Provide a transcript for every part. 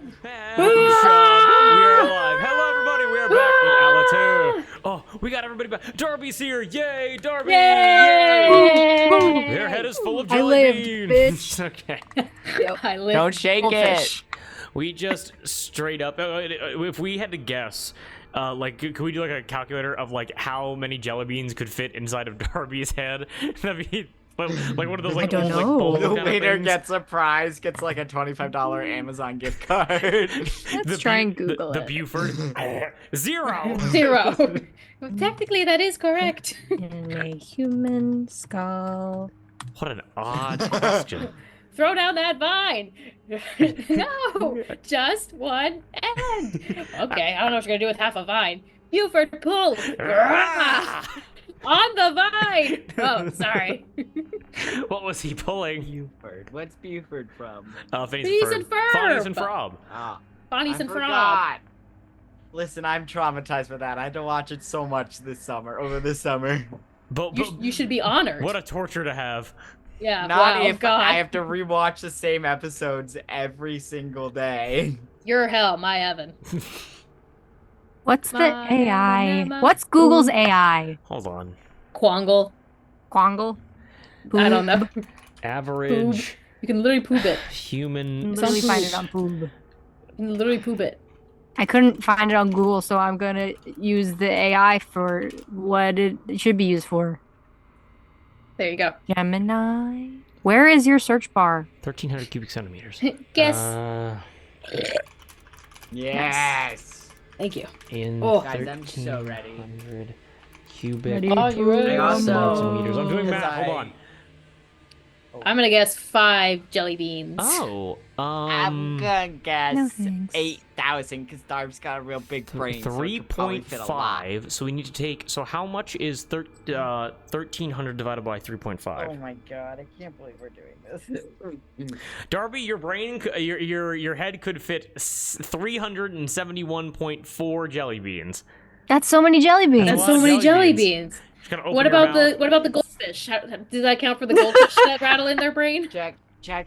And we are alive. Hello, everybody. We are back with Allatour. Oh, we got everybody back. Darby's here. Yay, Darby. Yay! Their head is full of I jelly lived, beans. bitch. Okay. I lived. Don't shake Goldfish. it. We just straight up, if we had to guess, like, could we do like a calculator of like how many jelly beans could fit inside of Darby's head? That'd be like one of those like don't old like know. bowl The kind of winner things. gets a prize, gets like a $25 Amazon gift card. Let's try and Google the it. Buford 0. 0. Well, technically, that is correct. In a human skull. What an odd question. Throw down that vine. No, just one end. Okay, I don't know what you're gonna do with half a vine. Buford, pull. On the vine. Oh, sorry. What was he pulling? Buford. What's Buford from? Phineas and Ferb. Phineas and Ferb. Ah, Bonnie's I and Frog. forgot. Listen, I'm traumatized for that. I had to watch it so much over this summer. But You should be honored. what a torture to have. Yeah. Not wow. if God. I have to rewatch the same episodes every single day. You're hell, my heaven. What's the My AI? mama. What's Google's AI? Hold on. Quangle. Quangle? I don't know. Average You can literally poop it. human. Literally Some find food. it on Poob. You can literally poop it. I couldn't find it on Google, so I'm gonna use the AI for what it should be used for. There you go. Gemini. Where is your search bar? 1,300 cubic centimeters. Guess. Yes. Thank you. In Oh. Guys, I'm so ready. 1,300 cubic Ready Oh, you ready? centimeters. I'm doing Because math. Hold on. I'm gonna guess 5 jelly beans. Oh, I'm gonna guess No thanks. 8,000 because Darb's got a real big brain. So it could probably fit a lot. 3.5. So we need to take. So how much is 1,300 divided by 3.5? Oh my god, I can't believe we're doing this. Darby, your brain, your head could fit 371.4 jelly beans. That's so many jelly beans. That's lot so of many jelly jelly beans. beans. Just gotta open What your about mouth. the goldfish? Does that count for the goldfish that rattle in their brain? Check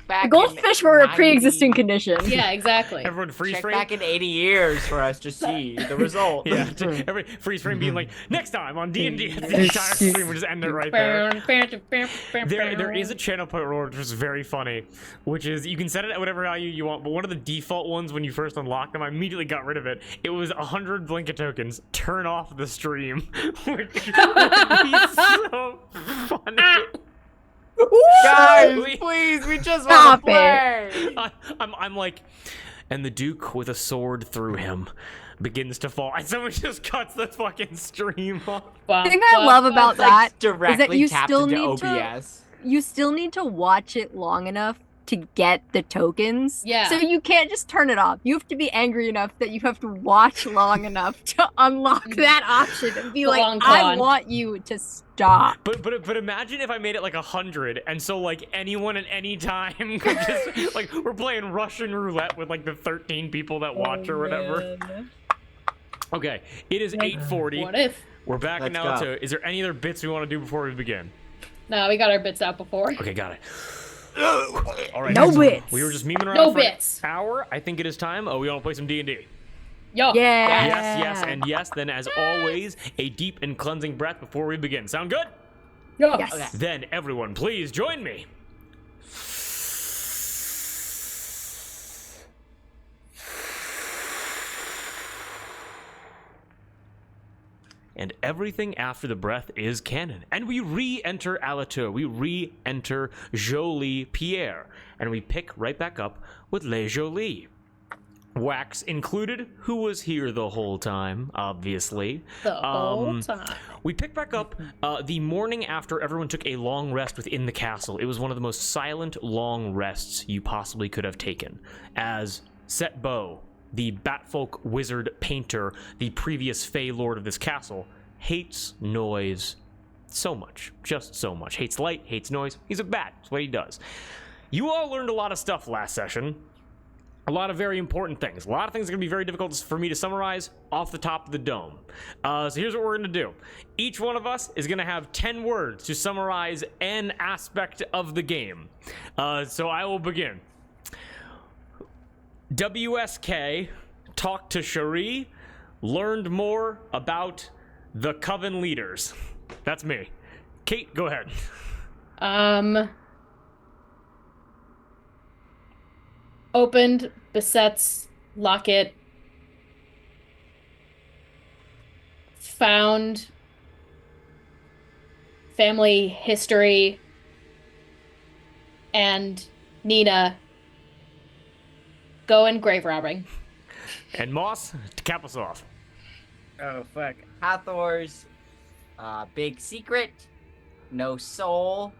back. The goldfish were a pre-existing 90 condition. Yeah, exactly. Everyone freeze Check frame. back in 80 years for us to see the result. Yeah, every freeze frame being like, next time on D&D, the entire stream would just end it right there. There is a channel point rule which is very funny, which is you can set it at whatever value you want, but one of the default ones when you first unlock them, I immediately got rid of it. It was 100 blinket tokens. Turn off the stream, which would be so funny. Guys, We- please, we just Stop want to play. I'm like, and the Duke with a sword through him begins to fall, and someone just cuts the fucking stream off. The thing I love about It's like that directly you tapped still into need to- OBS. you still need to watch it long enough to get the tokens. Yeah. So you can't just turn it off. You have to be angry enough that you have to watch long enough to unlock that option and be The like, long I con. want you to stop. But imagine if I made it like 100, and so like anyone at any time could just like we're playing Russian roulette with like the 13 people that watch or whatever. Okay, it is 8:40. What if? We're back Let's now. go. Is there any other bits we want to do before we begin? No, we got our bits out before. Okay, got it. All right. No so bits. We were just memeing around No for bits. an hour. I think it is time. Oh, we want to play some D&D. Yo. Yeah. Yes, and yes. Then, as always, a deep and cleansing breath before we begin. Sound good? Yo. Yes. Okay. Then, everyone, please join me. And everything after the breath is canon. And we re-enter Allatour. We re-enter Jolie Pierre. And we pick right back up with Les Jolies. Wax included, who was here the whole time, obviously. The whole time. We pick back up the morning after everyone took a long rest within the castle. It was one of the most silent, long rests you possibly could have taken. As Set Bow, the Batfolk wizard painter, the previous Fey Lord of this castle, hates noise so much. Just so much. Hates light, hates noise. He's a bat. That's what he does. You all learned a lot of stuff last session. A lot of very important things. A lot of things are going to be very difficult for me to summarize off the top of the dome. So here's what we're going to do. Each one of us is going to have 10 words to summarize an aspect of the game. So I will begin. WSK talked to Cherie, learned more about the Coven leaders. That's me. Kate, go ahead. Opened Beset's locket. Found family history. And Nina going grave robbing. And Moss, to cap us off. Oh, fuck. Hathor's big secret. No soul.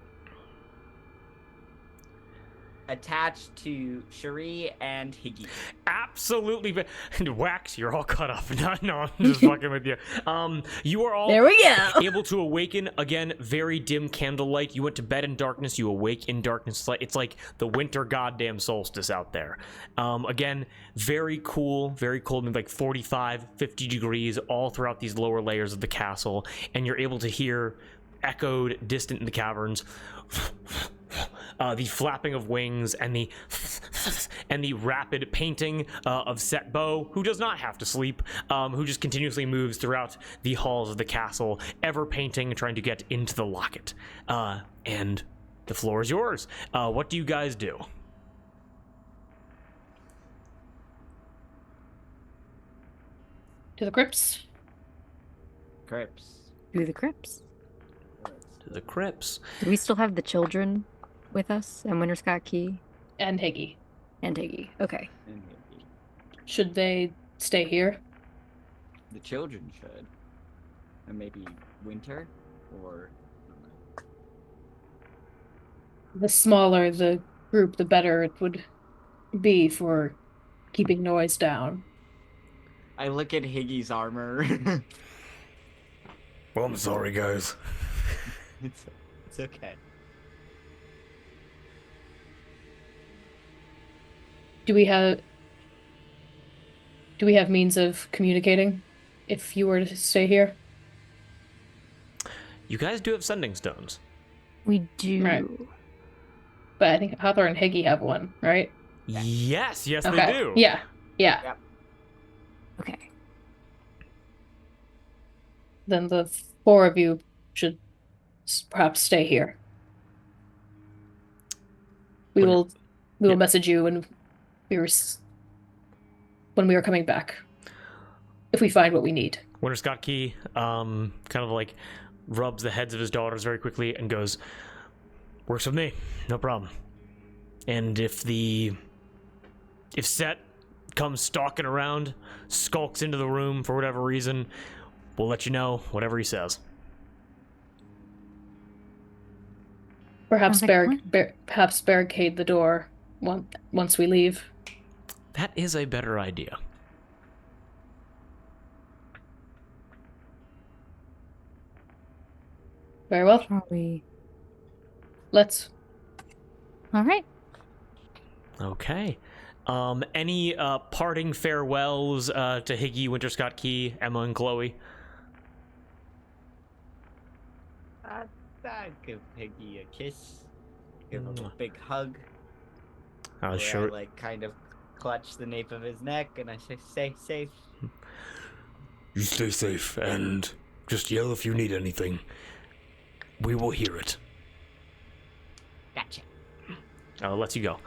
Attached to Cherie and Higgy. Absolutely. Wax, you're all cut up. No, I'm just fucking with you. You are all There we go. able to awaken again, very dim candlelight. You went to bed in darkness, you awake in darkness. It's like the winter goddamn solstice out there. Again, very cool, maybe like 45, 50 degrees all throughout these lower layers of the castle, and you're able to hear echoed distant in the caverns the flapping of wings and the rapid painting of Set Bow, who does not have to sleep, who just continuously moves throughout the halls of the castle, ever painting, trying to get into the locket. And the floor is yours. What do you guys do? To the crypts. Crips. Through the crypts. To the crypts. Do we still have the children with us and Winter Scott Key And Higgy. and Higgy? Okay. And Higgy. Should they stay here? The children should. And maybe Winter? Or... The smaller the group, the better it would be for keeping noise down. I look at Higgy's armor. Well, I'm sorry, guys. It's okay. Do we have means of communicating if you were to stay here? You guys do have sending stones. We do. Right. But I think Hathor and Higgy have one, right? Yes, they Okay. do. Yeah. Okay. Then the four of you should perhaps stay here. We When- will message you when we are coming back. If we find what we need. Winter Scott Key kind of like rubs the heads of his daughters very quickly and goes, works with me, no problem. And if Set comes stalking around, skulks into the room for whatever reason, we'll let you know whatever he says. Perhaps Sounds like perhaps barricade the door once we leave. That is a better idea. Very well. Shall we? Let's. All right. Okay. Any parting farewells to Higgy, Winter Scott Key, Emma, and Chloe? I'd give Higgy a kiss. Give him a big hug. I'll Where I, like, kind of clutch the nape of his neck and I say, stay safe. You stay safe and just yell if you need anything. We will hear it. Gotcha. Lets you go.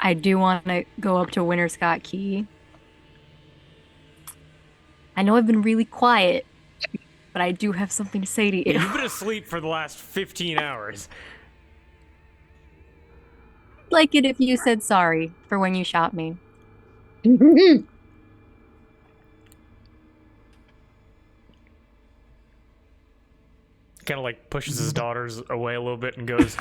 I do want to go up to Winter Scott Key. I know I've been really quiet, but I do have something to say to you. You've been asleep for the last 15 hours. I'd like it if you said sorry for when you shot me. Kind of like pushes his daughters away a little bit and goes,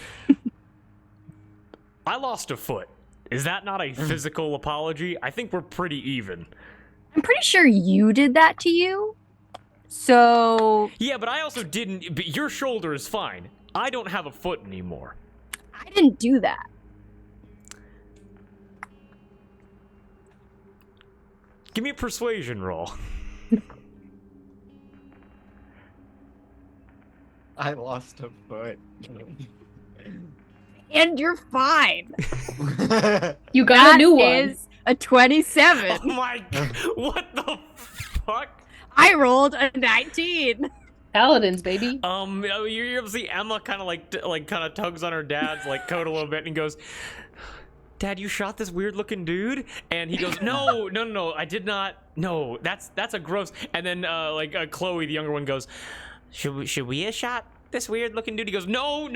I lost a foot. Is that not a physical apology? I think we're pretty even. I'm pretty sure you did that to you. So Yeah, but I also didn't. But your shoulder is fine. I don't have a foot anymore. I didn't do that. Give me a persuasion roll. I lost a foot. And you're fine. You got That a new one. is a 27. Oh my! What the fuck? I rolled a 19. Paladins, baby. You're able to see Emma kind of tugs on her dad's like coat a little bit and goes, "Dad, you shot this weird looking dude?" And he goes, No, I did not. No, that's a gross. And then Chloe, the younger one, goes, Should we have shot this weird looking dude? He goes, No. Kind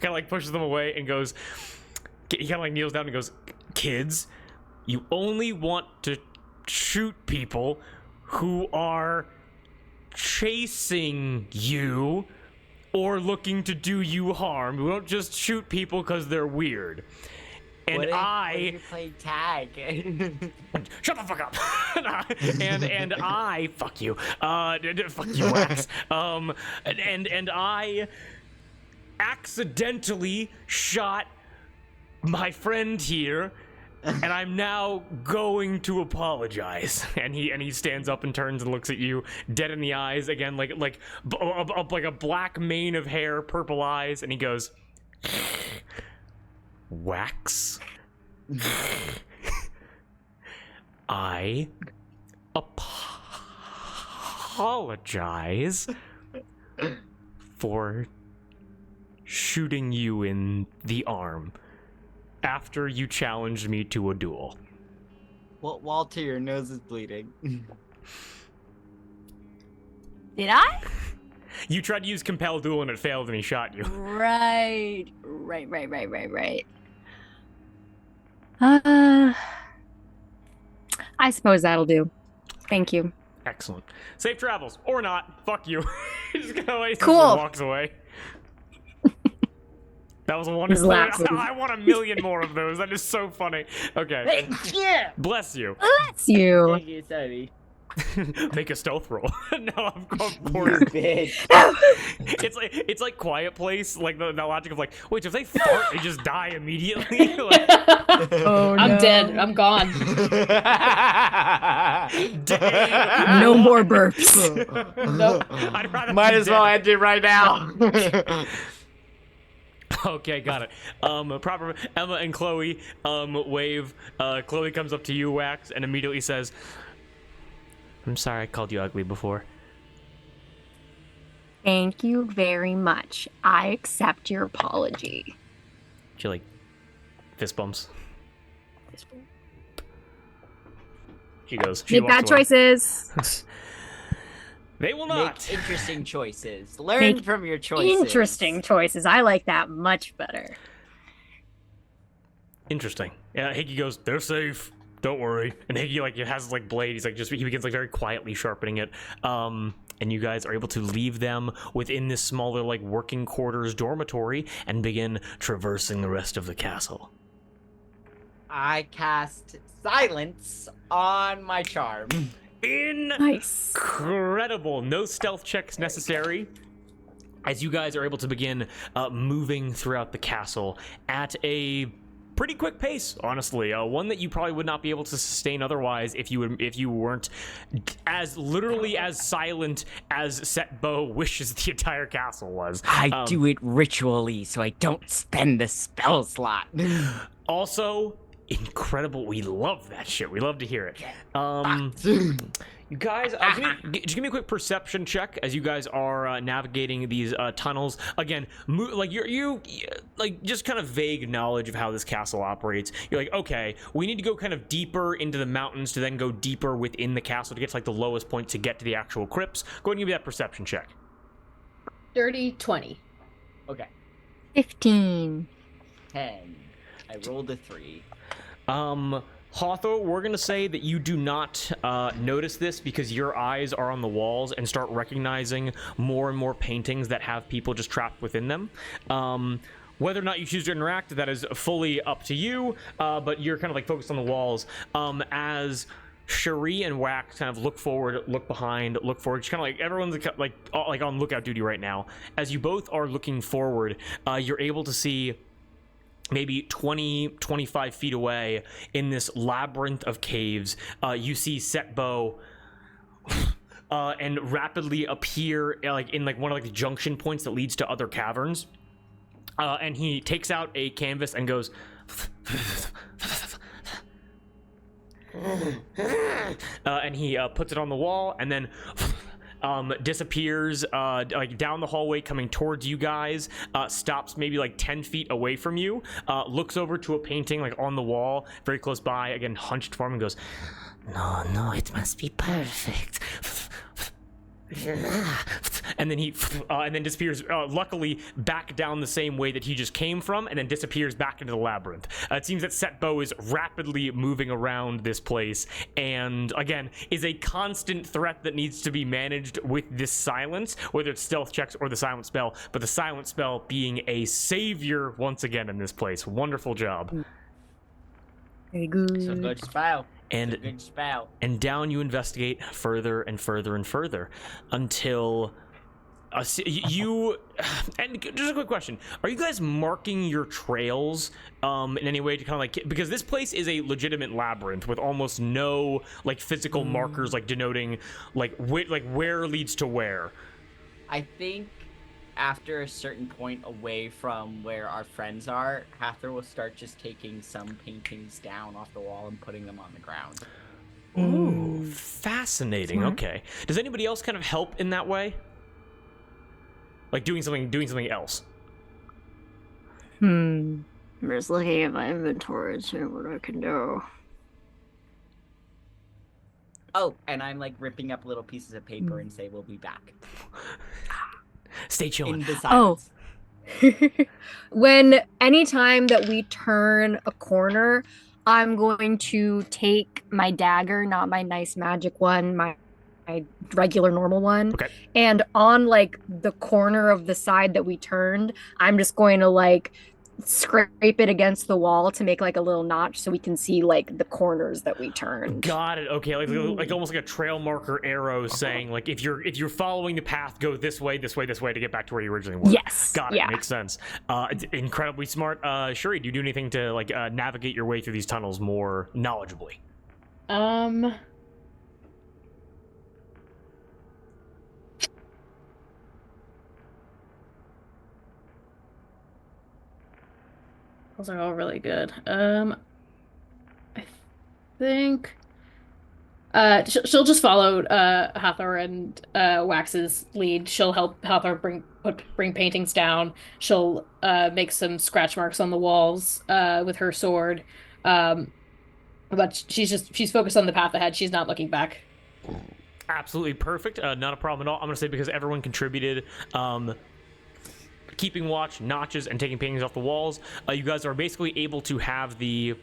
of like pushes them away and goes, he kind of like kneels down and goes, "Kids, you only want to shoot people who are chasing you or looking to do you harm. We don't just shoot people because they're weird." And What if you play tag? shut the fuck up. and I fuck you. Fuck you, Wax. And I accidentally shot my friend here, and I'm now going to apologize. And he stands up and turns and looks at you dead in the eyes again, like a black mane of hair, purple eyes, and he goes, "Wax, I apologize for shooting you in the arm after you challenged me to a duel." Well, Walter, your nose is bleeding. Did I? You tried to use compel duel and it failed and he shot you. Right. I suppose that'll do. Thank you. Excellent. Safe travels. Or not. Fuck you. Just kind of like Cool. walks away. That was a wonderful. laughing. I want a million more of those. That is so funny. Okay. Bless you. Bless you. Thank you, Sonny. Make a stealth roll. No, of course. You bitch. It's like Quiet Place, like the logic of like, wait, if they fart, they just die immediately. Like, Oh, I'm dead. I'm gone. damn. No more burps. Nope. I'd rather Might be as well dead. end it right now. Okay, got it. Proper Emma and Chloe wave. Chloe comes up to you, Wax, and immediately says, "I'm sorry I called you ugly before." Thank you very much. I accept your apology. She like fist bumps. She goes. She Make walks bad away. choices. They will not. Make interesting choices. Learn Make from your choices. Interesting choices. I like that much better. Interesting. Yeah, Higgy goes, "They're safe. Don't worry." And Higgy like has his like blade. He's like he begins like very quietly sharpening it. And you guys are able to leave them within this smaller like working quarters dormitory and begin traversing the rest of the castle. I cast silence on my charm. Nice. Incredible. No stealth checks necessary. As you guys are able to begin moving throughout the castle at a pretty quick pace, honestly. One that you probably would not be able to sustain otherwise if you weren't as literally as silent as Set Bow wishes the entire castle was. I do it ritually so I don't spend the spell slot. Also, incredible. We love that shit. We love to hear it. You guys, just give me a quick perception check as you guys are navigating these tunnels. Again, you just kind of vague knowledge of how this castle operates. You're like, okay, we need to go kind of deeper into the mountains to then go deeper within the castle to get to like the lowest point to get to the actual crypts. Go ahead and give me that perception check. Dirty 20. Okay. 15. 10. I rolled a 3. Hawthorne, we're gonna say that you do not notice this because your eyes are on the walls and start recognizing more and more paintings that have people just trapped within them. Whether or not you choose to interact, that is fully up to you, but you're kind of like focused on the walls. As Cherie and Wax kind of look forward, look behind, look forward, just kind of like everyone's like on lookout duty right now. As you both are looking forward, you're able to see maybe 25 feet away in this labyrinth of caves, you see Set Bow and rapidly appear like in like one of like the junction points that leads to other caverns. and he takes out a canvas and goes. And he puts it on the wall and then disappears like down the hallway coming towards you guys, stops maybe like 10 feet away from you, looks over to a painting like on the wall very close by, again hunched form, and goes, no, it must be perfect. And then he and then disappears, luckily back down the same way that he just came from, and then disappears back into the labyrinth. It seems that Setbo is rapidly moving around this place, and again is a constant threat that needs to be managed with this silence, whether it's stealth checks or the silent spell, but the silent spell being a savior once again in this place. Wonderful job. Very good. So good spell. And Good spell. and down you investigate further and further and further until you and just a quick question, are you guys marking your trails in any way to kind of like, because this place is a legitimate labyrinth with almost no like physical markers like denoting like where leads to where? I think after a certain point away from where our friends are, Hathor will start just taking some paintings down off the wall and putting them on the ground. Ooh, fascinating. Smart. Okay, does anybody else kind of help in that way, like doing something else? I'm just looking at my inventory and seeing what I can do. Oh, and I'm like ripping up little pieces of paper and say we'll be back. Stay In chilling. the silence. Anytime that we turn a corner, I'm going to take my dagger, not my nice magic one, my regular normal one. Okay. And on like the corner of the side that we turned, I'm just going to like scrape it against the wall to make like a little notch so we can see like the corners that we turned. Got it. Okay, like almost like a trail marker arrow saying like if you're following the path, go this way to get back to where you originally were. Yes. Got it. Yeah. Makes sense. It's incredibly smart. Shuri, do you do anything to like navigate your way through these tunnels more knowledgeably? Those are all really good. I think she'll just follow Hathor and Wax's lead. She'll help Hathor bring paintings down. She'll make some scratch marks on the walls with her sword. But she's focused on the path ahead. She's not looking back. Absolutely perfect. Not a problem at all. I'm gonna say because everyone contributed. Keeping watch, notches, and taking paintings off the walls, you guys are basically able to have the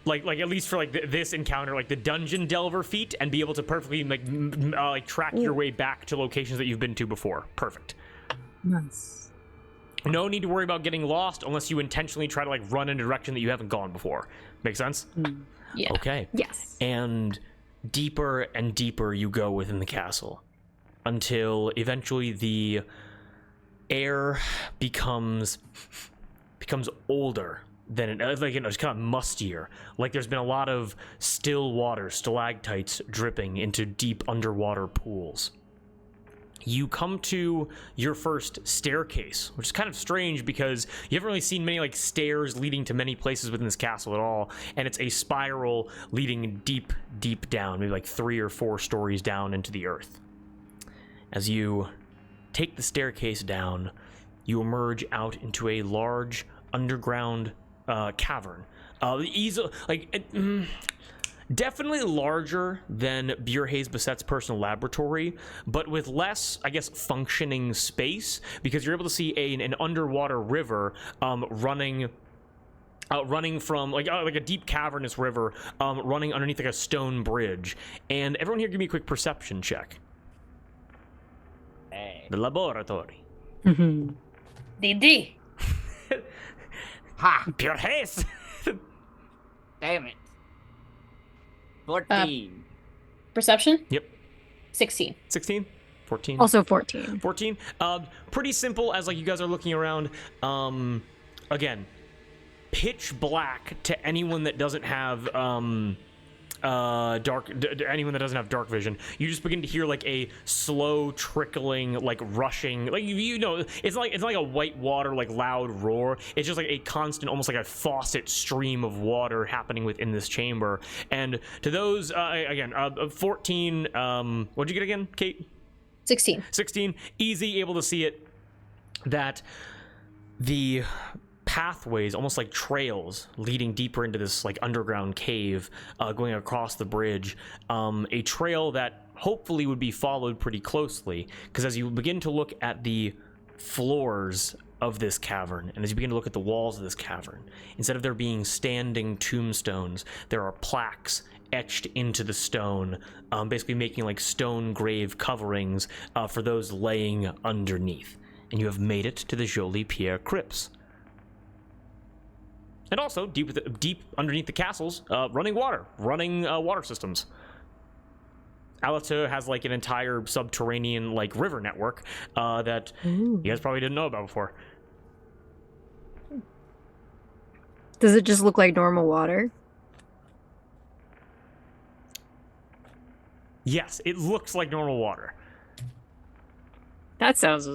like at least for like this encounter, like the dungeon delver feat, and be able to perfectly like track your way back to locations that you've been to before. Perfect. Nice. No need to worry about getting lost unless you intentionally try to like run in a direction that you haven't gone before. Make sense? Yeah. Okay. Yes. And deeper and deeper you go within the castle until eventually the air becomes older than it, like, you know, it's kind of mustier, like there's been a lot of still water, stalactites dripping into deep underwater pools. You come to your first staircase, which is kind of strange because you haven't really seen many like stairs leading to many places within this castle at all, and it's a spiral leading deep down, maybe like 3 or 4 stories down into the earth. As you take the staircase down, you emerge out into a large underground cavern. Definitely larger than Bjorhaze Basset's personal laboratory, but with less, I guess, functioning space, because you're able to see an underwater river running from like a deep cavernous river running underneath like a stone bridge. And everyone here, give me a quick perception check. Hey. The laboratory. DD. Ha! Bjorhaze! Damn it. 14. Perception? Yep. 16. 16? 14? Also 14. 14. Pretty simple as like you guys are looking around. Again, pitch black to anyone that doesn't have anyone that doesn't have dark vision, you just begin to hear like a slow trickling, like rushing, like it's like a white water, like loud roar. It's just like a constant, almost like a faucet stream of water happening within this chamber. And to those, again, 14. What'd you get again, Kate? 16. 16. Easy, able to see it. That the pathways, almost like trails, leading deeper into this like underground cave, going across the bridge. A trail that hopefully would be followed pretty closely, because as you begin to look at the floors of this cavern, and as you begin to look at the walls of this cavern, instead of there being standing tombstones, there are plaques etched into the stone, basically making like stone grave coverings for those laying underneath. And you have made it to the Jolie Pierre crypts. And also, deep underneath the castles, running water systems. Allatour has like an entire subterranean like river network that you guys probably didn't know about before. Does it just look like normal water? Yes, it looks like normal water. That sounds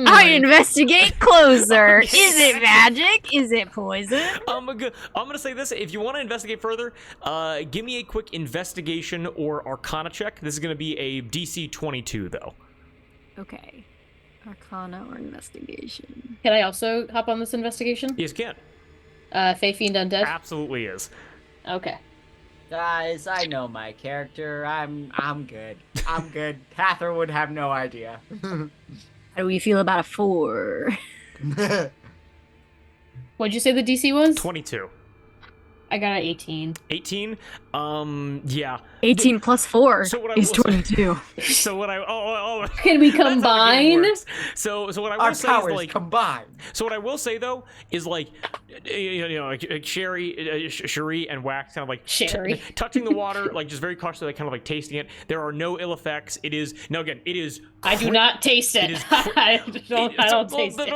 I investigate closer. Is it magic? Is it poison? I'm gonna say this. If you want to investigate further, give me a quick investigation or Arcana check. This is gonna be a DC 22 though. Okay. Arcana or investigation. Can I also hop on this investigation? Yes, you Fey Fiend Undead? Absolutely is. Okay. Guys, I know my character. I'm good. I'm good. Hather would have no idea. How do we feel about a 4? What'd you say the DC was? 22. I got an 18. 18. Yeah. 18 plus 4 So what I is will say- 22. So what I Can we that's how the game combine? works. So what I will Our say powers is like combined. So what I will say though is like, like Cherie and Wax kind of like Sherry. touching the water, like just very cautiously, like kind of like tasting it. There are no ill effects. It is it is. I do not taste it. It is I don't taste it.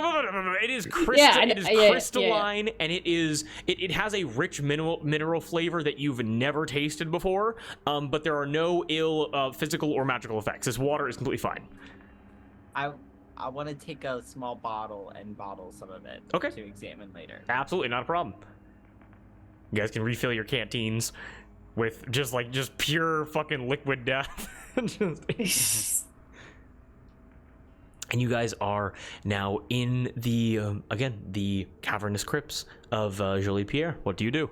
It is crystalline, and it has a rich mineral flavor that you've never tasted before. But there are no ill physical or magical effects. This water is completely fine. I want to take a small bottle and bottle some of it Okay. to examine later. Absolutely not a problem. You guys can refill your canteens with just pure fucking liquid death. And you guys are now in the the cavernous crypts of Jolie Pierre. What do you do?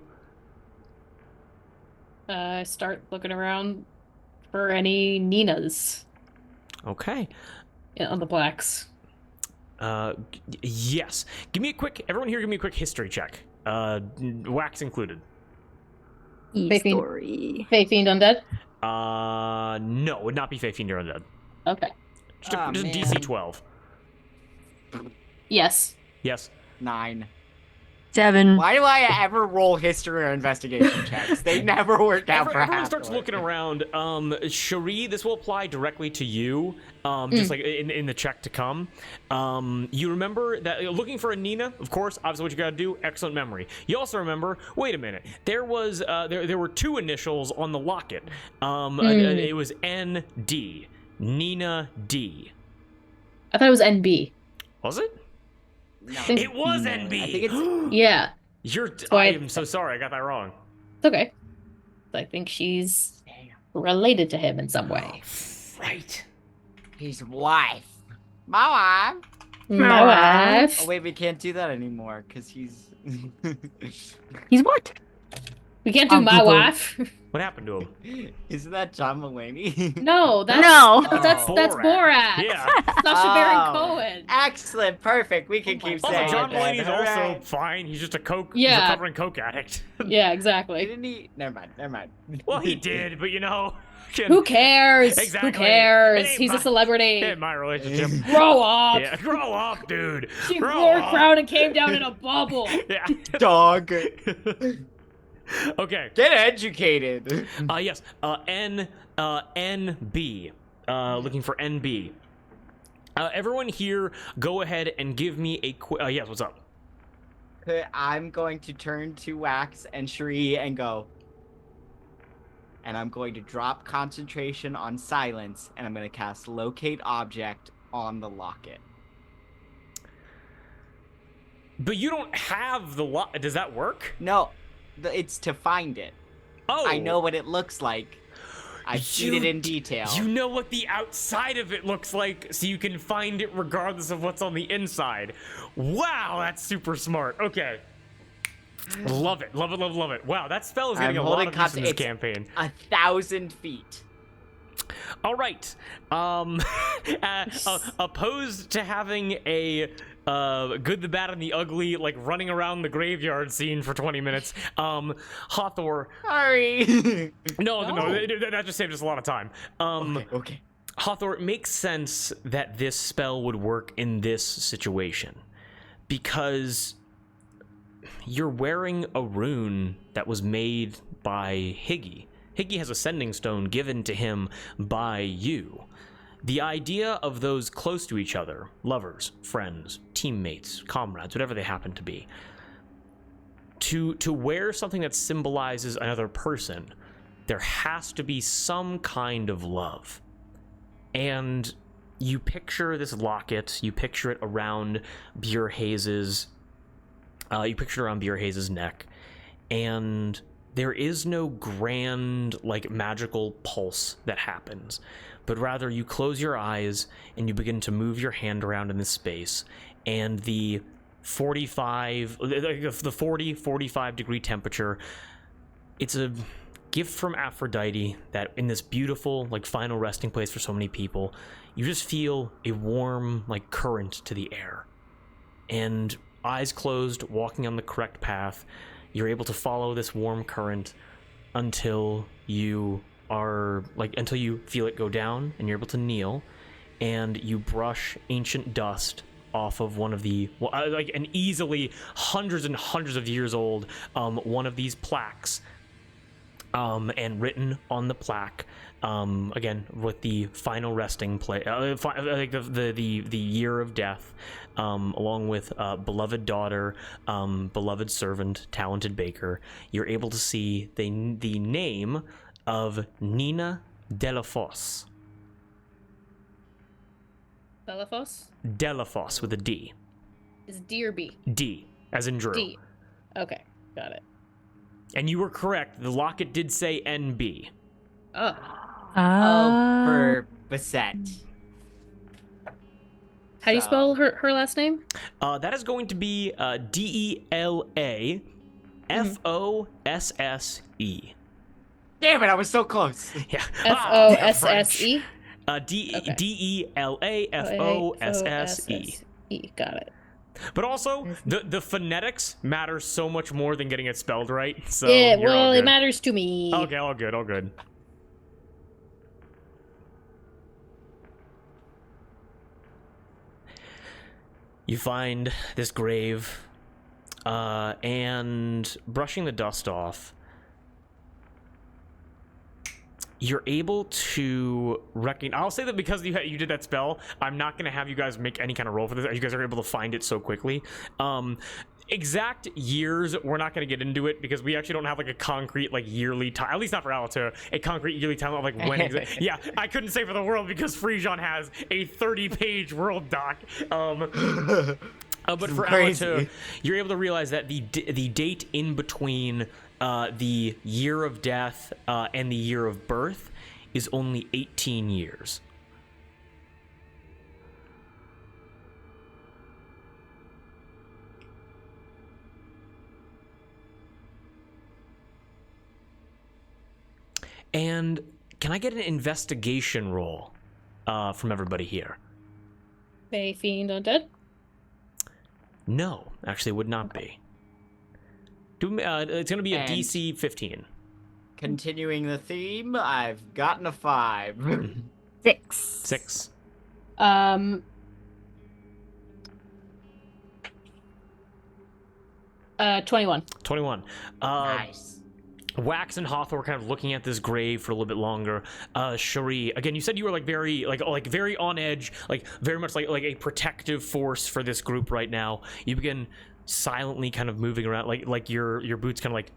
Start looking around for any Ninas Okay. on the plaques. Yes. Everyone here give me a quick history check. Wax included. Story. Fey Fiend Undead? No, it would not be Fey Fiend or Undead. Okay. Just Aw, just man. DC 12. Yes. Yes. 9. 7. Why do I ever roll history or investigation checks? They never work out for Everyone Hathor. starts looking around. Cherie, this will apply directly to you, just like in the check to come. You remember that looking for a Nina, of course, obviously what you gotta do, excellent memory. You also remember, wait a minute, there was there were 2 initials on the locket. It was ND, Nina D. I thought it was NB. Was it? No. It was No, NB. I think it's Yeah. I am so sorry, I got that wrong. It's okay. I think she's related to him in some way. Right. his wife. My wife. My wife. Oh wait, we can't do that anymore because he's. He's what? We can't do my Google. wife. What happened to him? Isn't that John Mulaney? No, that's No. that's Borat. Yeah. Sacha Baron Oh, Cohen. Excellent, perfect. We can Oh my keep Also, saying John it then. Mulaney's also Alright. fine. He's just a Yeah. recovering coke addict. Yeah, exactly. Didn't he? Never mind. Well, he did, but you know. Who cares? Exactly. Who cares? It ain't He's my- a celebrity. In my relationship. Grow up. Yeah, grow up, dude. She Grow wore a up. crown and came down in a bubble. Yeah. Dog. Okay. Get educated. Yes. NB. Looking for NB. Everyone here, go ahead and give me a quick. Yes. What's up? I'm going to turn to Wax and Shri and go. and I'm going to drop concentration on silence, and I'm going to cast Locate Object on the locket. But you don't have the locket. Does that work? No, it's to find it. Oh. I know what it looks like. I've seen it in detail. You know what the outside of it looks like, so you can find it regardless of what's on the inside. Wow, that's super smart. Okay. Love it, love it, love it, love it. Wow, that spell is getting a lot of use in this campaign. 1,000 feet. All right. Opposed to having a good, the bad, and the ugly, like running around the graveyard scene for 20 minutes, Hathor. Sorry. No, that just saved us a lot of time. Okay. Hathor, it makes sense that this spell would work in this situation because you're wearing a rune that was made by Higgy. Higgy has a sending stone given to him by you. The idea of those close to each other, lovers, friends, teammates, comrades, whatever they happen to be, to wear something that symbolizes another person, there has to be some kind of love. And you picture this locket, you picture it around Bjorhaze's neck, and there is no grand, like, magical pulse that happens, but rather you close your eyes and you begin to move your hand around in this space, and the 45 degree temperature, it's a gift from Aphrodite that in this beautiful, like, final resting place for so many people, you just feel a warm, like, current to the air. And eyes closed, walking on the correct path, you're able to follow this warm current until you feel it go down, and you're able to kneel, and you brush ancient dust off of one of the, an easily hundreds and hundreds of years old, one of these plaques, and written on the plaque, again with the final resting place, the year of death, along with beloved daughter, beloved servant, talented baker. You're able to see the name of Nina Delafosse. Delafosse? Delafosse with a D. Is it D or B? D, as in Drew. D. Okay, got it. And you were correct. The locket did say NB. Oh. For Basset. How do you spell her last name? That is going to be Delafosse. Damn it, I was so close. Yeah. Fosse? Delafosse. Got it. But also, the phonetics matter so much more than getting it spelled right. So yeah, well, it matters to me. Okay, all good, all good. You find this grave, and brushing the dust off, you're able to recognize. I'll say that because you did that spell, I'm not going to have you guys make any kind of roll for this. You guys are able to find it so quickly. Exact years, we're not going to get into it because we actually don't have like a concrete like yearly time, at least not for Allatour, a concrete yearly time of like when yeah, I couldn't say for the world because Friejon has a 30-page world doc. But for Allatour, you're able to realize that the date in between the year of death and the year of birth is only 18 years. And can I get an investigation roll from everybody here? Fey, Fiend, Undead? No, actually, it would not be. It's going to be a DC 15. Continuing the theme, I've gotten a 5. 6. 21. 21. Nice. Wax and Hathor are kind of looking at this grave for a little bit longer. Cherie, again, you said you were like very on edge, like very much like a protective force for this group right now. You begin silently kind of moving around, like your boots kind of like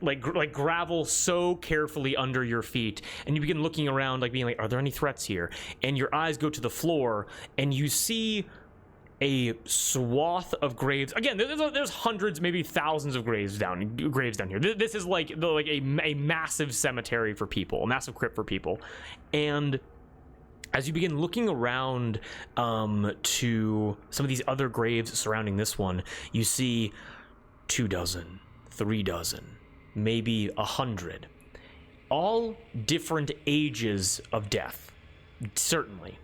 like gravel so carefully under your feet, and you begin looking around, like being like, are there any threats here? And your eyes go to the floor, and you see a swath of graves. Again, there's hundreds, maybe thousands of graves down here. This is like a massive cemetery for people, a massive crypt for people. And as you begin looking around to some of these other graves surrounding this one, you see 24, 36, maybe 100, all different ages of death, certainly.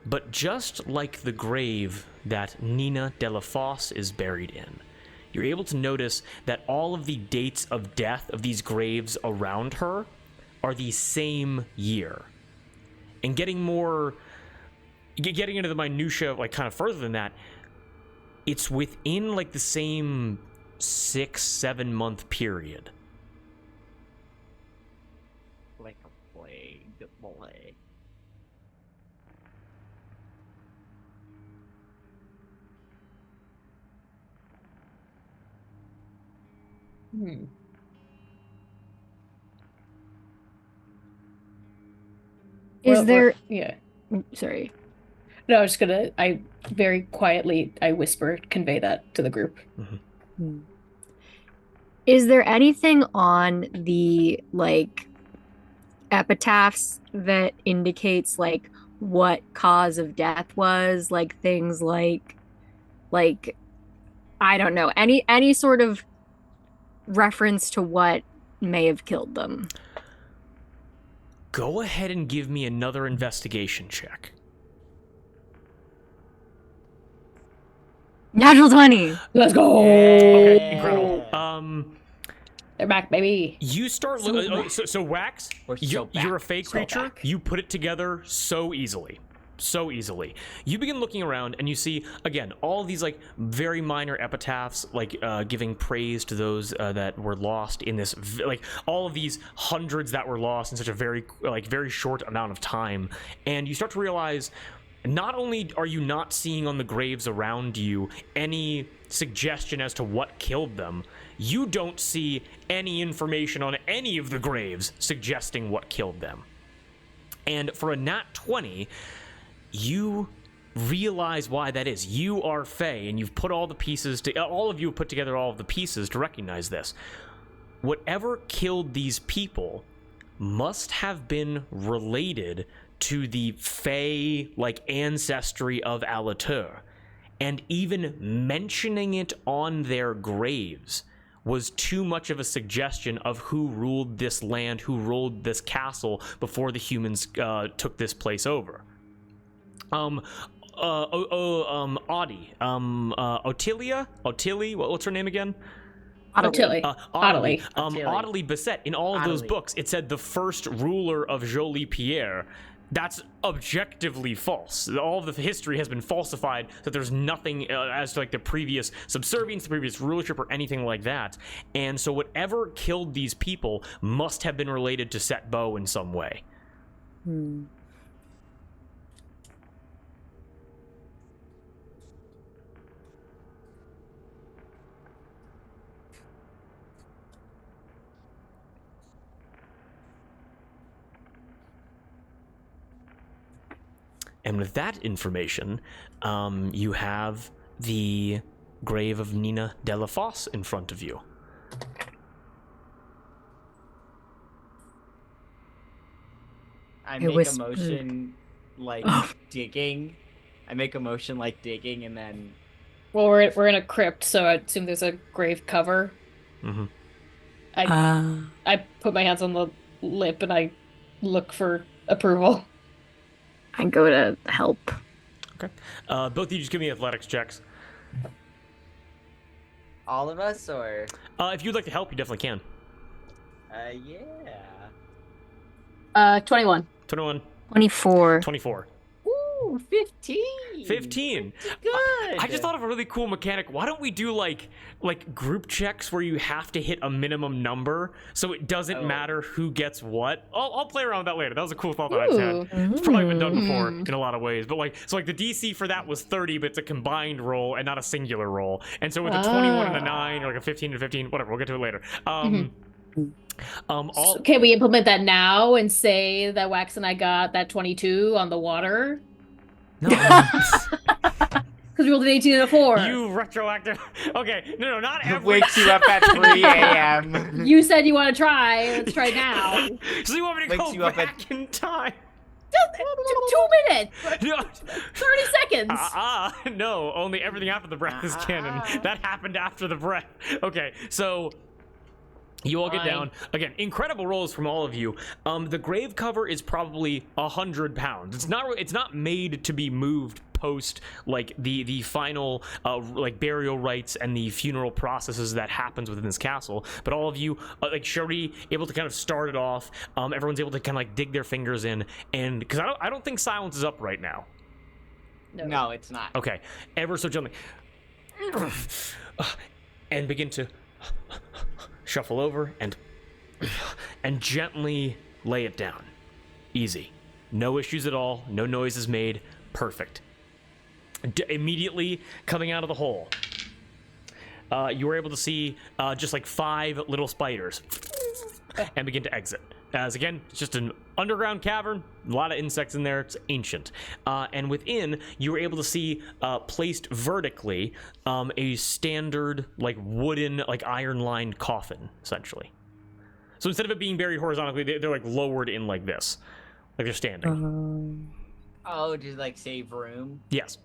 But just like the grave that Nina de la Fosse is buried in, you're able to notice that all of the dates of death of these graves around her are the same year. And getting into the minutia, like kind of further than that, it's within like the same 6-7 month period. Like a plague, boy. Is there? Yeah. Sorry. No, I was just gonna. I very quietly, I whisper, convey that to the group. Mm-hmm. Is there anything on the like epitaphs that indicates like what cause of death was? Like things like I don't know, any sort of reference to what may have killed them. Go ahead and give me another investigation check. Natural 20. Let's go. Okay, incredible. They're back, baby. You start so Wax, you're a fey creature. You put it together so easily. You begin looking around and you see, again, all of these like very minor epitaphs, like giving praise to those that were lost in this, like all of these hundreds that were lost in such a very short amount of time. And you start to realize, not only are you not seeing on the graves around you any suggestion as to what killed them, you don't see any information on any of the graves suggesting what killed them. And for a nat 20, you realize why that is. You are Fey, and you've put all the pieces all of you have put together all of the pieces to recognize this. Whatever killed these people must have been related to the Fey like ancestry of Allatour, and even mentioning it on their graves was too much of a suggestion of who ruled this land, who ruled this castle before the humans took this place over. Otilie, what's her name again? Ottilie. Ottilie Basset. In all of those books, it said the first ruler of Jolie Pierre. That's objectively false. All of the history has been falsified, so there's nothing as to like the previous subservience, the previous rulership, or anything like that. And so whatever killed these people must have been related to Set Bow in some way. And with that information, you have the grave of Nina de la Fosse in front of you. I make a motion like digging. I make a motion like digging, and then. Well, we're in a crypt, so I assume there's a grave cover. Mm-hmm. I put my hands on the lip and I look for approval. I go to help. Okay. Both of you just give me athletics checks. All of us, or? If you'd like to help, you definitely can. Yeah. 21. 21. 24. 24. Ooh, 15. 15. Good. I just thought of a really cool mechanic. Why don't we do like group checks where you have to hit a minimum number so it doesn't matter who gets what? I'll play around with that later. That was a cool thought that I just had. It's probably been done before in a lot of ways. But the DC for that was 30, but it's a combined roll and not a singular roll. And so with a 21 and a 9, or like a 15 and a 15, whatever, we'll get to it later. All Can we implement that now and say that Wax and I got that 22 on the water? no, Because we rolled an 18 and a 4. you retroactive. Okay, no, not every. Wakes you up at 3 a.m. You said you want to try. Let's try now. So you want me to Wakes go you up back in time? Just 2 minutes. No. 30 seconds. No, only everything after the breath is canon. That happened after the breath. Okay, so you all get Fine. down. Again, incredible rolls from all of you. The grave cover is probably 100 pounds. It's not made to be moved post like the final like burial rites and the funeral processes that happens within this castle. But all of you, like Cherie, able to kind of start it off. Everyone's able to kind of like dig their fingers in, and because I don't think silence is up right now. No, it's not. Okay, ever so gently, and begin to shuffle over and gently lay it down. Easy, no issues at all, no noise is made. Perfect. Immediately coming out of the hole, you were able to see just like 5 little spiders and begin to exit. As again, it's just an underground cavern, a lot of insects in there, it's ancient. And within, you were able to see, placed vertically, a standard, like wooden, like iron-lined coffin, essentially. So instead of it being buried horizontally, they're like lowered in like this. Like they're standing. Oh, just like save room. Yes.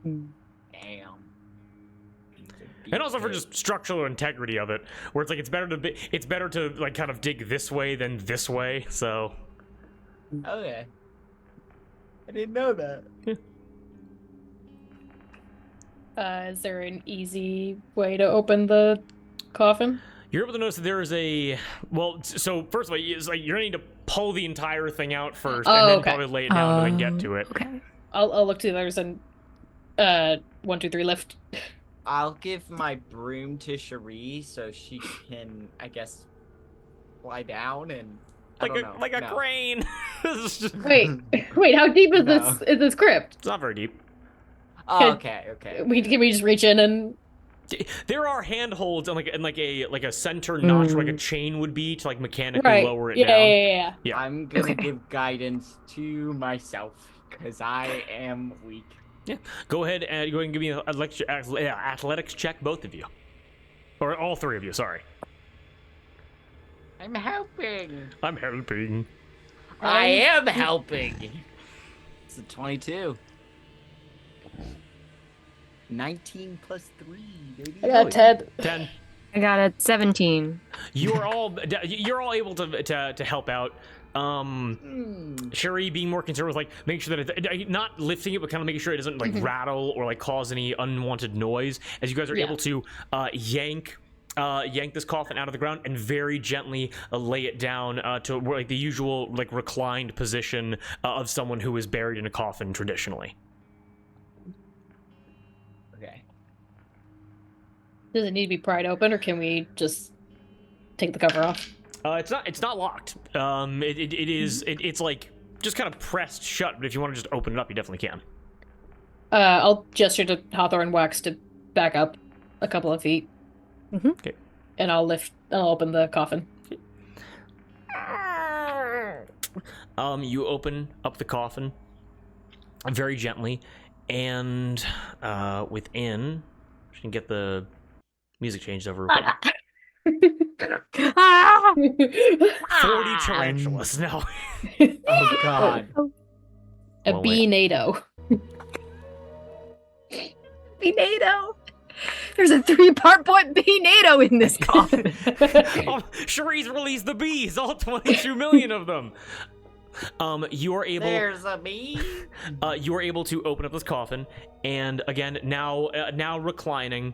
Damn. And also for just structural integrity of it, where it's like it's better to like kind of dig this way than this way. So. Okay. I didn't know that. Is there an easy way to open the coffin? You're able to notice that there is a so first of all, it's like you're gonna need to pull the entire thing out first, and then okay. probably lay it down and then get to it. Okay. I'll look to the others and 1, 2, 3 lift. I'll give my broom to Cherie so she can, I guess, fly down and Like a crane. This is just- Wait, how deep is No. this crypt? It's not very deep. Oh, okay. Can we just reach in and There are handholds and like a center notch, where like a chain would be to like mechanically right? lower it Yeah, down. yeah. Yeah. I'm gonna Okay. give guidance to myself because I am weak. Go ahead and give me an athletics check, both of you, or all 3 of you. Sorry. I'm helping. I'm helping. I am helping. It's a 22. 19 plus 3, baby. I got 10. 10. I got a 17. You're all able to help out. Cherie being more concerned with like making sure that it's not lifting it, but kind of making sure it doesn't like rattle or like cause any unwanted noise. As you guys are able to yank this coffin out of the ground and very gently lay it down to like the usual like reclined position of someone who is buried in a coffin traditionally. Okay. Does it need to be pried open, or can we just take the cover off? It's not locked. It's like just kind of pressed shut. But if you want to just open it up, you definitely can. I'll gesture to Hawthorne and Wax to back up a couple of feet. Okay. And I'll open the coffin. You open up the coffin very gently, and within, you can get the music changed over. real quick. 40 tarantulas. No. Oh God. A Well, bee-nado. B-NATO. There's a 3-part point B-NATO in this coffin. Oh, Cherie's released the bees, all 22 million of them. You are able. There's a bee. You are able to open up this coffin, and again, now reclining.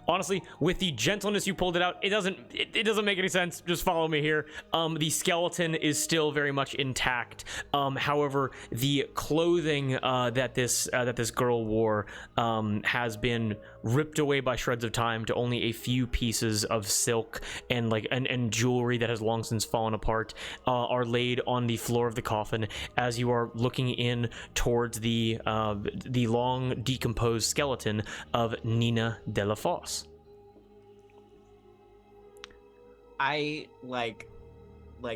Honestly, with the gentleness you pulled it out, it doesn't make any sense. Just follow me here. The skeleton is still very much intact. However, the clothing that this girl wore has been ripped away by shreds of time to only a few pieces of silk and jewelry that has long since fallen apart are laid on the floor of the coffin as you are looking in towards the long decomposed skeleton of Nina de la Fosse. I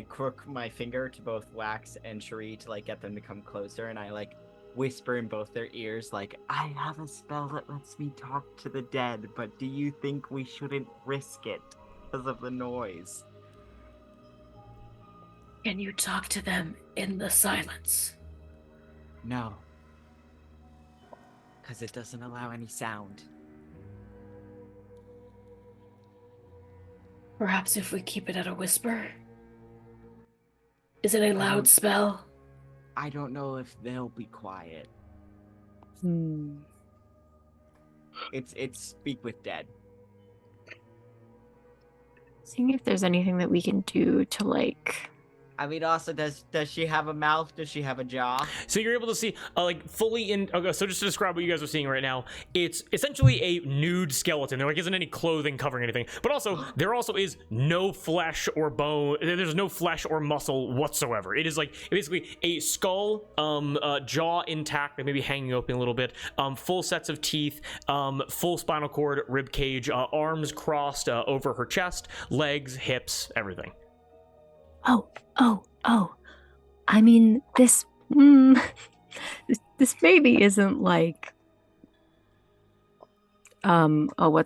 crook my finger to both Wax and Cherie to get them to come closer, and I whisper in both their ears I have a spell that lets me talk to the dead, but do you think we shouldn't risk it because of the noise? Can you talk to them in the silence? No. Because it doesn't allow any sound. Perhaps if we keep it at a whisper? Is it a loud spell? I don't know if they'll be quiet. It's speak with dead. Seeing if there's anything that we can do to I mean, also, does she have a mouth? Does she have a jaw? So you're able to see, fully in. Okay, so just to describe what you guys are seeing right now, it's essentially a nude skeleton. There isn't any clothing covering anything, but also there also is no flesh or bone. There's no flesh or muscle whatsoever. It is basically a skull, jaw intact, maybe hanging open a little bit, full sets of teeth, full spinal cord, rib cage, arms crossed over her chest, legs, hips, everything. Oh. I mean, this baby isn't what's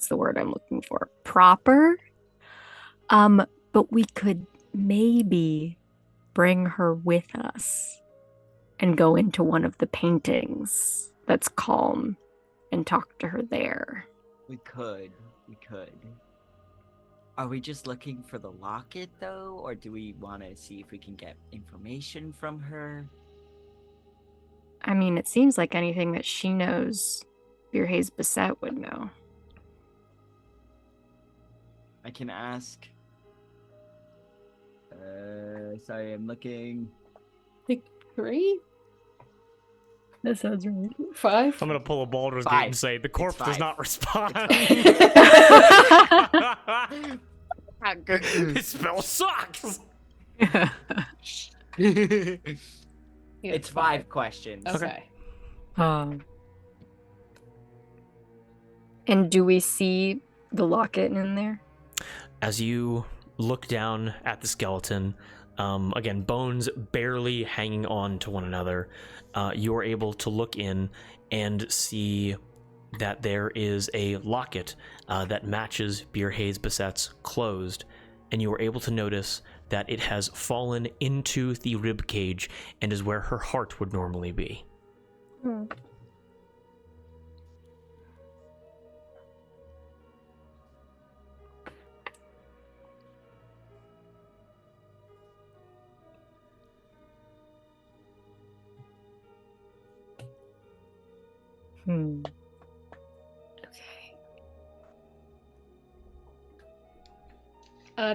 the word I'm looking for? Proper. But we could maybe bring her with us and go into one of the paintings that's calm and talk to her there. We could. Are we just looking for the locket, though? Or do we want to see if we can get information from her? I mean, it seems like anything that she knows, Birhay's Beset would know. I can ask. Sorry, I'm looking. I think 3? That sounds right. 5? I'm gonna pull a Baldur's Gate 5. and say the corpse does not respond. This spell sucks. It's 5 questions. Okay. And do we see the locket in there? As you look down at the skeleton, again, bones barely hanging on to one another, you're able to look in and see that there is a locket that matches Birhay's Beset's closed, and you are able to notice that it has fallen into the rib cage and is where her heart would normally be. Okay.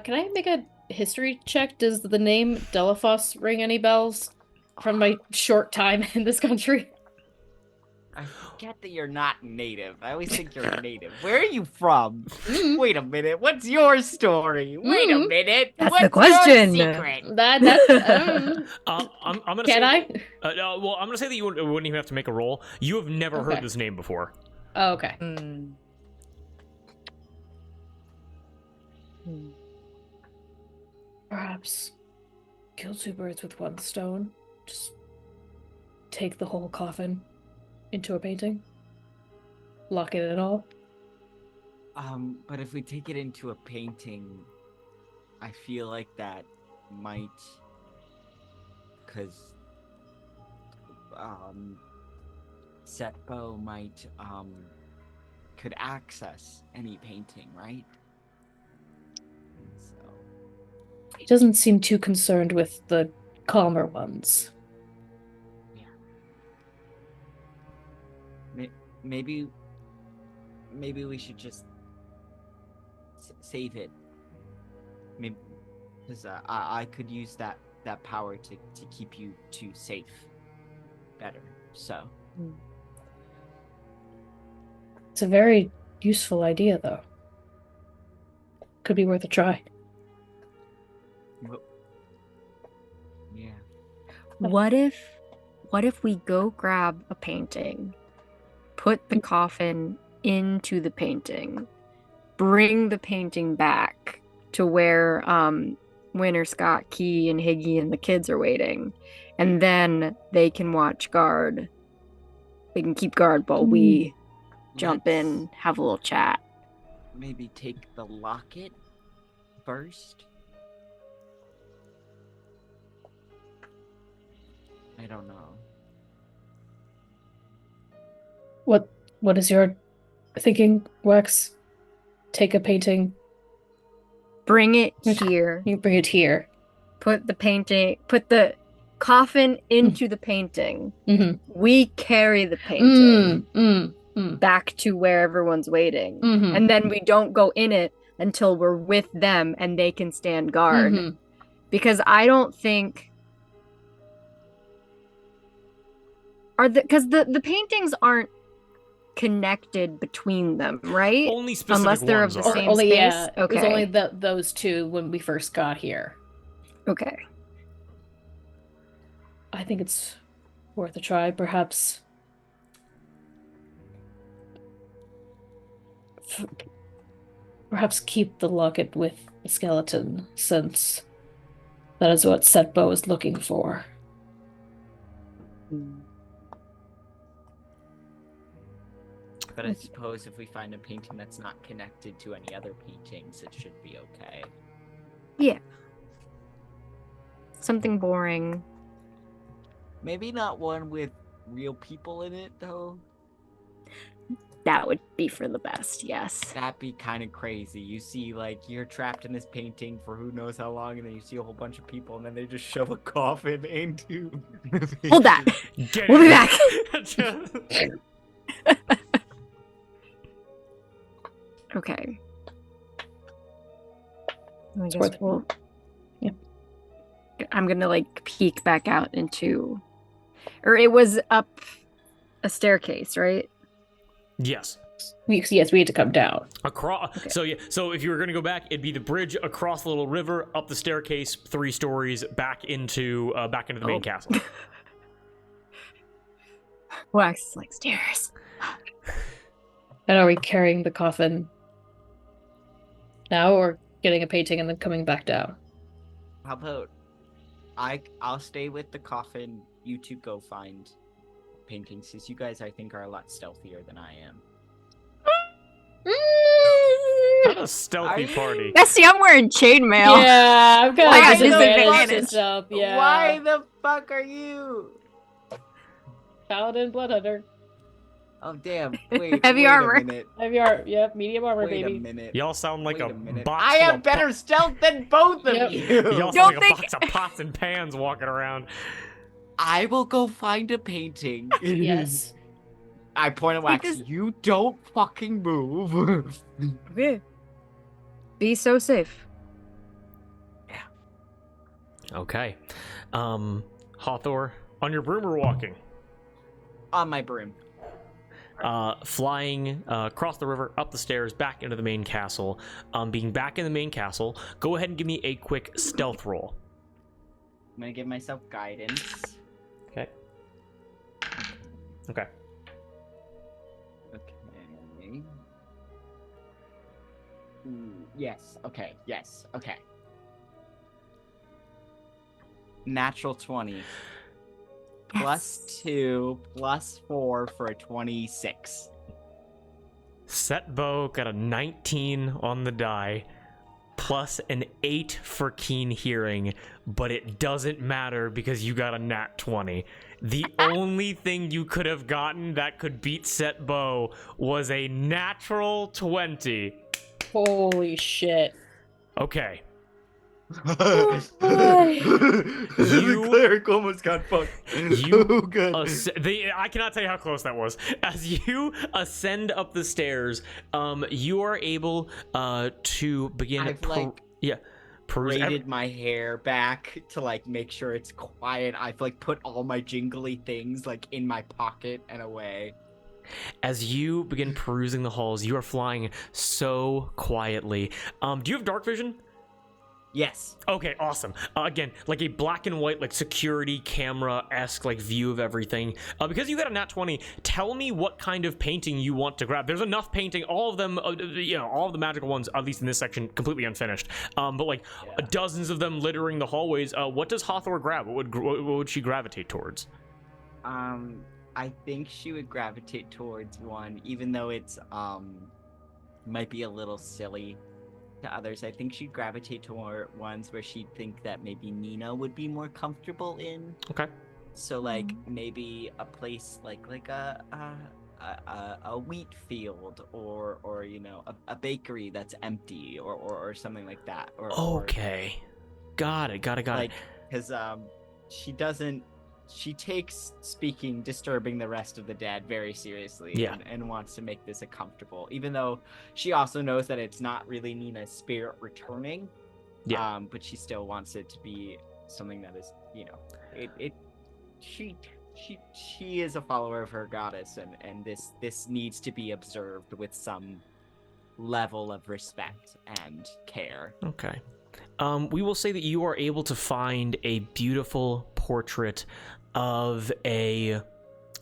Can I make a history check? Does the name Delafos ring any bells from my short time in this country? I forget that you're not native. I always think you're native. Where are you from? Wait a minute. What's your story? Wait a minute. That's What's the question. your secret? I'm gonna Can say, I? well, I'm gonna say that you wouldn't even have to make a roll. You have never heard Okay. this name before. Oh, okay. Perhaps kill 2 birds with 1 stone. Just take the whole coffin into a painting. Lock it at all. But if we take it into a painting, I feel like that might, because, Setbo might, could access any painting, right? So, He doesn't seem too concerned with the calmer ones. maybe we should just save it. Maybe, because I could use that power to keep you 2 safe better. So. It's a very useful idea, though. Could be worth a try. Well, yeah. What if we go grab a painting, put the coffin into the painting, bring the painting back to where Winter, Scott, Key, and Higgy and the kids are waiting. And then they can watch guard. They can keep guard while we jump in, have a little chat. Maybe take the locket first. I don't know. What is your thinking, Wax? Take a painting. Bring it here. You bring it here. Put the coffin into the painting. Mm-hmm. We carry the painting back to where everyone's waiting. Mm-hmm. And then we don't go in it until we're with them and they can stand guard. Mm-hmm. Because I don't think... Because the paintings aren't connected between them, right? Only specific Unless they're of ones the are. same Only, space? yeah. It was Okay. only those two when we first got here. Okay. I think it's worth a try, perhaps. Perhaps keep the locket with the skeleton, since that is what Setbo is looking for. But I suppose if we find a painting that's not connected to any other paintings, it should be okay. Yeah. Something boring. Maybe not one with real people in it, though. That would be for the best, yes. That'd be kind of crazy. You see, like, you're trapped in this painting for who knows how long, and then you see a whole bunch of people, and then they just shove a coffin into the painting. Hold that. Get We'll be it. back. Okay. I guess worth it. we'll... Yeah. I'm gonna, like, peek back out into... Or it was up a staircase, right? Yes. Yes, we had to come down. Across. Okay. So yeah. So if you were going to go back, it'd be the bridge across the little river, up the staircase, 3 stories, back into the main castle. Wax is like stairs. And are we carrying the coffin now, or getting a painting and then coming back down? How about I'll stay with the coffin. You two go find paintings, since you guys, I think, are a lot stealthier than I am. Not a stealthy party. Bestie, I'm wearing chainmail. Yeah, I've got Why a disadvantage disadvantage? to jump. Yeah. Why the fuck are you? Paladin Bloodhunter. Oh damn! Wait, Heavy wait armor. A minute. Heavy art. Yep, medium armor, Wait baby. a minute. Y'all sound like Wait a a minute. box. I full have of better stealth than both of Yep. you. Y'all Don't sound like think- a box of pots and pans walking around. I will go find a painting. Yes. I point at Wax. Because- You don't fucking move. Okay. Be so safe. Okay. Hawthor, on your broom or walking? On my broom. Flying across the river, up the stairs, back into the main castle. Being back in the main castle, go ahead and give me a quick stealth roll. I'm gonna give myself guidance. Okay. Okay. Okay. Yes. Okay. Yes. Okay. Natural 20. Plus 2, plus 4 for a 26. Setbo got a 19 on the die, plus an 8 for keen hearing, but it doesn't matter because you got a nat 20. The only thing you could have gotten that could beat Setbo was a natural 20. Holy shit. Okay. The cleric almost got fucked. You Oh, good. I cannot tell you how close that was. As you ascend up the stairs, you are able to begin. I've, like, peruse braided my hair back to like make sure it's quiet. I've like put all my jingly things like in my pocket and away. As you begin perusing the halls, you are flying so quietly. Do you have dark vision? Yes. Okay, awesome. Again, like a black and white, like security camera-esque, like view of everything. Because you got a nat 20, tell me what kind of painting you want to grab. There's enough painting, all of them, all of the magical ones, at least in this section, completely unfinished. But like dozens of them littering the hallways. What does Hawthorne grab? What would she gravitate towards? I think she would gravitate towards one, even though it's might be a little silly to others. I think she'd gravitate toward ones where she'd think that maybe Nina would be more comfortable in. Okay. So like maybe a place like a wheat field or a bakery that's empty or something like that. Okay. Got it. Like, because she takes disturbing the rest of the dead very seriously and wants to make this a comfortable, even though she also knows that it's not really Nina's spirit returning. Yeah. But she still wants it to be something that is, she is a follower of her goddess, and this needs to be observed with some level of respect and care. Okay. We will say that you are able to find a beautiful portrait of a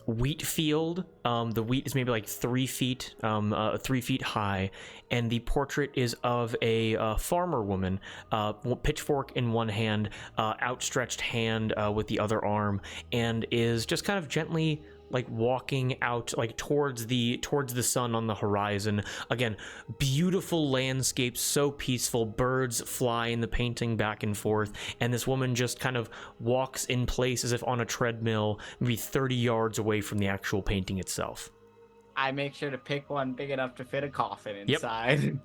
wheat field. The wheat is maybe like 3 feet, 3 feet high, and the portrait is of a farmer woman, pitchfork in one hand, outstretched hand with the other arm, and is just kind of gently like walking out like towards the sun on the horizon. Again, beautiful landscape, so peaceful, birds fly in the painting back and forth, and this woman just kind of walks in place as if on a treadmill, maybe 30 yards away from the actual painting itself. I make sure to pick one big enough to fit a coffin inside. Yep.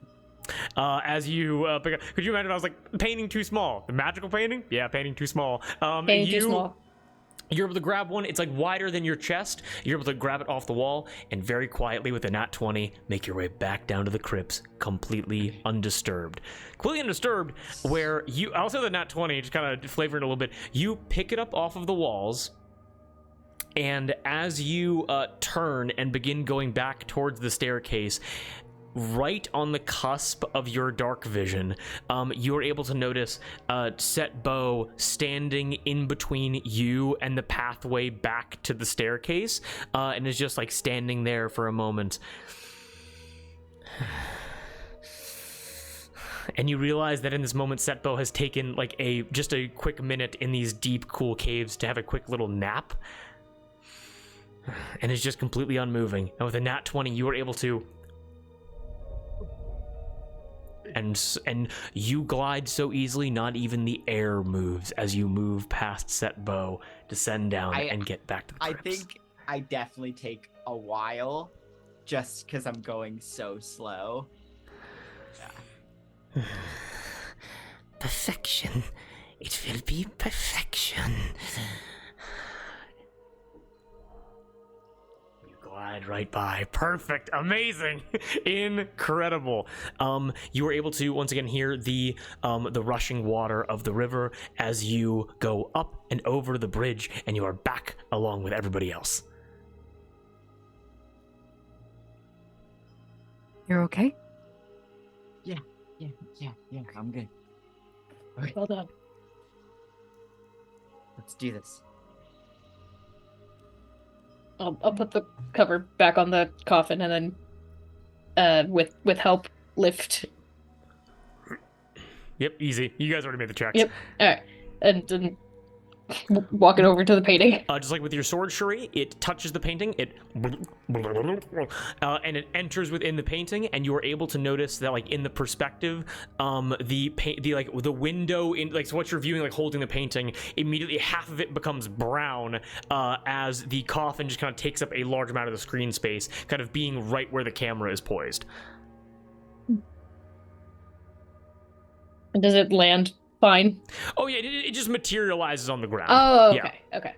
As you pick up, could you imagine if I was like, painting too small? The magical painting? Yeah, painting too small. Too small. You're able to grab one. It's like wider than your chest. You're able to grab it off the wall and very quietly with a nat 20 make your way back down to the crypts, completely undisturbed. Completely undisturbed, where you also the nat 20, just kind of flavoring it a little bit. You pick it up off of the walls, and as you turn and begin going back towards the staircase, right on the cusp of your dark vision, you are able to notice Set Bow standing in between you and the pathway back to the staircase, and is just like standing there for a moment. And you realize that in this moment, Set Bow has taken like just a quick minute in these deep, cool caves to have a quick little nap, and is just completely unmoving. And with a nat 20, you are able to. And you glide so easily, not even the air moves as you move past Set Bow, descend down, and get back to the crypts. I think I definitely take a while, just because I'm going so slow. Yeah. Perfection. It will be perfection. Glide right by. Perfect. Amazing. Incredible. You were able to once again hear the rushing water of the river as you go up and over the bridge, and you are back along with everybody else. You're okay? Yeah, I'm good. Okay. Well done. Let's do this. I'll put the cover back on the coffin and then, with help, lift. Yep, easy. You guys already made the checks. Yep. All right, and walk it over to the painting. Just like with your sword, Shuri, it touches the painting, and it enters within the painting, and you are able to notice that, like in the perspective, the window in so what you're viewing, like holding the painting, immediately half of it becomes brown, as the coffin just kind of takes up a large amount of the screen space, kind of being right where the camera is poised. And does it land fine? Oh yeah, it just materializes on the ground. Oh, okay, yeah. Okay.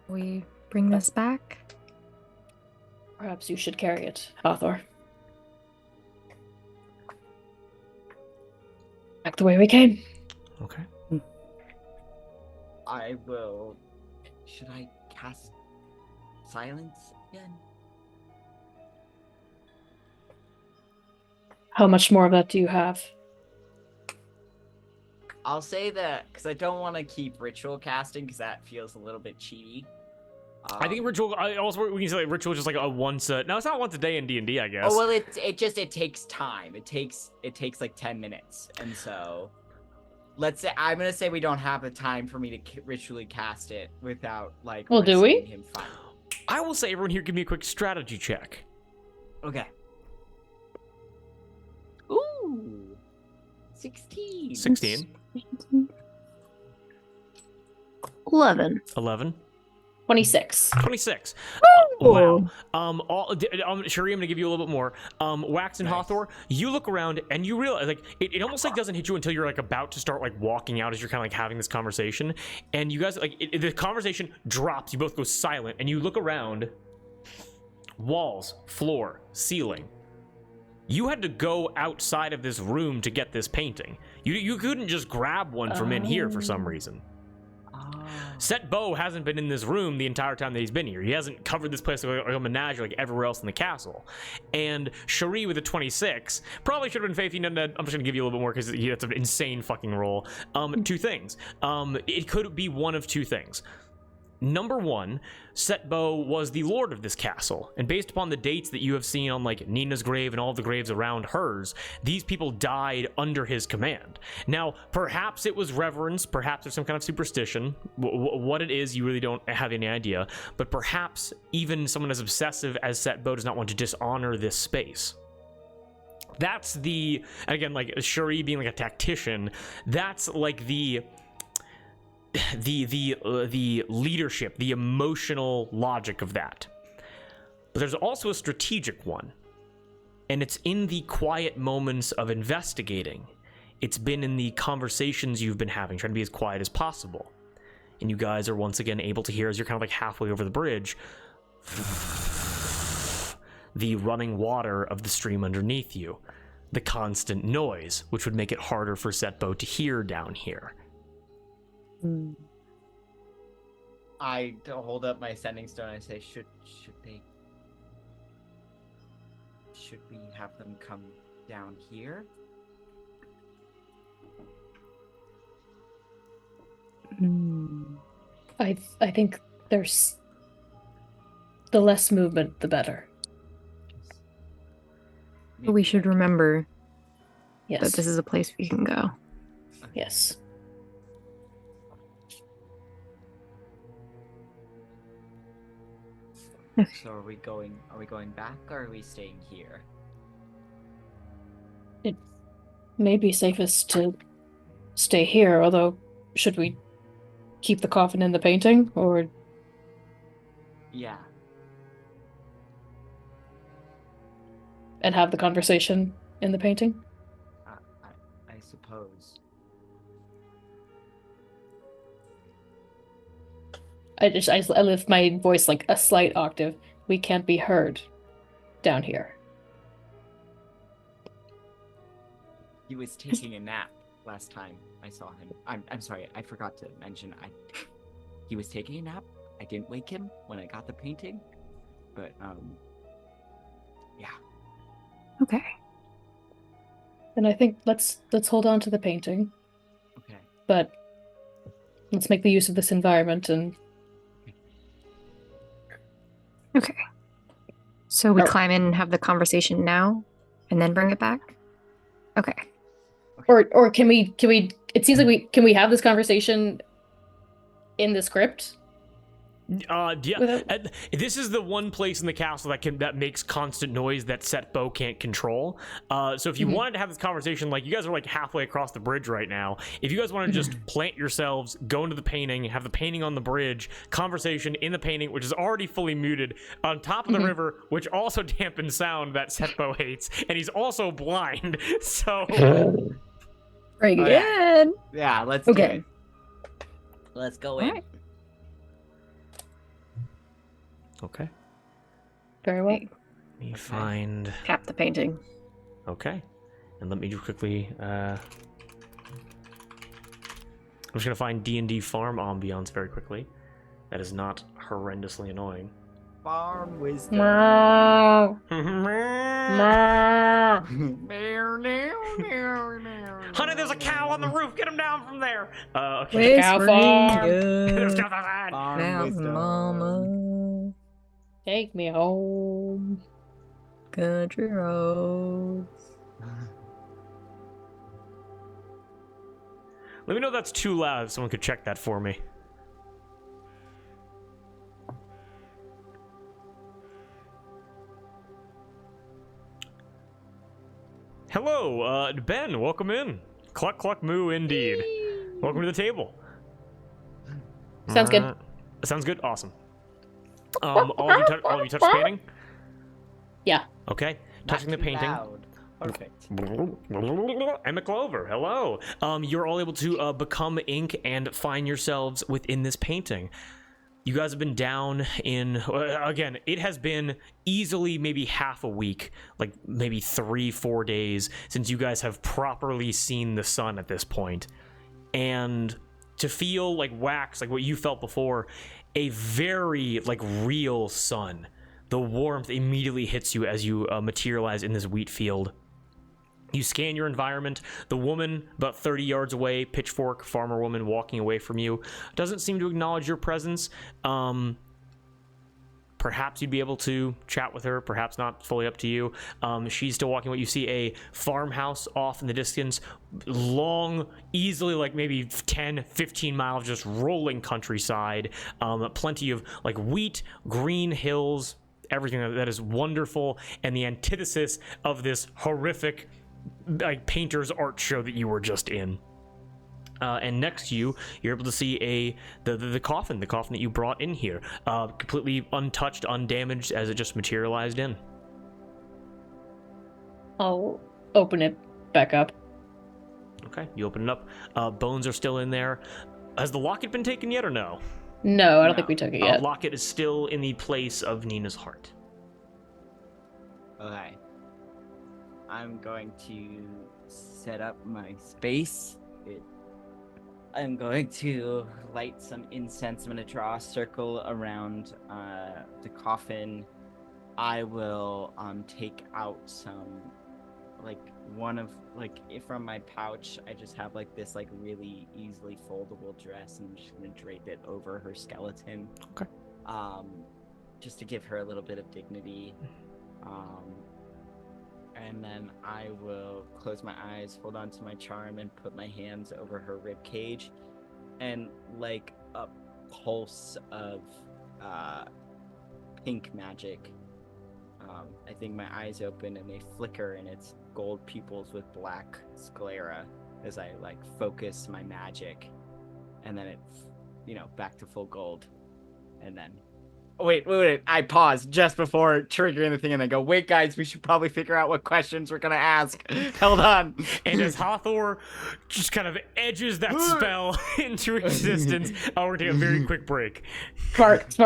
We bring this back? Perhaps you should carry it, Allatour. Back the way we came. Okay. I will. Should I cast silence again? How much more of that do you have? I'll say that because I don't want to keep ritual casting because that feels a little bit cheaty. I think ritual. Also, we can say like, ritual is just like a once. No, it's not once a day in D&D, I guess. Oh well, it takes time. It takes like 10 minutes, and so let's say I'm gonna say we don't have the time for me to ritually cast it without like. Well, do we? Him fight. I will say, everyone here, give me a quick strategy check. Okay. Ooh, 16. 16. 11. 11. 26. 26. Ooh. Wow. Sherry, I'm gonna give you a little bit more. Wax and Nice. Hawthor, you look around and you realize like it almost like doesn't hit you until you're like about to start like walking out as you're kind of like having this conversation, and you guys like the conversation drops. You both go silent and you look around. Walls, floor, ceiling. You had to go outside of this room to get this painting. You couldn't just grab one from in here for some reason. Set Bo hasn't been in this room the entire time that he's been here. He hasn't covered this place like a menagerie like everywhere else in the castle. And Cherie with a 26 probably should have been Faith. I'm just gonna give you a little bit more because that's an insane fucking roll. Two things. It could be one of two things. Number one, Setbo was the lord of this castle, and based upon the dates that you have seen on like Nina's grave and all the graves around hers, these people died under his command. Now, perhaps it was reverence, perhaps there's some kind of superstition. What it is, you really don't have any idea, but perhaps even someone as obsessive as Setbo does not want to dishonor this space. That's the, again, like Cherie being like a tactician, that's like the leadership, the emotional logic of that. But there's also a strategic one, and it's in the quiet moments of investigating. It's been in the conversations you've been having, trying to be as quiet as possible. And you guys are once again able to hear, as you're kind of like halfway over the bridge, the running water of the stream underneath you, the constant noise, which would make it harder for Setbo to hear down here. I hold up my sending stone and I say, should we have them come down here? I think there's the less movement, the better. But we should remember Yes. that this is a place we can go. Yes. So are we going back or are we staying here? It may be safest to stay here, although should we keep the coffin in the painting or Yeah. and have the conversation in the painting? I suppose. I lift my voice like a slight octave. We can't be heard down here. He was taking a nap last time I saw him. I'm sorry, I forgot to mention he was taking a nap. I didn't wake him when I got the painting. But yeah. Okay. Then I think let's hold on to the painting, Okay. but let's make the use of this environment and Okay. So we Oh. climb in and have the conversation now and then bring it back? Okay. or can we it seems like we have this conversation in the script? Yeah. Without- This is the one place in the castle that makes constant noise that Setbo can't control. So if you wanted to have this conversation, like you guys are like halfway across the bridge right now. If you guys want to just plant yourselves, go into the painting, have the painting on the bridge, conversation in the painting, which is already fully muted, on top of the river, which also dampens sound that Setbo hates, and he's also blind. So Very Oh, good. yeah. Yeah, let's do Okay. it. Let's go All in. right. Very okay, well. Okay. let me find. Tap the painting. Okay, and let me just quickly. I'm just gonna find D&D farm ambiance very quickly. That is not horrendously annoying. Farm wisdom. Meow. Bear there's a cow on the roof. Get him down from there. Okay. Wait, Cow farm. Let's good. go outside. Farm Mountain wisdom. mama, Take me home. country roads. Let me know if that's too loud. Someone could check that for me. Hello, Ben. Welcome in. Cluck, cluck, moo, indeed. Welcome to the table. Sounds good. Sounds good. Awesome. All of you touch the painting? Yeah. Okay. Touching the Not too painting. loud. Perfect. Emma Clover, hello. You're all able to become ink and find yourselves within this painting. You guys have been down in, again, it has been easily maybe half a week, like maybe 3-4 days since you guys have properly seen the sun at this point. And to feel like wax, like what you felt before, a very like real sun. The warmth immediately hits you as you materialize in this wheat field. You scan your environment. The woman about 30 yards away, pitchfork, farmer woman walking away from you, doesn't seem to acknowledge your presence. Perhaps you'd be able to chat with her, perhaps not, fully up to you. She's still walking away. You see a farmhouse off in the distance, long, easily like maybe 10, 15 miles, just rolling countryside. Plenty of like wheat, green hills, everything that is wonderful, and the antithesis of this horrific like painter's art show that you were just in. And next to you, you're able to see the coffin that you brought in here, completely untouched, undamaged, as it just materialized in. I'll open it back up. Okay, you open it up. Bones are still in there. Has the locket been taken yet, or no? No, I don't No. think we took it yet. Locket is still in the place of Nina's heart. Okay. I'm going to set up my space. I'm going to light some incense. I'm going to draw a circle around the coffin. I will take out some, from my pouch, I just have like this like really easily foldable dress, and I'm just going to drape it over her skeleton. Okay. Just to give her a little bit of dignity. And then I will close my eyes, hold on to my charm, and put my hands over her rib cage, and like a pulse of pink magic. I think my eyes open and they flicker, and it's gold pupils with black sclera as I like focus my magic, and then it's back to full gold, and then. Wait. I pause just before triggering the thing and then go, wait, guys, we should probably figure out what questions we're going to ask. Hold on. And as Hathor just kind of edges that spell into existence, we're going to take a very quick break. Smart.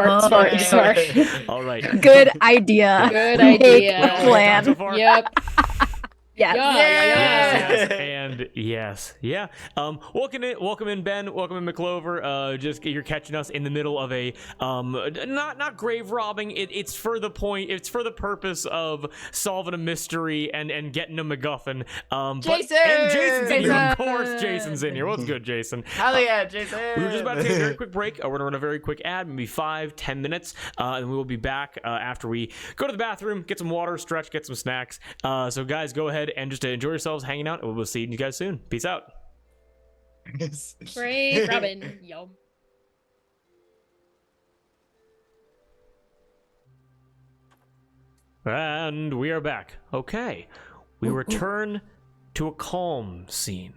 All right. Good idea. Good Make idea. Well, plan. so far? Yep. Yes. Yes, and yes, yeah. Welcome in, Ben. Welcome in, McClover. Just you're catching us in the middle of a not grave robbing. It's for the point. It's for the purpose of solving a mystery and getting a MacGuffin. Jason! And Jason's in here. Of Jason! course, Jason's in here. What's good, Jason? Hell yeah, Jason. We were just about to take a very quick break. We're gonna run a very quick ad, maybe 5-10 minutes, and we will be back after we go to the bathroom, get some water, stretch, get some snacks. So guys, go ahead and just enjoy yourselves hanging out, and we'll see you guys soon. Peace out. Great, Robin. Yum. And we are back. Okay. We return to a calm scene.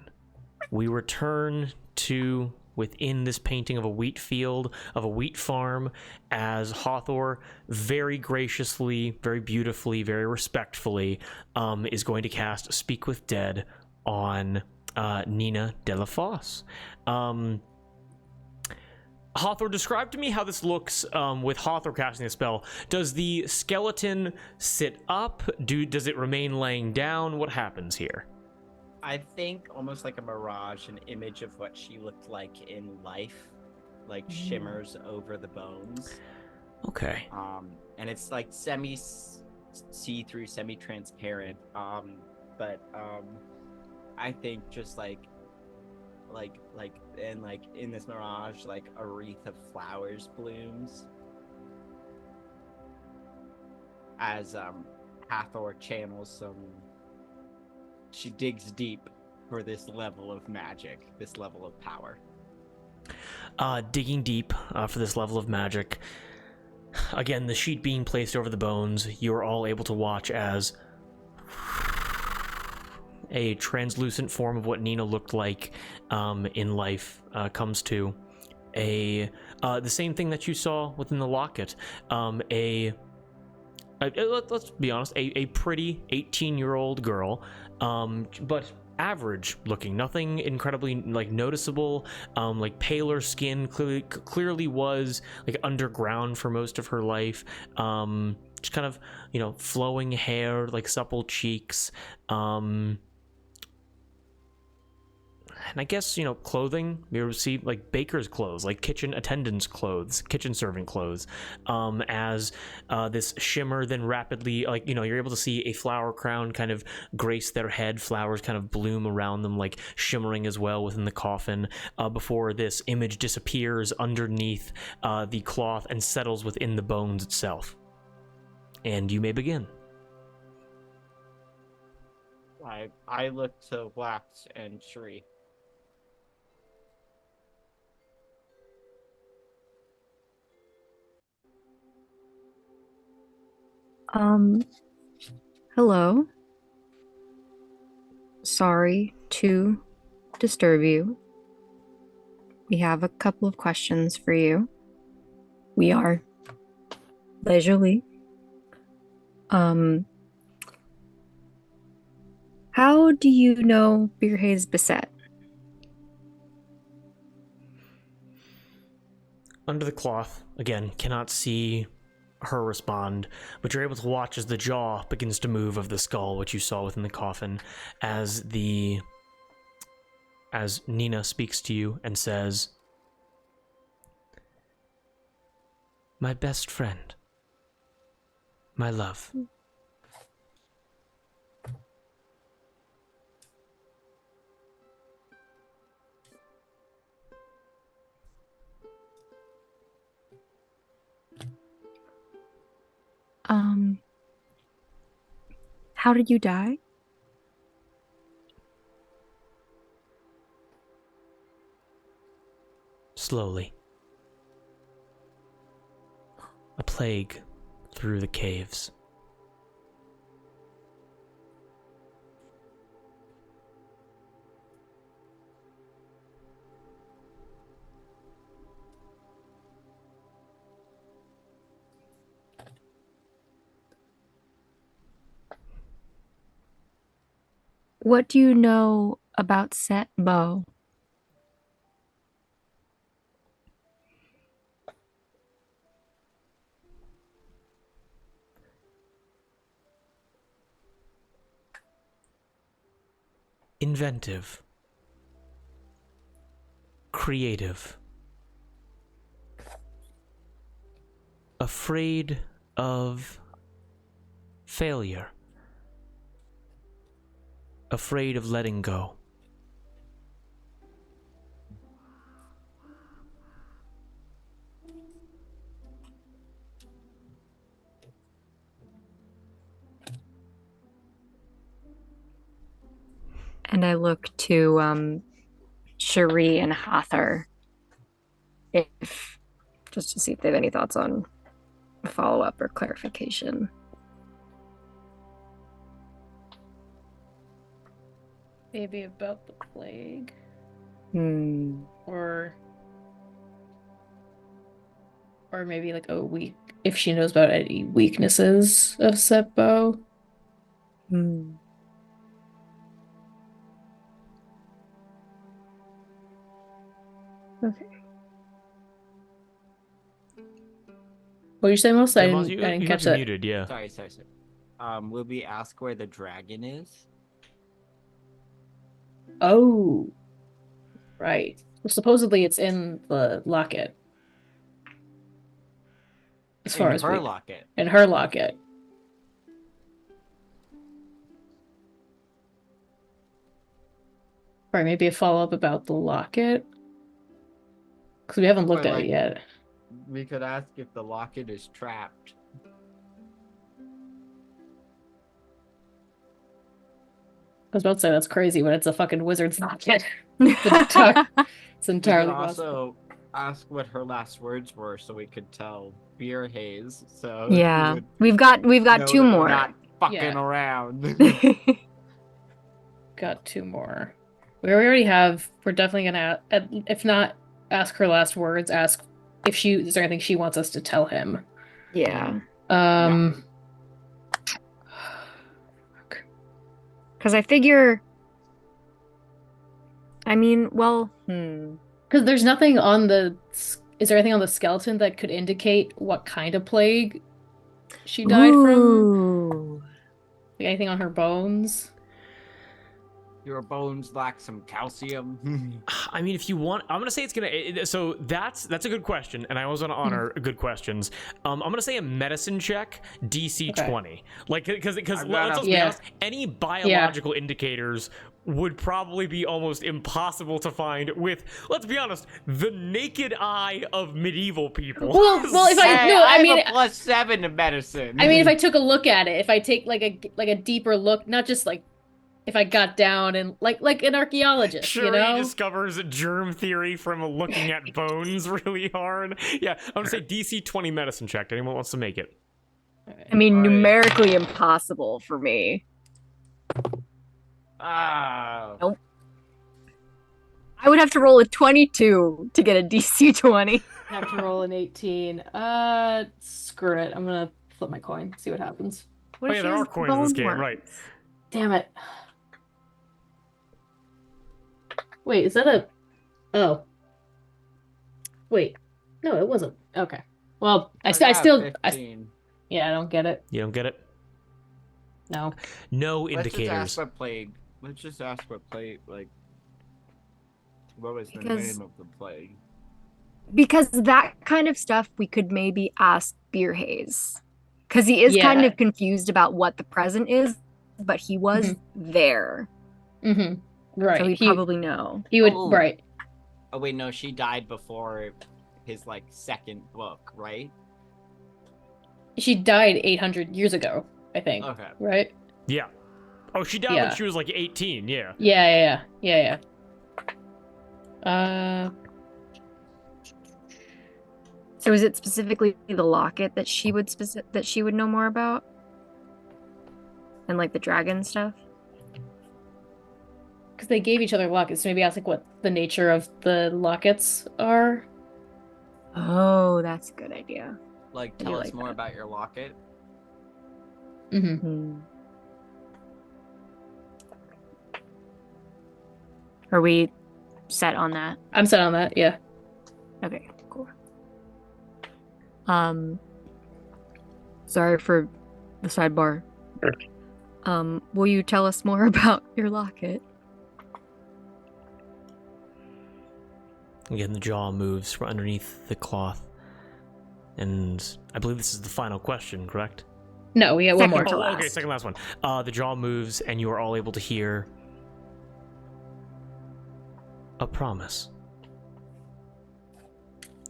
We return to within this painting of a wheat field, of a wheat farm, as Hathor very graciously, very beautifully, very respectfully is going to cast Speak with Dead on Nina de la Fosse. Hathor, describe to me how this looks with Hathor casting the spell. Does the skeleton sit up? Does it remain laying down? What happens here? I think almost like a mirage, an image of what she looked like in life, like shimmers over the bones. Okay. And it's like semi see-through, semi-transparent. But I think just like and like in this mirage, like a wreath of flowers blooms as Hathor channels some. She digs deep for this level of magic, this level of power. Digging deep for this level of magic. Again, the sheet being placed over the bones, you're all able to watch as a translucent form of what Nina looked like in life comes to the same thing that you saw within the locket. Let's be honest, a pretty 18-year-old girl, but average looking, nothing incredibly like noticeable, like paler skin, clearly was like underground for most of her life, just kind of, flowing hair, like supple cheeks, and I guess, clothing, you see like baker's clothes, like kitchen attendant's clothes, kitchen servant clothes, as this shimmer then rapidly, like, you're able to see a flower crown kind of grace their head, flowers kind of bloom around them, like shimmering as well within the coffin, before this image disappears underneath the cloth and settles within the bones itself. And you may begin. I look to Wax and Shri. Hello. Sorry to disturb you. We have a couple of questions for you. We are Les Jolies. How do you know Birhay's beset? Under the cloth, again, cannot see her respond, but you're able to watch as the jaw begins to move of the skull, which you saw within the coffin, as Nina speaks to you and says, "My best friend, my love." How did you die? Slowly. A plague through the caves. What do you know about Set Bow? Inventive. Creative. Afraid of failure. Afraid of letting go. And I look to Cherie and Hathor, if just to see if they have any thoughts on follow-up or clarification. Maybe about the plague. Or maybe like a weak, if she knows about any weaknesses of Seppo. Okay. What did you say, Moss? I Moss, didn't you catch have that. muted, yeah. Sorry. Will we ask where the dragon is? Oh, right. Well, supposedly it's in the locket. As far In as her we locket. in her locket. Right, maybe a follow-up about the locket. Because we haven't looked But, at it yet. We could ask if the locket is trapped. I was about to say that's crazy when it's a fucking wizard's locket. It's We entirely could possible. also ask what her last words were so we could tell beer haze. So Yeah. we would We've got know two that we're more. not fucking Yeah. around. Got two more. We already have. We're definitely gonna, if not ask her last words, ask if is there anything she wants us to tell him. Yeah. Because I figure. I mean, well, Because there's nothing on the. Is there anything on the skeleton that could indicate what kind of plague she died from? Ooh. Like anything on her bones? Your bones lack some calcium. I mean, if you want, I'm gonna say it's gonna. So that's a good question, and I always want to honor good questions. I'm gonna say a medicine check, DC Okay. 20. Like, because I've let's got be Yeah. honest, any biological indicators would probably be almost impossible to find with, let's be honest, the naked eye of medieval people. Well, if I Hey, no, I have mean, a +7 to medicine. I mean, if I took a look at it, if I take like a deeper look, not just like if I got down and like an archaeologist, Sure, you know? he discovers germ theory from looking at bones really hard. Yeah, I'm gonna say DC 20 medicine check. Anyone wants to make it? I mean, Alright. numerically impossible for me. Ah. I would have to roll a 22 to get a DC 20. I have to roll an 18. Screw it. I'm gonna flip my coin, see what happens. What Oh if yeah, she there has are coins in this bone game, right? worms? Damn it. Wait, is that a... Oh. Wait. No, it wasn't. Okay. Well, I got still... 15. Yeah, I don't get it. You don't get it? No. No Let's just indicators. ask what plague. Let's just ask what plague. Like, what was the Because- name of the plague? Because that kind of stuff we could maybe ask Beer Haze. Because he is kind Yeah. of confused about what the present is, but he was there. Mm-hmm. Right. So he'd probably know. He would... Oh. Right. Oh wait, no, she died before his like second book, right? She died 800 years ago, I think. Okay. Right? Yeah. Oh, she died Yeah. when she was like 18. Yeah. Yeah. So is it specifically the locket that she would know more about? And like the dragon stuff? Because they gave each other lockets, so maybe ask like what the nature of the lockets are. Oh, that's a good idea. Like, I do tell us like more that. about your locket. Mm-hmm. Hmm. Are we set on that? I'm set on that, yeah. Okay, cool. Sorry for the sidebar. Will you tell us more about your locket? Again, the jaw moves from underneath the cloth. And I believe this is the final question, correct? No, we got one more. Second to Oh, last. okay, second last one. The jaw moves, and you are all able to hear a promise.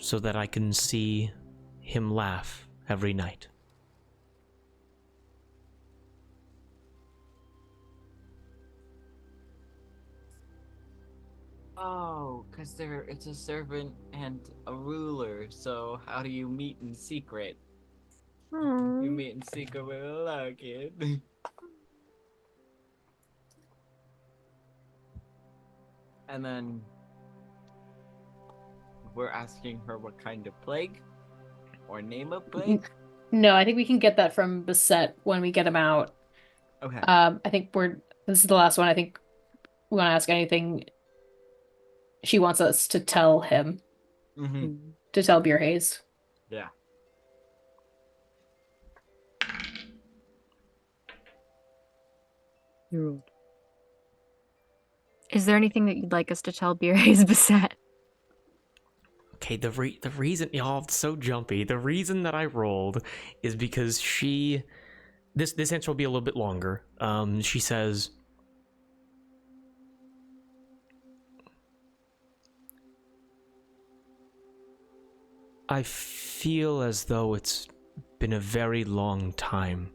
So that I can see him laugh every night. Oh, because it's a servant and a ruler, so how do you meet in secret? You meet in secret with a locket. And then we're asking her what kind of plague? Or name of plague? No, I think we can get that from Beset when we get him out. Okay. I think this is the last one. I think we want to ask anything she wants us to tell him, Mm-hmm. to tell Beer Haze. Yeah. Is there anything that you'd like us to tell Beer Haze Beset? Okay, the reason y'all so jumpy. The reason that I rolled is because this answer will be a little bit longer. She says, I feel as though it's been a very long time.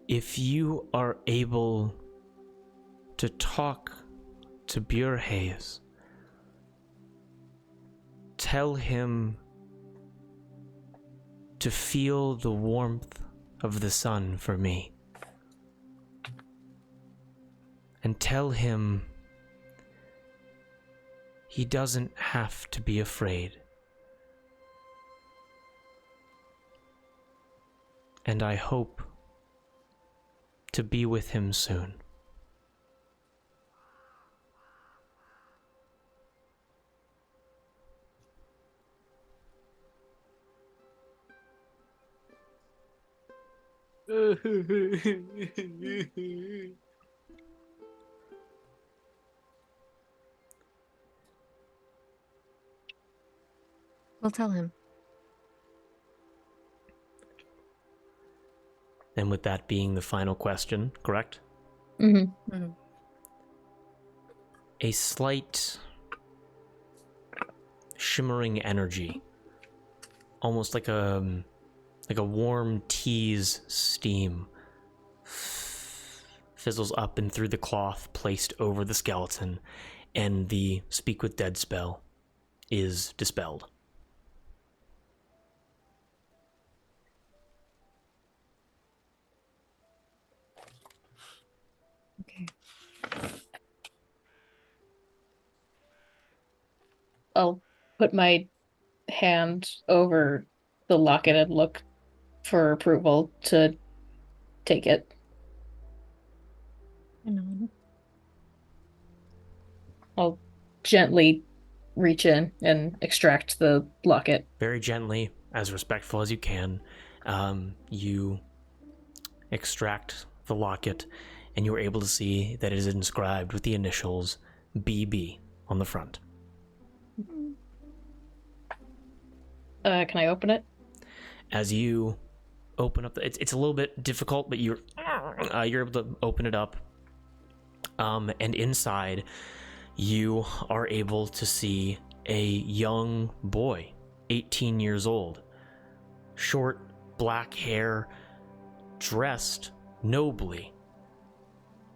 If you are able to talk to Björhaze, tell him to feel the warmth of the sun for me. And tell him he doesn't have to be afraid. And I hope to be with him soon. We'll tell him. And with that being the final question, correct? Mm-hmm. Mm-hmm. A slight shimmering energy, almost like a warm tea's steam, fizzles up and through the cloth placed over the skeleton, and the Speak with Dead spell is dispelled. Okay. I'll put my hand over the locket and look for approval to take it. I'll gently reach in and extract the locket. Very gently, as respectful as you can, you extract the locket, and you are able to see that it is inscribed with the initials BB on the front. Can I open it? As you open up, it's a little bit difficult, but you're able to open it up, and inside you are able to see a young boy, 18 years old, short black hair, dressed nobly,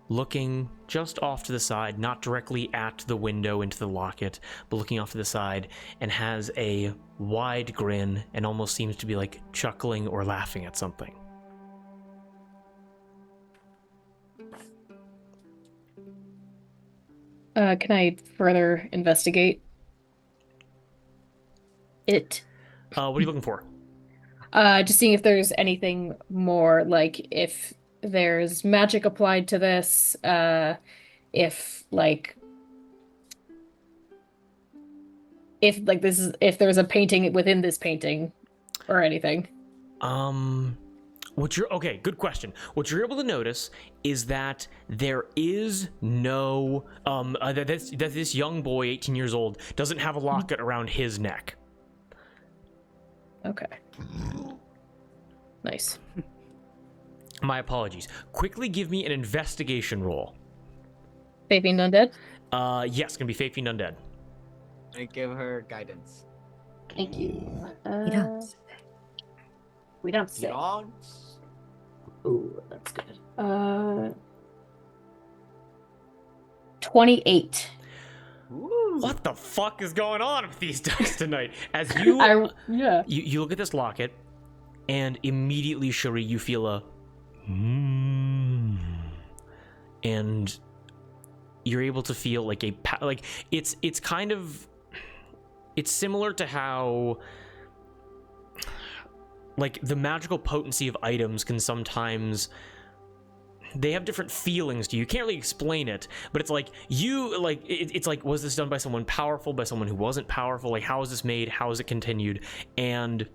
looking just off to the side, not directly at the window into the locket, but looking off to the side, and has a wide grin and almost seems to be like chuckling or laughing at something. Can I further investigate it? What are you looking for? Just seeing if there's anything more, like if there's magic applied to this, if if there's a painting within this painting or anything. Okay, good question. What you're able to notice is that there is no that this young boy, 18 years old, doesn't have a locket around his neck. Okay. Nice. My apologies. Quickly give me an investigation roll. Faith being undead? Yes, gonna be Faith Fiend Undead. I give her guidance. Thank you. You don't. We don't say. Dogs. Ooh, that's good. 28. Ooh. What the fuck is going on with these dice tonight? As you you look at this locket, and immediately, Cherie, you feel a and you're able to feel like it's kind of, it's similar to how like the magical potency of items can sometimes, they have different feelings to you. You can't really explain it, but it's like it's like, was this done by someone powerful, by someone who wasn't powerful? Like, how is this made? How is it continued? And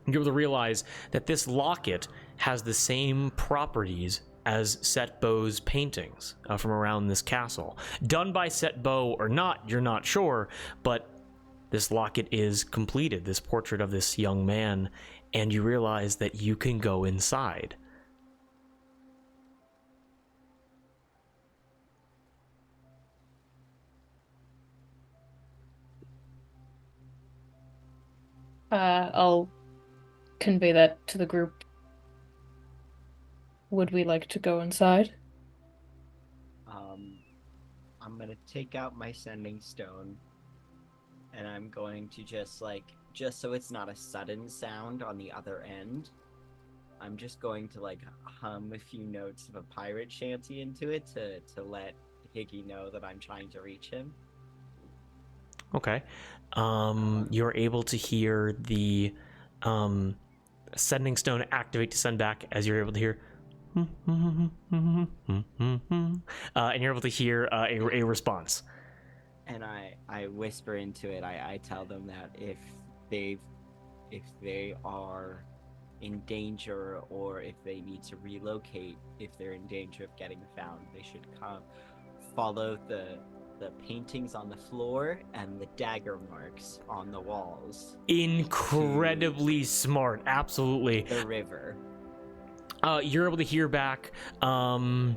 you're able to realize that this locket has the same properties as Set Beau's paintings from around this castle. Done by Set Beau or not, you're not sure, but this locket is completed, this portrait of this young man, and you realize that you can go inside. I'll convey that to the group. Would we like to go inside? I'm gonna take out my sending stone, and I'm going to just so it's not a sudden sound on the other end, I'm just going to hum a few notes of a pirate shanty into it to let Higgy know that I'm trying to reach him. Okay. You're able to hear the sending stone activate to send back as you're able to hear. And you're able to hear a response. And I whisper into it. I tell them that if they are in danger, or if they need to relocate, if they're in danger of getting found, they should come follow the paintings on the floor and the dagger marks on the walls. Incredibly smart, absolutely. The river. You're able to hear back. And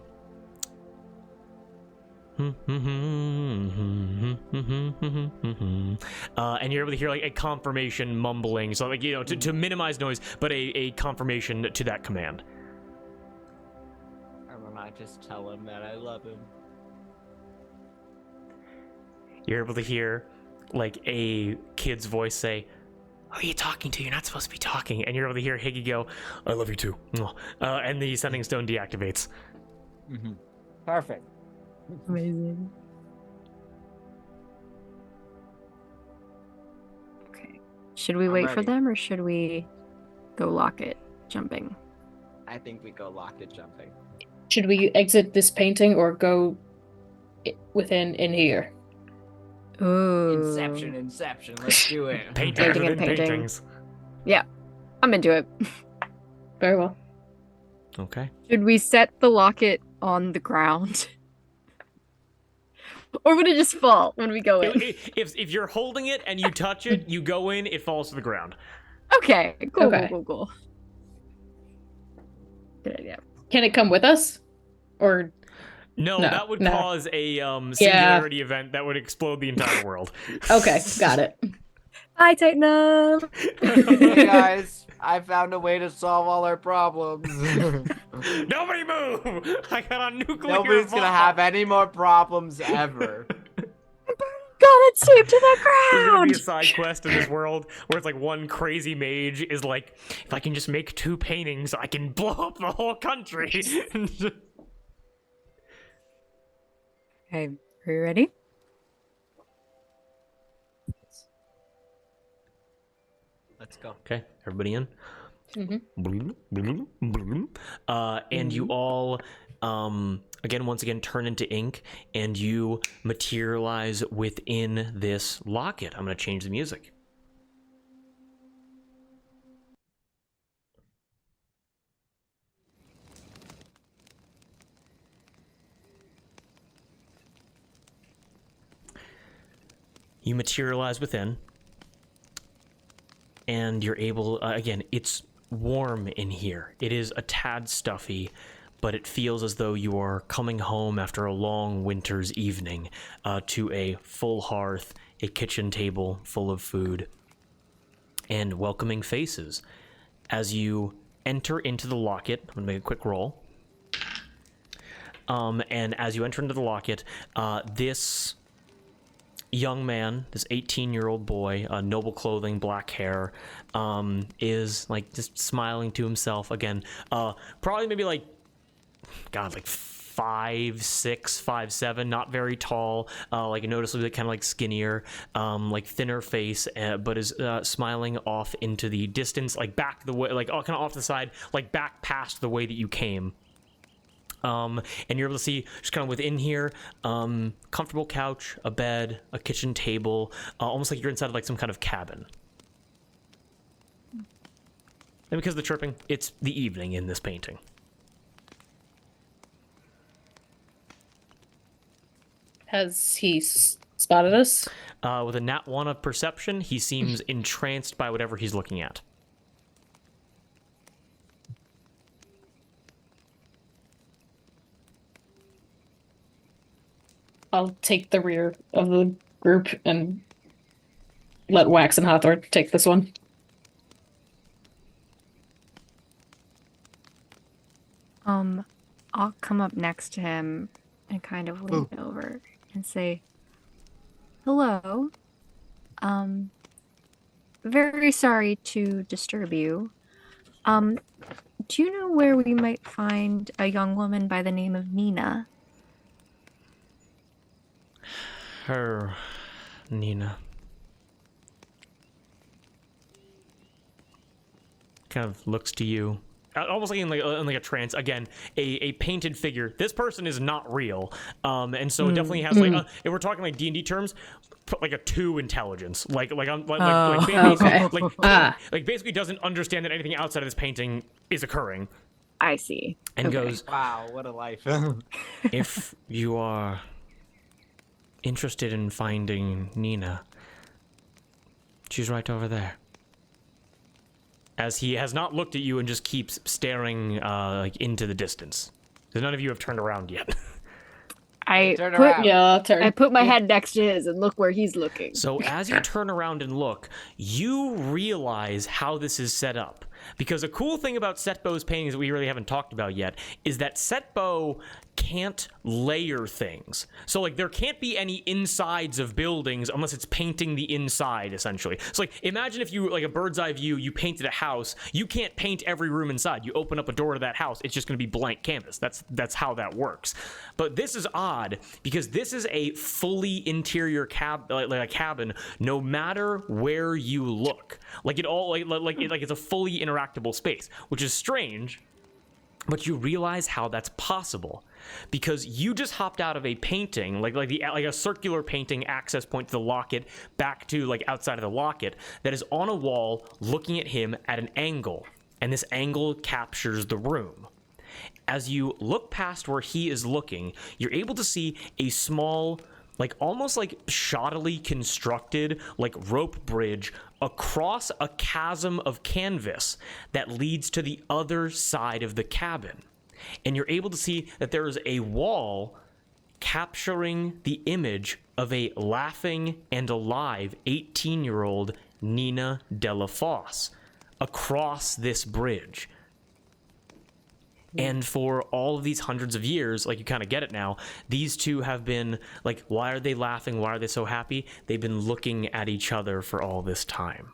you're able to hear a confirmation mumbling, so to minimize noise, but a confirmation to that command. And then I just tell him that I love him. You're able to hear a kid's voice say, "Who are you talking to? You're not supposed to be talking." And you're able to hear Higgy go, "I love you too." And the sending stone deactivates. Mm-hmm. Perfect. Amazing. Okay. Should we wait for ready. them, or should we go lock it jumping? I think we go lock it jumping. Should we exit this painting or go within in here? Ooh. Inception. Let's do it. Paintings Painting and within painting. paintings. I'm into it. Very well. Okay. Should we set the locket on the ground? Or would it just fall when we go in? If you're holding it and you touch it, you go in, it falls to the ground. Okay, cool, Okay. cool. Good idea. Can it come with us? Or No, No, that would no. cause a singularity event that would explode the entire world. okay, got it. Bye, Titanum! Hey guys, I found a way to solve all our problems. Nobody move! I got a nuclear Nobody's bomb. gonna have any more problems ever. God, it's taped to the There's gonna be ground! a side quest in this world where it's one crazy mage is if I can just make 2 paintings, I can blow up the whole country. Okay, are you ready? Let's go. Okay, everybody in. Mm-hmm. And you all, once again, turn into ink, and you materialize within this locket. I'm going to change the music. You materialize within, and you're able, again, it's warm in here. It is a tad stuffy, but it feels as though you are coming home after a long winter's evening to a full hearth, a kitchen table full of food, and welcoming faces. As you enter into the locket, I'm going to make a quick roll. And as you enter into the locket, this young man, this 18-year-old boy, noble clothing, black hair, is just smiling to himself again. Probably maybe 5'6", 5'7", not very tall, noticeably kind of skinnier, thinner face, but is smiling off into the distance, back the way, kind of off to the side, back past the way that you came. And you're able to see just kind of within here, comfortable couch, a bed, a kitchen table, almost like you're inside of some kind of cabin. And because of the chirping, it's the evening in this painting. Has he spotted us? With a nat 1 of perception, he seems entranced by whatever he's looking at. I'll take the rear of the group and let Wax and Hathor take this one. I'll come up next to him and kind of lean over and say, "Hello. Very sorry to disturb you. Do you know where we might find a young woman by the name of Nina?" Her, Nina. Kind of looks to you, almost like in like a trance. Again, a painted figure. This person is not real, and so it definitely has like if we're talking like D&D terms, like a 2 intelligence. Like basically, like basically doesn't understand that anything outside of this painting is occurring. I see. And goes, "Wow, what a life." if you are interested in finding Nina, she's right over there. As he has not looked at you and just keeps staring like into the distance. Because none of you have turned around yet. I put my head next to his and look where he's looking. So as you turn around and look, you realize how this is set up. Because a cool thing about Setbo's paintings that we really haven't talked about yet is that Setbo can't layer things. So like there can't be any insides of buildings unless it's painting the inside, essentially. So like imagine if you, like a bird's eye view, you painted a house, you can't paint every room inside. You open up a door to that house, it's just going to be blank canvas. That's how that works. But this is odd because this is a fully interior like a cabin, no matter where you look. Like it all like it's a fully interactable space, which is strange. But you realize how that's possible because you just hopped out of a painting, like a circular painting access point to the locket back to like outside of the locket that is on a wall looking at him at an angle, and this angle captures the room. As you look past where he is looking, you're able to see a small, like almost like shoddily constructed like rope bridge across a chasm of canvas that leads to the other side of the cabin. And you're able to see that there is a wall capturing the image of a laughing and alive 18-year-old Nina Delafosse across this bridge. And for all of these hundreds of years, like you kind of get it now, these two have been like, why are they laughing? Why are they so happy? They've been looking at each other for all this time.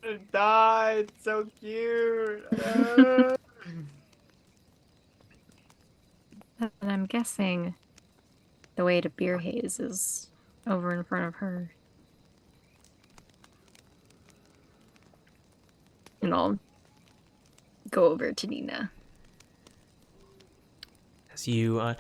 It died. So cute. And I'm guessing the way to Beer Haze is over in front of her. And I'll go over to Nina. As you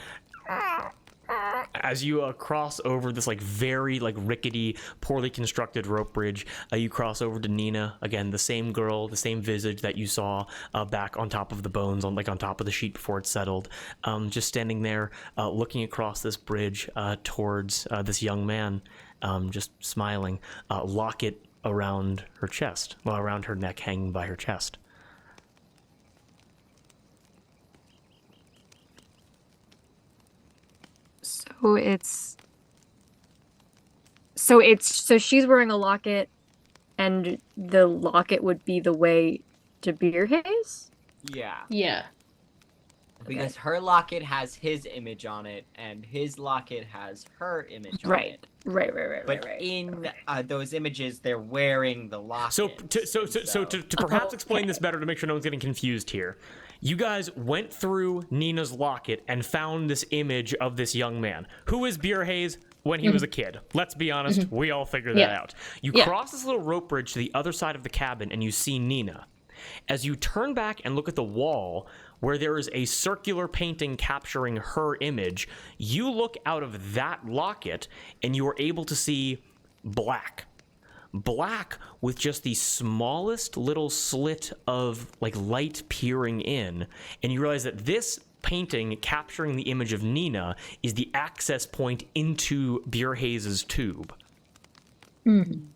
cross over this like very like rickety, poorly constructed rope bridge, you cross over to Nina again, the same girl, the same visage that you saw back on top of the bones, on top of the sheet before it settled, just standing there, looking across this bridge towards this young man, just smiling, locket around her chest, well, around her neck, hanging by her chest. So she's wearing a locket, and the locket would be the way to Beer Haze? Yeah. Because her locket has his image on it, and his locket has her image on it. Right. But in those images, they're wearing the locket. So to perhaps explain this better, to make sure no one's getting confused here, you guys went through Nina's locket and found this image of this young man. Who is Beer Haze when he was a kid? Let's be honest, we all figured that out. You cross this little rope bridge to the other side of the cabin, and you see Nina. As you turn back and look at the wall, where there is a circular painting capturing her image, you look out of that locket and you are able to see black with just the smallest little slit of like light peering in, and you realize that this painting capturing the image of Nina is the access point into Beer Haze's tube. Tube.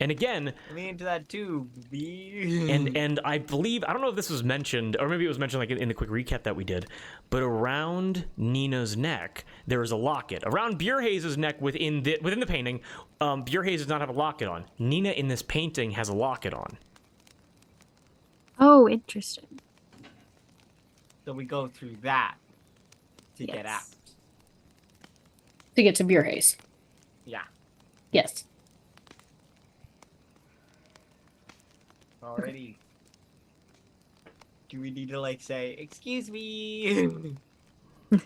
And again, Lean into that tube, B. and I believe, I don't know if this was mentioned, or maybe it was mentioned like in the quick recap that we did, but around Nina's neck there is a locket. Around Bjerhaze's neck within the painting, Bjerhaze does not have a locket on. Nina in this painting has a locket on. Oh, interesting. So we go through that to get out. Yes. To get to Bjerhaze. Yeah. Yes. Already. Do we need to like say, "Excuse me"? It's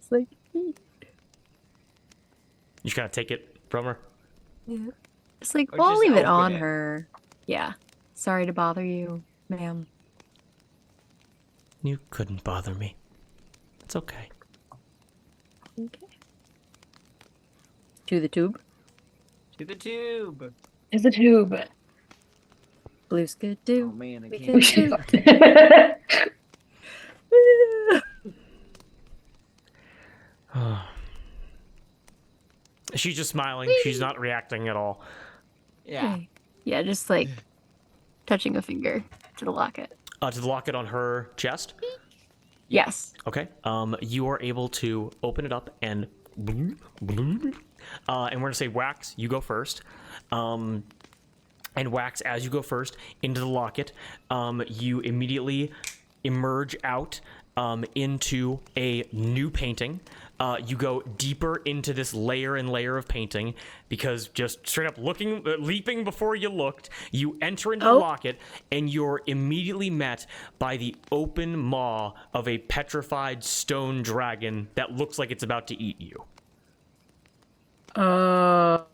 like, You just gotta take it from her. yeah. It's like, Or well, I'll just leave it open on it. her. Yeah. Sorry to bother you, ma'am. You couldn't bother me. It's okay. Okay. To the tube. To the tube. Is the tube. Blue skid Oh do. man, I We can't. can do. She's just smiling. She's not reacting at all. Yeah. Okay. Yeah, just like touching a finger to the locket. To the locket on her chest. Yes. Okay. You are able to open it up and and we're gonna say Wax, you go first. And Wax, as you go first into the locket, you immediately emerge out into a new painting. You go deeper into this layer and layer of painting because just straight up leaping before you looked, you enter into the locket and you're immediately met by the open maw of a petrified stone dragon that looks like it's about to eat you. Oh.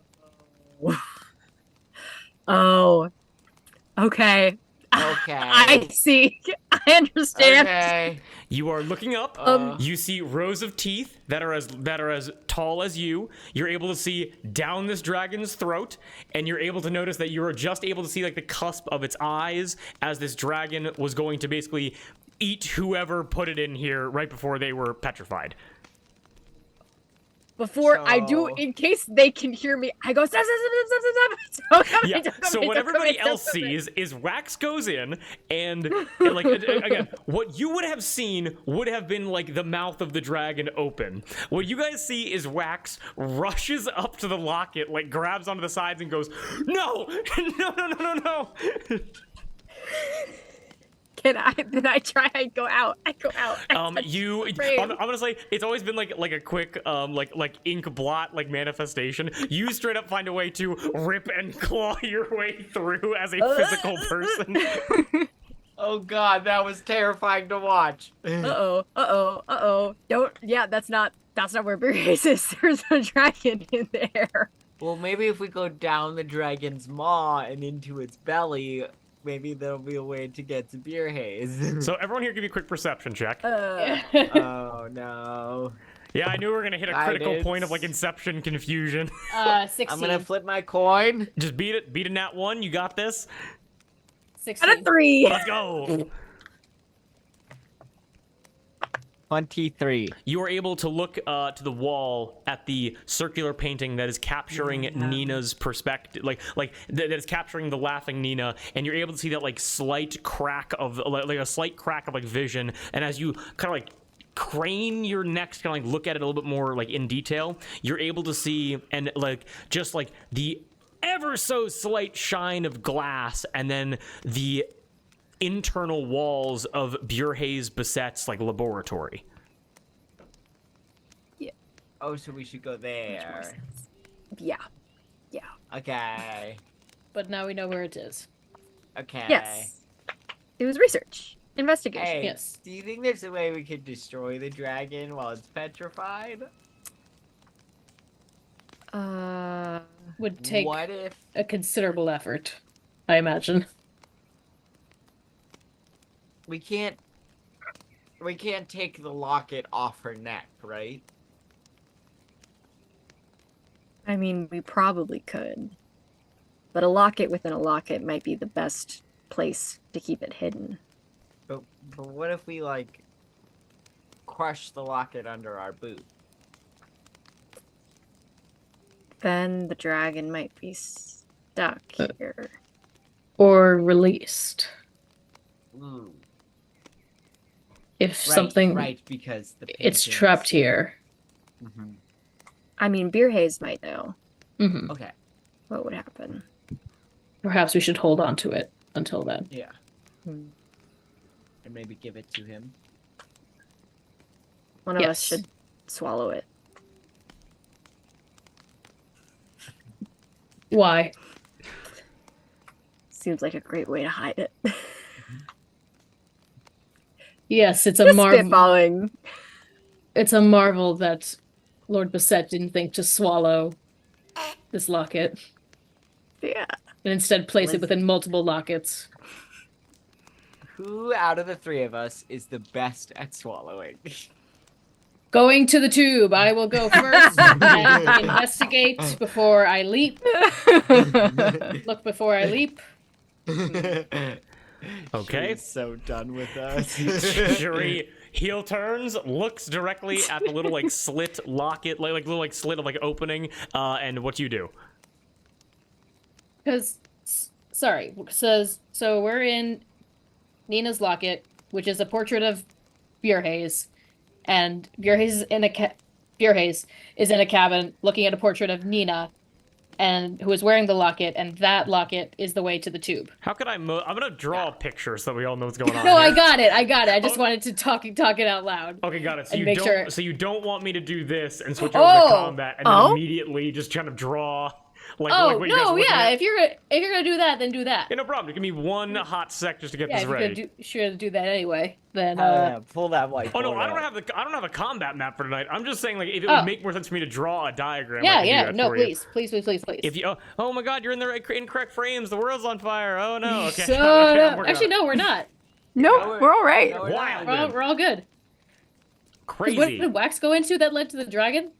Okay. Okay. I see. I understand. Okay. You are looking up. You see rows of teeth that are as tall as you. You're able to see down this dragon's throat, and you're able to notice that you are just able to see like the cusp of its eyes as this dragon was going to basically eat whoever put it in here right before they were petrified. Before I do, So- in case they can hear me, I go, stop, stop, stop, stop, stop. Yeah. So what everybody else sees is Wax goes in, and like again, what you would have seen would have been like the mouth of the dragon open. What you guys see is Wax rushes up to the locket, like grabs onto the sides and goes, "No, no, no, no, no, no." Then I try, I go out. I go out. I'm gonna say it's always been like a quick like ink blot like manifestation. You straight up find a way to rip and claw your way through as a physical person. Oh god, that was terrifying to watch. Don't, yeah, that's not where Bjerhaze is. There's a dragon in there. Well, maybe if we go down the dragon's maw and into its belly, maybe there'll be a way to get to Bjerhaze. So everyone here, give me a quick perception check. Oh no. Yeah, I knew we were gonna hit a critical Guidance. point of like Inception confusion. 16. I'm gonna flip my coin. Just beat it. Beat a nat 1. You got this. 16. Out of 3. Let's go. 23. You are able to look to the wall at the circular painting that is capturing Nina's perspective, that is capturing the laughing Nina, and you're able to see that like slight crack of like vision. And as you kind of like crane your neck to kind of like look at it a little bit more like in detail, you're able to see and like just like the ever so slight shine of glass, and then the internal walls of Bjerhaze Basset's like laboratory. Oh, so we should go there. Yeah. Okay. But now we know where it is. Okay. Yes. It was research. Investigation. Hey, Yes. do you think there's a way we could destroy the dragon while it's petrified? Would take What if... a considerable effort, I imagine. We can't take the locket off her neck, right? I mean, we probably could. But a locket within a locket might be the best place to keep it hidden. But what if we, like, crush the locket under our boot? Then the dragon might be stuck here. Or released. Ooh. If Right, something... right, because the It's paintings- trapped here. Mhm. I mean, Beer Haze might know Hmm. Okay, what would happen. Perhaps we should hold on to it until then. yeah. And maybe give it to him. One of us Yes. should swallow it. Why? Seems like a great way to hide it. Yes, it's a Just marvel. spitballing. It's a marvel that Lord Bassett didn't think to swallow this locket Yeah. and instead place it within multiple lockets. Who out of the three of us is the best at swallowing? Going to the tube. I will go first and investigate before I leap. Look before I leap. Okay. She's so done with us. Shuri heel turns, looks directly at the little like slit locket, like little like slit of like opening, and what do you do? Because, sorry, says, so we're in Nina's locket, which is a portrait of Beer Haze, and Beer Haze is in a cabin looking at a portrait of Nina, and who is wearing the locket, and that locket is the way to the tube. How could I'm gonna draw a picture so that we all know what's going on. No, I here. got it. I just wanted to talk it out loud. Okay, got it. So and you make don't. sure- So you don't want me to do this and switch over to Oh! combat and then Oh? immediately just kind of draw. Like, Oh like what you guys no, were looking yeah. at? If you're gonna do that, then do that. Yeah, no problem. Give me one hot sec just to get Yeah, this if you're ready. gonna do that anyway, then Pull that whiteboard. Oh no, I don't out. have a combat map for tonight. I'm just saying like if it Oh. would make more sense for me to draw a diagram. I yeah, can do yeah. that No, for you. please. If you oh my god, you're in the incorrect frames. The world's on fire. Oh no. Okay. So Okay, I'm no, working actually on it. no, we're not. Nope, we're all right. No, we're Wow. not. We're all good. 'Cause what Crazy. did Wax go into that led to the dragon?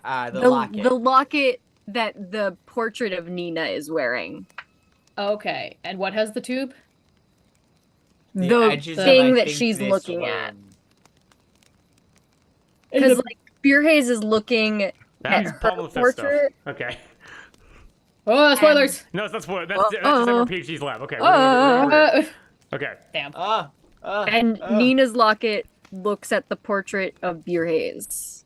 The locket. The locket that the portrait of Nina is wearing. Okay, and what has the tube? The edges of, thing I that think, she's this looking at. room. Because like Beer Haze is looking at That's her Paul Mephisto. portrait. Okay. Oh, spoilers! No, that's what that's just our PhD's lab. Okay. Okay. Damn. And Nina's locket looks at the portrait of Beer Haze.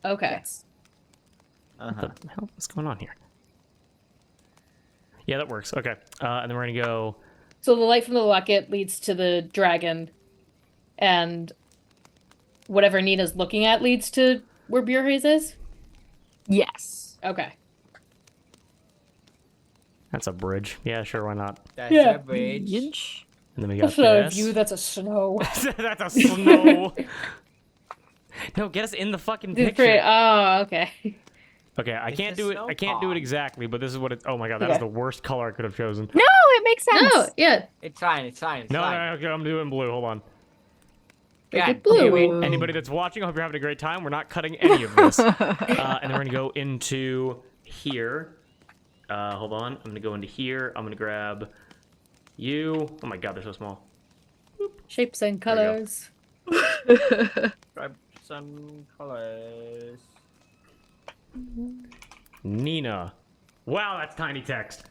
Okay. What the hell? What's going on here? Yeah, that works. Okay. And then we're gonna go. So the light from the locket leads to the dragon, and whatever Nina's looking at leads to where Beer Haze is? Yes. Okay. That's a bridge. Yeah, sure. Why not? That's Yeah. a bridge. And then we got That's not a this. view, that's a snow. That's a snow. No, get us in the fucking picture. Oh, okay. Okay, I It's can't a do it. snow I can't do it pond. exactly, but this is what it. Oh my god, that is Okay. the worst color I could have chosen. No, it makes sense. No, yeah. It's fine. It's fine. It's No, fine. no, okay, I'm doing blue. Hold on. Make God it blue. damn it. Anybody that's watching, I hope you're having a great time. We're not cutting any of this. And then we're gonna go into here. Hold on. I'm gonna go into here. I'm gonna grab you. Oh my god, they're so small. Shapes and There we go. colors. Grab some colors. Nina. Wow, that's tiny text.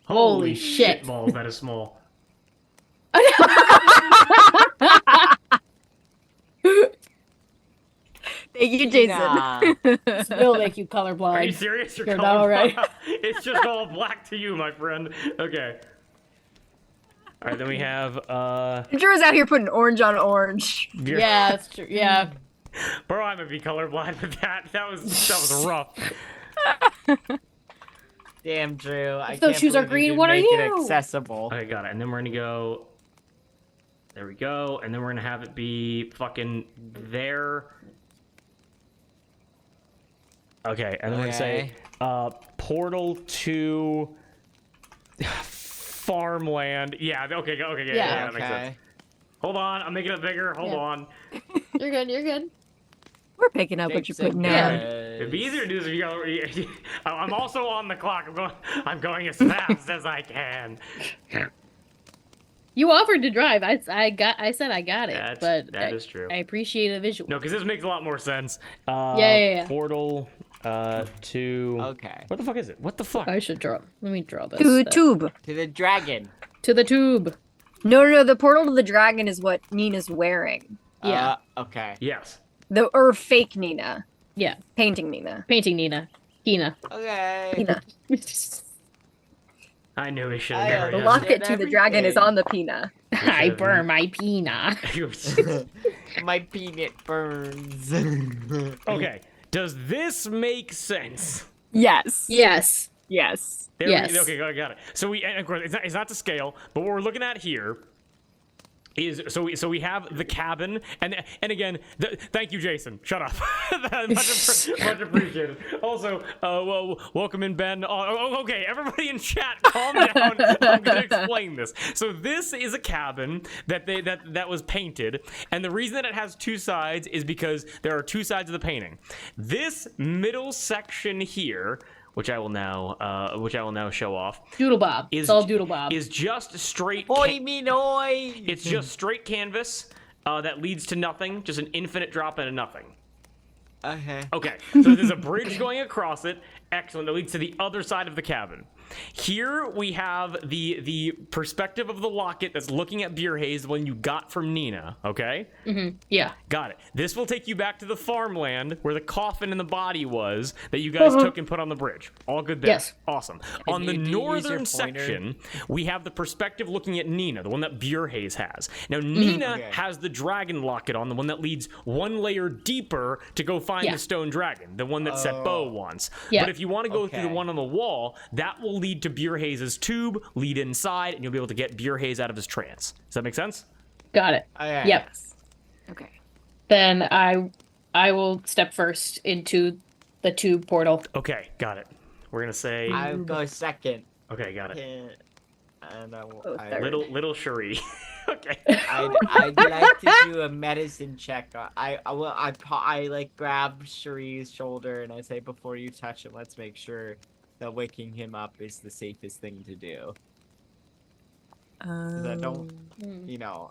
Holy shit. Balls, that is small. Thank you, Jason. Nah. This will make you Are you colorblind. serious? You're not alright. It's just all black to you, my friend. Okay. All right, then we have Drew's out here putting orange on orange. Yeah, that's true. Yeah. Bro, I might be colorblind with that. That was rough. Damn, Drew. I If those can't shoes are believe green, didn't what are make you? It accessible. Okay, got it. And then we're gonna go. There we go. And then we're gonna have it be fucking there. Okay, and then we're gonna say portal to farmland. Yeah. Okay. Yeah. That makes sense. Hold on, I'm making it bigger. Hold Yeah. on. You're good, you're good. We're picking up what you're putting down. It'd be easier to do this if you go. I'm also on the clock. I'm going as fast as I can. You offered to drive. I said I got it, but that is true. I appreciate a visual. No, because this makes a lot more sense. Yeah. Portal to. Okay. What the fuck is it? What the fuck? I should draw. Let me draw this. To tube. To the dragon. To the tube. No. The portal to the dragon is what Nina's wearing. Yeah. Okay. Yes. Or fake Nina. Yeah. Painting Nina. Painting Nina. Hina. Okay. Pina. I knew we should I have The Yeah. locket to the dragon is Everything. on the Pina. I burn my Pina. My peanut burns. Okay. Does this make sense? Yes. Yes. Yes. There Yes. Okay, got it. So and of course, it's not to scale, but what we're looking at here is so we have the cabin, and again, thank you, Jason. Shut up. much appreciated. Also, well, welcome in, Ben. Okay, everybody in chat, calm down. I'm gonna explain this. So this is a cabin that was painted, and the reason that it has two sides is because there are two sides of the painting. This middle section here, which I will now show off. Doodle Bob. It's all Doodle Bob. Is just straight. Oi me noy. It's just straight canvas that leads to nothing, just an infinite drop into nothing. Okay. Okay, so there's a bridge going across it. Excellent. That leads to the other side of the cabin. Here we have the perspective of the locket that's looking at beer haze, the one you got from Nina. Okay. Yeah. Got it. This will take you back to the farmland where the coffin and the body was that you guys took and put on the bridge. All good there. Yes. Awesome. On the do you use your northern pointer? section, we have the perspective looking at Nina, the one that Beer Haze has. Now, Nina Okay. has the dragon locket on, the one that leads one layer deeper to go find Yeah. the stone dragon, the one that Setbo wants. Yeah. But if you want to go through the Okay. one on the wall, that will lead to Beer Haze's tube, lead inside, and you'll be able to get Beer Haze out of his trance. Does that make sense? Got it. Okay. Yep. Okay. Then I will step first into the tube portal. Okay, got it. We're gonna say. I'll go second. Okay, got it. And Oh, I, third. Little Cherie. Okay. I'd like to do a medicine check. I like grab Cherie's shoulder and I say, before you touch him, let's make sure that waking him up is the safest thing to do. 'Cause I don't,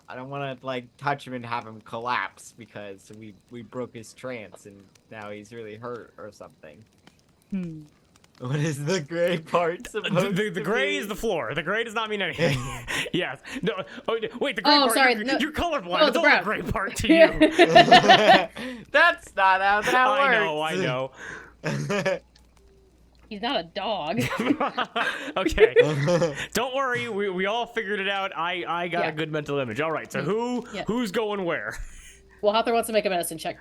I don't want to like touch him and have him collapse because we broke his trance and now he's really hurt or something. What is the gray part supposed The to gray be? is the floor. The gray does not mean anything. Yes. No. Oh, wait. The gray Oh, part. sorry, You're, no. you're colorblind. Oh, it's the all brown. the gray part to you. That's not how that I works. know. He's not a dog. Okay. Don't worry. We all figured it out. I got Yeah. a good mental image. All right. So Yeah. who's going where? Well, Hathor wants to make a medicine check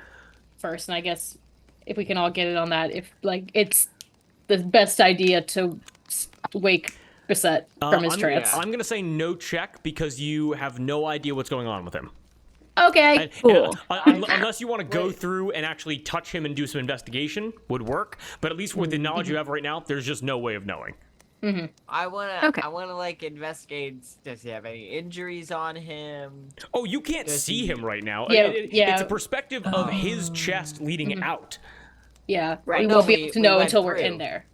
first, and I guess if we can all get it on that, if like it's the best idea to wake Bissett from his trance. I'm gonna say no check because you have no idea what's going on with him. Okay. Cool. Unless you want to go through and actually touch him and do some investigation, would work. But at least with the knowledge you have right now, there's just no way of knowing. I wanna Okay. like investigate. Does he have any injuries on him? Oh, you can't Does see he- him right now. Yeah, It's yeah. a perspective of his chest leading out. Yeah. Right. We No, won't be we- able to we know went until we're through. in there.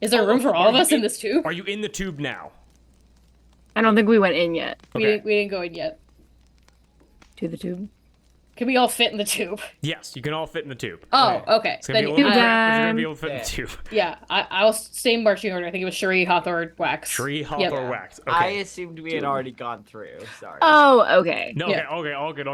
Is there room for all of us in this tube? Are you in the tube now? I don't think we went in yet Okay. We didn't go in yet. to the tube. Can we all fit in the tube? Yes, you can all fit in the tube. Oh, okay. It's gonna be a Then, little Tube cramped, but you're gonna time. be able to fit in the Yeah. tube. yeah, I'll stay in marching order. I think it was Cherie, Hathor, Wax. Tree, hop, Yep. or wax. I Okay. assumed we had already gone through. Sorry. Oh, okay. No, Yeah. okay, all good.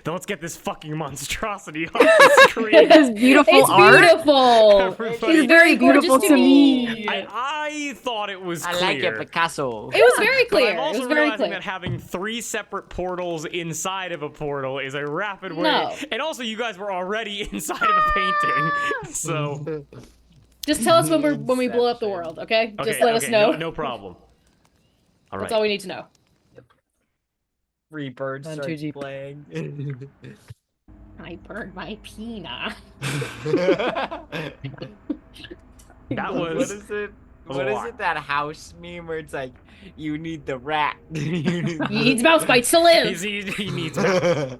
Then let's get this fucking monstrosity off the screen. This beautiful It's art. beautiful. Everybody- It's very gorgeous beautiful to me. I thought it was I clear. like it, Picasso. It was very But clear. I'm It also was very realizing clear. that having 3 separate portals inside of a portal is a rapid way. No. And also, you guys were already inside of a painting, so Just tell us when we blow up the Inception. world, okay? okay, Just let us okay, know. No problem. All That's right. all we need to know. Free bird Gone too starts deep. playing. I burned my pina. That What was is it? a What is lot. it? That house meme where it's like, you need the rat. You need He needs mouse bites to live. he needs that.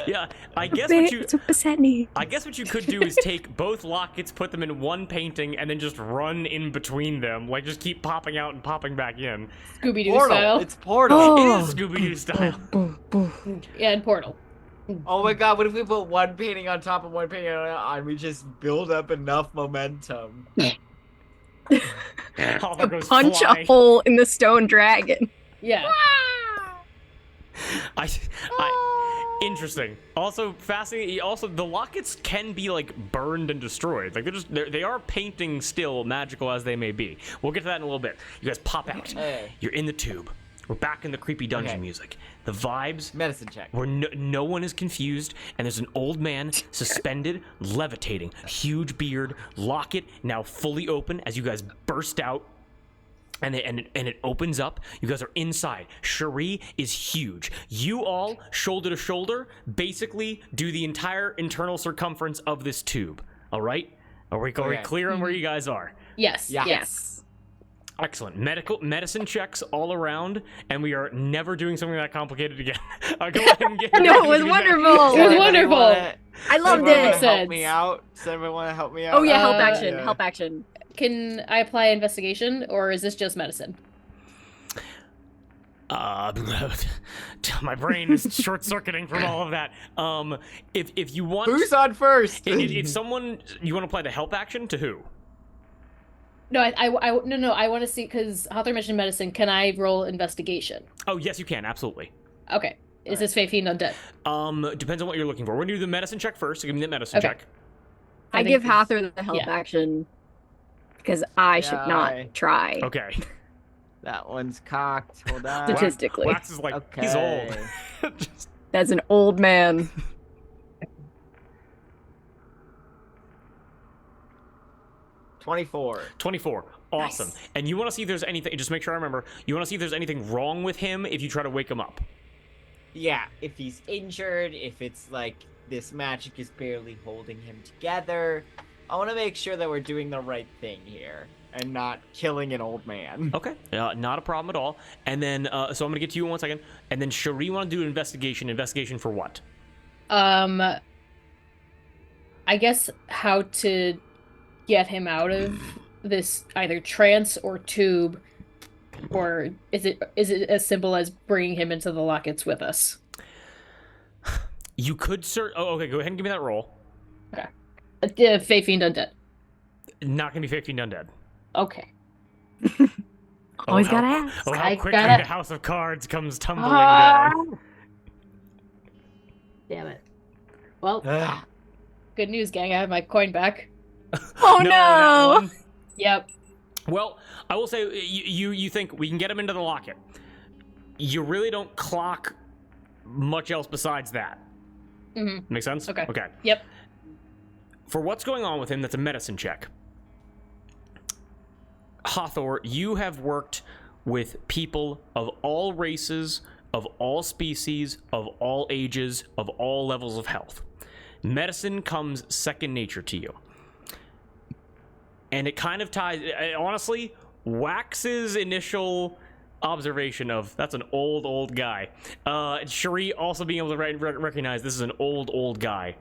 Yeah, I guess what you That's what Basset needs. I guess what you could do is take both lockets, put them in one painting, and then just run in between them. Like, just keep popping out and popping back in. Scooby-Doo Portal. style. It's Portal. Oh. It is Scooby-Doo style. Yeah, and Portal. Oh my god, what if we put one painting on top of one painting on, and we just build up enough momentum? Hopper goes Punch flying. a hole in the stone dragon. Yeah. Interesting. Also fascinating. Also, the lockets can be like burned and destroyed. Like they are painting still, magical as they may be. We'll get to that in a little bit. You guys pop out. Hey. You're in the tube. We're back in the creepy dungeon Okay. music. The vibes. Medicine check. Where no one is confused, and there's an old man suspended, levitating, huge beard, locket now fully open as you guys burst out. And it opens up. You guys are inside. Cherie is huge. You all, shoulder to shoulder, basically do the entire internal circumference of this tube. All right? Are we clear on where you guys are? Yes. Yeah. Yes. Excellent. Medicine checks all around, and we are never doing something that complicated again. Go ahead and get No, it was wonderful. It was wonderful. I loved Does it. help me out? Does anyone want to help me out? Oh yeah, help Uh, action. yeah. Help action. Can I apply investigation, or is this just medicine? My brain is short-circuiting from all of that. If you want, Who's on first? if someone you want to apply the help action to who? No, no. I want to see because Hawthorne mentioned medicine. Can I roll investigation? Oh yes, you can absolutely. Okay. Is this Fae Fiend undead? Depends on what you're looking for. We're gonna do the medicine check first. So give me the medicine Okay. check. I think give this- Hathor the help yeah. action because I should not try. Okay. That one's cocked. Hold on. Statistically. Wax is like he's old. Okay. Just- That's an old man. 24. 24. Awesome. Nice. And you want to see if there's anything. Just make sure I remember. You want to see if there's anything wrong with him if you try to wake him up. Yeah, if he's injured, if it's like this magic is barely holding him together. I want to make sure that we're doing the right thing here and not killing an old man. Okay. Not a problem at all. And then, so I'm gonna get to you in 1 second. And then, Cherie, you want to do an investigation? Investigation for what? I guess how to get him out of this either trance or tube, or is it as simple as bringing him into the lockets with us? You could search. Oh, okay. Go ahead and give me that roll. Fae Fiend undead. Not gonna be 15 undead. Okay. Always how- gotta ask. Oh, how I quickly gotta- the House of Cards comes tumbling Ah! down. Damn it. Well, Ugh. good news, gang. I have my coin back. Oh that no! one. Yep. Well, I will say you think we can get him into the locket. You really don't clock much else besides that. Mm-hmm. Make sense? Okay. Okay. Yep. For what's going on with him, that's a medicine check. Hathor, you have worked with people of all races, of all species, of all ages, of all levels of health. Medicine comes second nature to you. And it kind of ties, honestly, Wax's initial observation of, that's an old guy. Cherie also being able to recognize this is an old guy.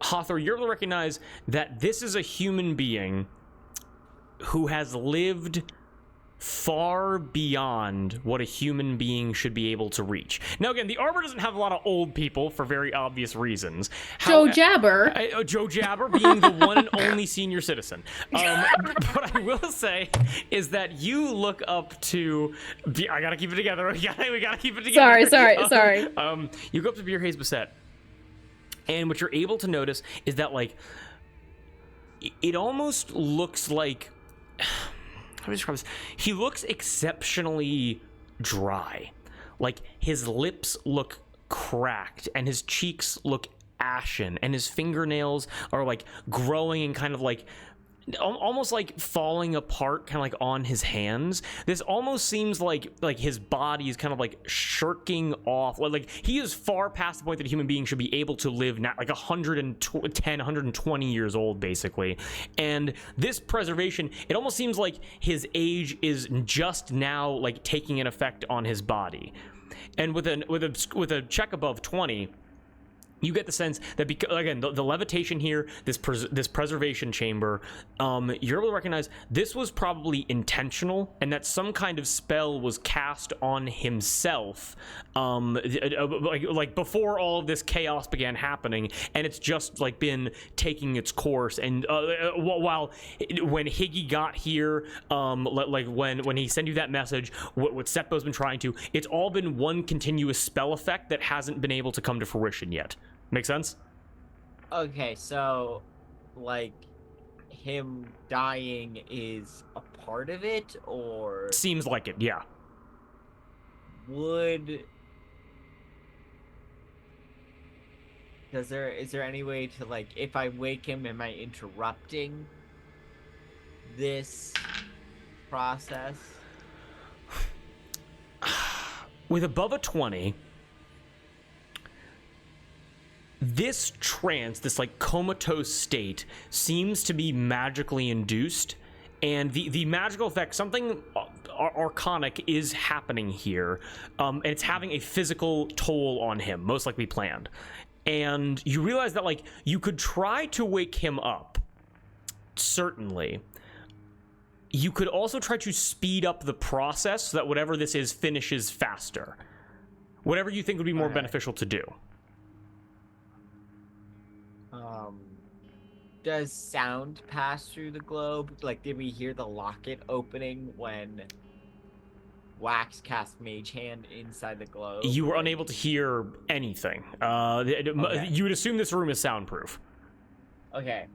Hathor, you're able to recognize that this is a human being who has lived far beyond what a human being should be able to reach. Now, again, the Arbor doesn't have a lot of old people for very obvious reasons. Joe Jabber. Joe Jabber being the one and only senior citizen. What I will say is that you look up to... I gotta keep it together. We gotta keep it together. Sorry. You go up to Beer Haze Basset, and what you're able to notice is that, like, it almost looks like... How do I describe this? He looks exceptionally dry. Like, his lips look cracked, and his cheeks look ashen, and his fingernails are, like, growing and kind of, like, almost like falling apart, kind of like on his hands. This almost seems like his body is kind of like shirking off. Like he is far past the point that a human being should be able to live now, like 110, 120 years old, basically. And this preservation, it almost seems like his age is just now like taking an effect on his body. And with a check above 20, you get the sense that, because, again, the levitation here, this preservation chamber, you're able to recognize this was probably intentional, and that some kind of spell was cast on himself, like before all of this chaos began happening, and it's just like been taking its course. And while when Higgy got here, like when he sent you that message, what Seppo's been trying to, it's all been one continuous spell effect that hasn't been able to come to fruition yet. Make sense? Okay, so, like, him dying is a part of it, or Seems like it, yeah. is there any way to, like, if I wake him, am I interrupting this process? With above a 20, this trance, this like comatose state, seems to be magically induced, and the magical effect, something arcanic is happening here, and it's having a physical toll on him, most likely planned. And you realize that, like, you could try to wake him up, certainly. You could also try to speed up the process so that whatever this is finishes faster. Whatever you think would be more beneficial to do. Does sound pass through the globe? Like, did we hear the locket opening when Wax cast Mage Hand inside the globe? You were unable to hear anything. Okay. You would assume this room is soundproof. Okay.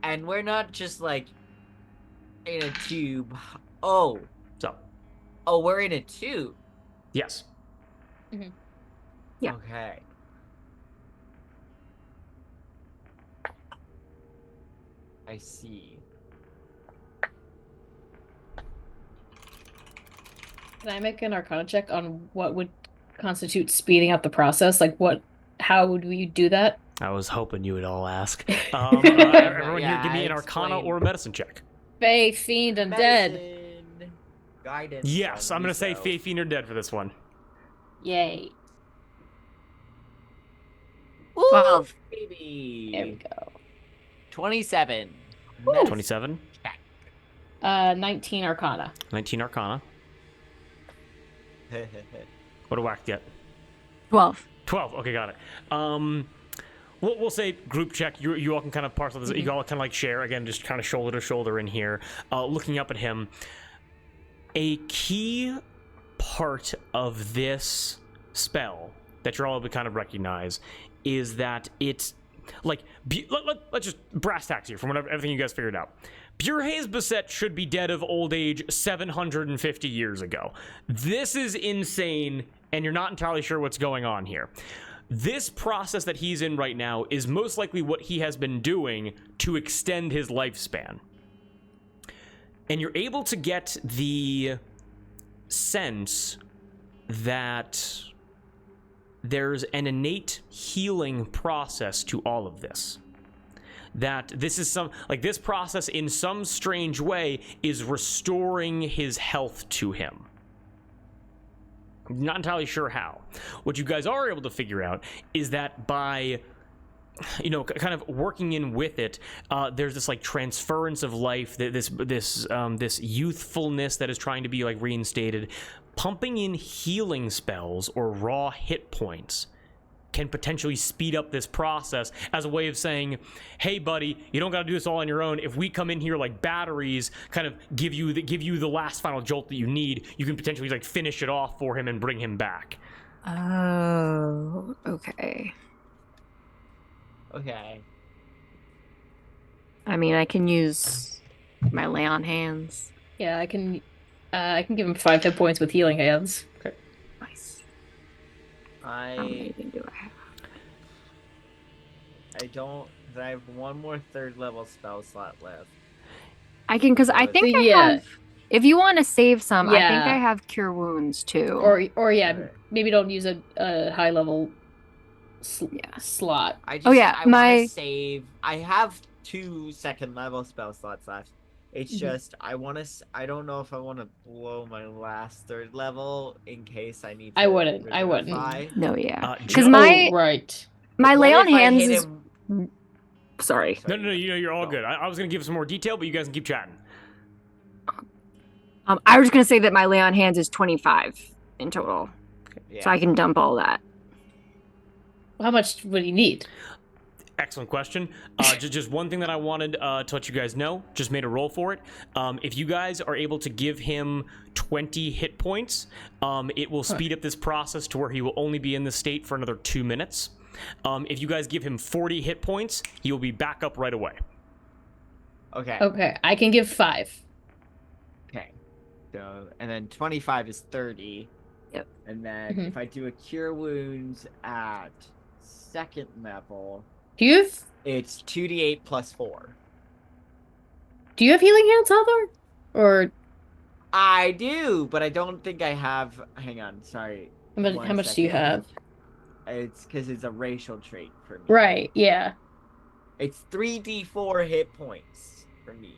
And we're not just, like, in a tube. Oh, we're in a tube. Yes. Mm-hmm. Yeah. Okay. I see. Can I make an Arcana check on what would constitute speeding up the process? Like, how would we do that? I was hoping you would all ask. Everyone here, give me an Arcana or a Medicine check. Fae, Fiend, and Dead. Medicine, guidance. Yes, I'm going to say so. Fae, Fiend, or Dead for this one. Yay. 12. Baby. There we go. 27. 27. 19 Arcana. 19 Arcana. What do Whack get? 12. 12. Okay, got it. We'll say group check. You all can kind of parcel this. You all kind of like share again, just kind of shoulder to shoulder in here, looking up at him. A key part of this spell that you're all able to kind of recognize is that it's like let's just brass tacks here from everything you guys figured out. Burhaze Basset should be dead of old age 750 years ago. This is insane, and you're not entirely sure what's going on here. This process that he's in right now is most likely what he has been doing to extend his lifespan. And you're able to get the sense that there's an innate healing process to all of this. That this is this process in some strange way is restoring his health to him. I'm not entirely sure how. What you guys are able to figure out is that by, kind of working in with it, there's this like transference of life, this youthfulness that is trying to be like reinstated. Pumping in healing spells or raw hit points can potentially speed up this process as a way of saying, hey buddy, you don't got to do this all on your own. If we come in here like batteries, kind of give you the last final jolt that you need, you can potentially like finish it off for him and bring him back. Oh, okay. Okay. I mean, I can use my lay on hands. Yeah, I can give him 5 hit points with healing hands. Okay. Nice. How many do I have? I have one more third level spell slot left. I can, because I think I have. If you want to save some, I think I have Cure Wounds too. Or maybe don't use a high level slot. I want to save. I have 2 second level spell slots left. It's just I don't know if I want to blow my last third level in case I need to I wouldn't. reservify. No, yeah. Uh, Because Joe- my right. my What lay on if I hands hit is him- sorry. No, you're all Go. good. I was gonna give some more detail, but you guys can keep chatting. I was gonna say that my lay on hands is 25 in total, Yeah. so I can dump all that. How much would he need? Excellent question. Just one thing that I wanted to let you guys know. Just made a roll for it. If you guys are able to give him 20 hit points, it will speed up this process to where he will only be in this state for another 2 minutes. If you guys give him 40 hit points, he will be back up right away. Okay. Okay, I can give 5. Okay. So, and then 25 is 30. Yep. And then Mhm. if I do a cure wounds at second level, Do you have it's 2d8 plus 4. healing hands, Hathor? Or I do, but I don't think I have. Hang on, sorry. how much do you have? It's because it's a racial trait for me. Right, yeah. It's 3d4 hit points for me.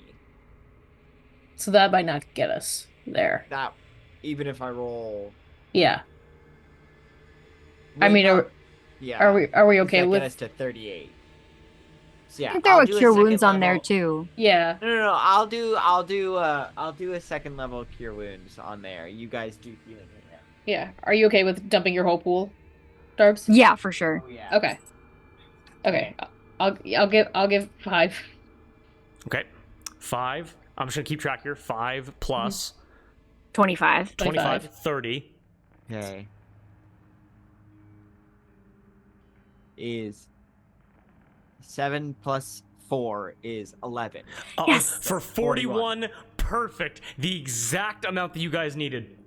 So that might not get us there. That, even if I roll. Yeah. I Wait, mean, no. Yeah. are we Does okay that with get us to 38? So yeah, I think there I'll were do a cure second wounds on there level- too. Yeah. No. I'll do a second level cure wounds on there. You guys do healing. Yeah. Are you okay with dumping your whole pool, Darbs? Yeah, for sure. Oh yeah. Okay. Okay. I'll give 5. Okay. 5. I'm just gonna keep track here. 5 plus 25. 25, 30. Okay. Is 7 plus 4 is 11. Yes! For 41, perfect. The exact amount that you guys needed.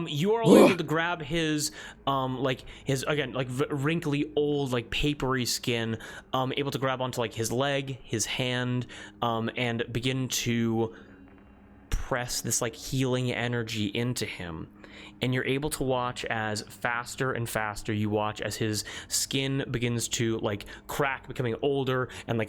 You are all able to grab his, wrinkly old, papery skin, able to grab onto, his leg, his hand, and begin to press this, healing energy into him. And you're able to watch as faster and faster you watch as his skin begins to crack, becoming older and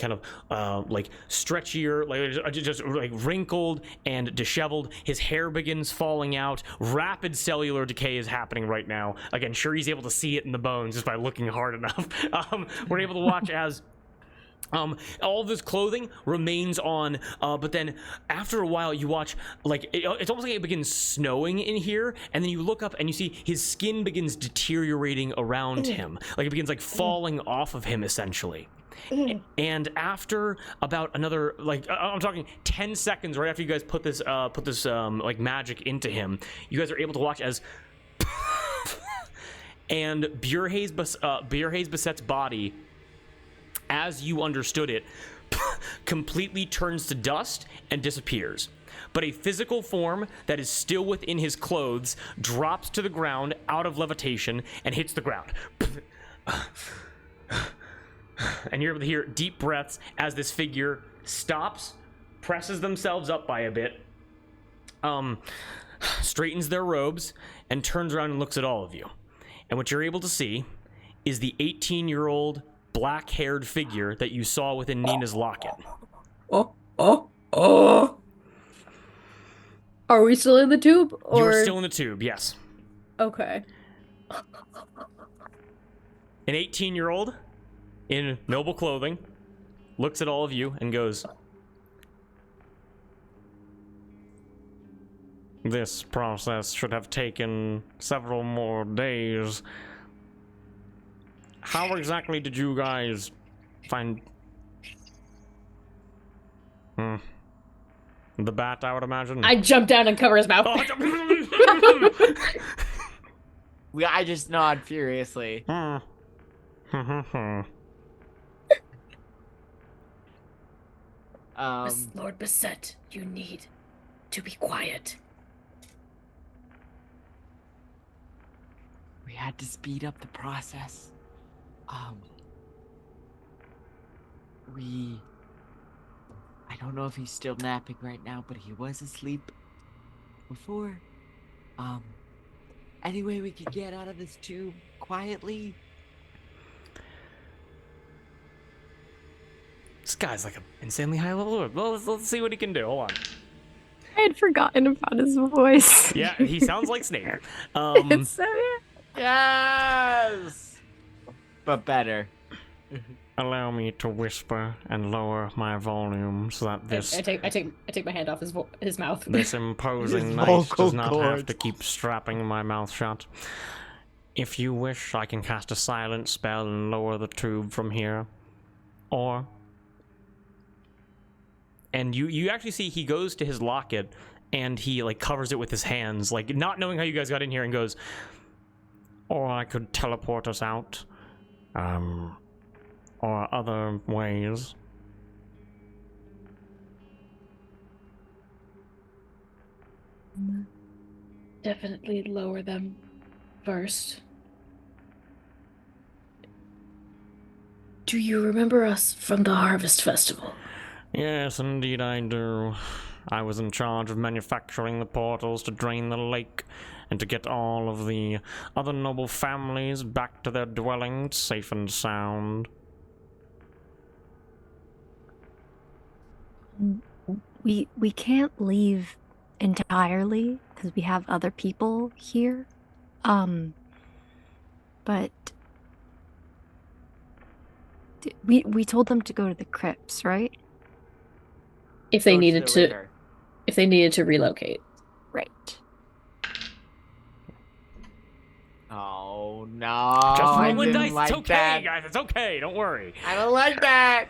stretchier, just wrinkled and disheveled. His hair begins falling out. Rapid cellular decay is happening right now. Again, sure, he's able to see it in the bones just by looking hard enough. We're able to watch as all of this clothing remains on, but then after a while you watch, it's almost like it begins snowing in here, and then you look up and you see his skin begins deteriorating around him. It begins falling off of him essentially. And after about another, I'm talking 10 seconds right after you guys put this magic into him, you guys are able to watch as and Bjurhaze Baset's body, as you understood it, completely turns to dust and disappears. But a physical form that is still within his clothes drops to the ground out of levitation and hits the ground. And you're able to hear deep breaths as this figure stops, presses themselves up by a bit, straightens their robes, and turns around and looks at all of you. And what you're able to see is the 18-year-old black-haired figure that you saw within Nina's locket. Are we still in the tube? Or... You're still in the tube, yes. Okay. An 18-year-old in noble clothing looks at all of you and goes, "This process should have taken several more days. How exactly did you guys find the bat, I would imagine?" I jump down and cover his mouth. I just nod furiously. Lord Baset, you need to be quiet. We had to speed up the process. I don't know if he's still napping right now, but he was asleep before. Any way we could get out of this tube quietly? This guy's like an insanely high level lord. Well, let's see what he can do. Hold on. I had forgotten about his voice. Yeah, he sounds like Snape. It's so Yes! But better. Allow me to whisper and lower my volume so that this I take my hand off his mouth. this imposing His knight vocal does not have to cords. keep strapping my mouth shut. If you wish, I can cast a silent spell and lower the tube from here. Or... And you actually see he goes to his locket and he like covers it with his hands, like not knowing how you guys got in here, and goes, or I could teleport us out. Or other ways. Definitely lower them first. Do you remember us from the Harvest Festival? Yes, indeed I do. I was in charge of manufacturing the portals to drain the lake and to get all of the other noble families back to their dwellings safe and sound. We can't leave entirely because we have other people here. But we told them to go to the crypts, right? If they Go needed the to, river. if they needed to relocate. Right. Oh no! Just I rolling didn't dice, like it's okay, that. guys, it's okay, don't worry. I don't like that.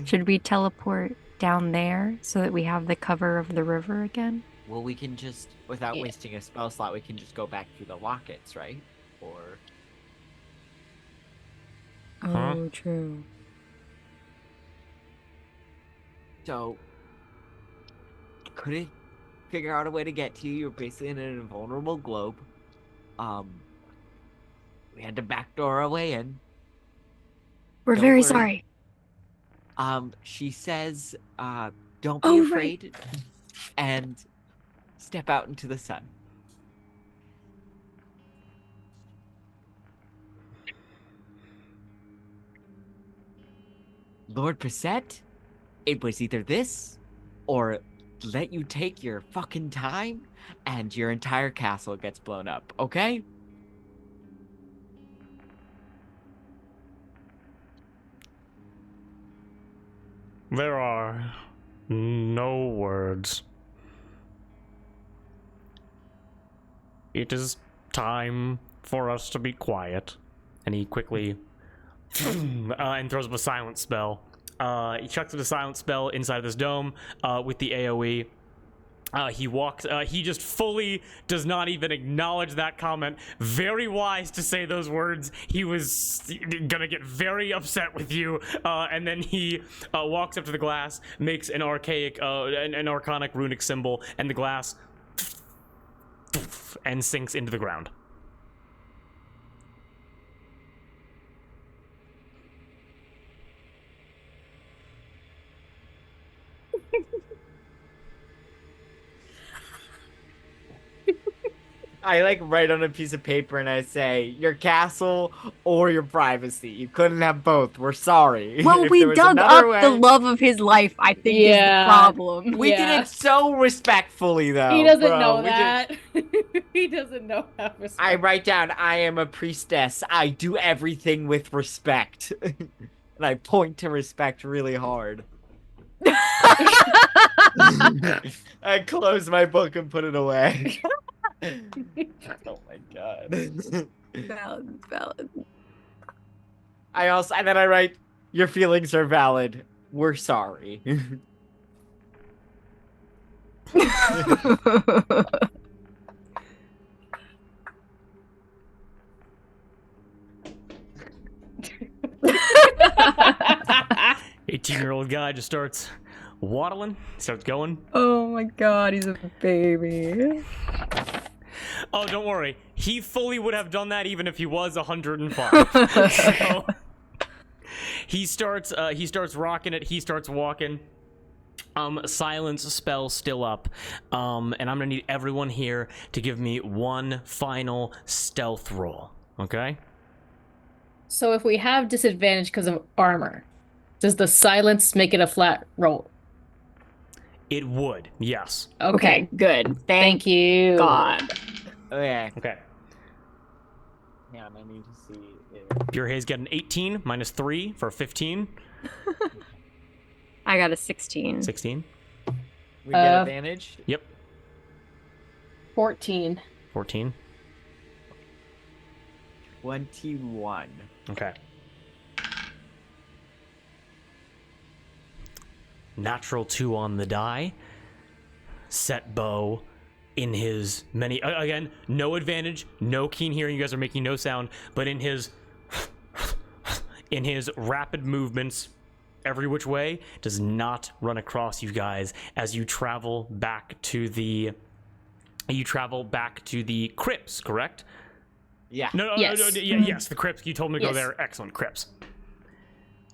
Should we teleport down there so that we have the cover of the river again? Well, we can just, without Yeah. wasting a spell slot, we can just go back through the lockets, right? Or Huh? Oh, true. so couldn't figure out a way to get to you. You're basically in an invulnerable globe. We had to backdoor our way in. We're Don't very worry. sorry. She says, don't be Oh, right. afraid and step out into the sun. Lord Pisette, it was either this or let you take your fucking time and your entire castle gets blown up, okay? There are no words. It is time for us to be quiet. And he quickly and throws up a silent spell. He chucks up a silent spell inside of this dome with the AoE. He walks, he just fully does not even acknowledge that comment. Very wise to say those words. He was gonna get very upset with you. And then he walks up to the glass, makes an archaic, an arcanic runic symbol, and the glass and sinks into the ground. I like write on a piece of paper and I say, your castle or your privacy. You couldn't have both. We're sorry. Well, If we there was dug another up the way- love of his life, I think, is the Yeah. problem. We did Yeah. it so respectfully, though. He doesn't bro. know We did- that. He doesn't know how to I write down, I am a priestess. I do everything with respect. And I point to respect really hard. I close my book and put it away. Oh my god. Valid. And then I write, your feelings are valid. We're sorry. 18-year-old guy just starts waddling, starts going. Oh my god, he's a baby. Oh, don't worry. He fully would have done that even if he was 105. So, he starts rocking it. He starts walking. Silence spell still up. And I'm gonna need everyone here to give me one final stealth roll. Okay? So if we have disadvantage because of armor, Does the silence make it a flat roll? It would, yes. Okay, good. Thank you. God. Okay. Okay. Hang on, I need to see if... Bierhaze get an 18 minus 3 for 15. I got a 16. 16. We get advantage. Yep. 14. 14. 21. Okay. Natural 2 on the die. Set bow in his many... Again, no advantage, no keen hearing. You guys are making no sound. But in his... in his rapid movements, every which way, does not run across you guys as you travel back to the... You travel back to the crypts, correct? Yeah. No, Yes. yes, the crypts. You told me to go Yes. there. Excellent, crypts.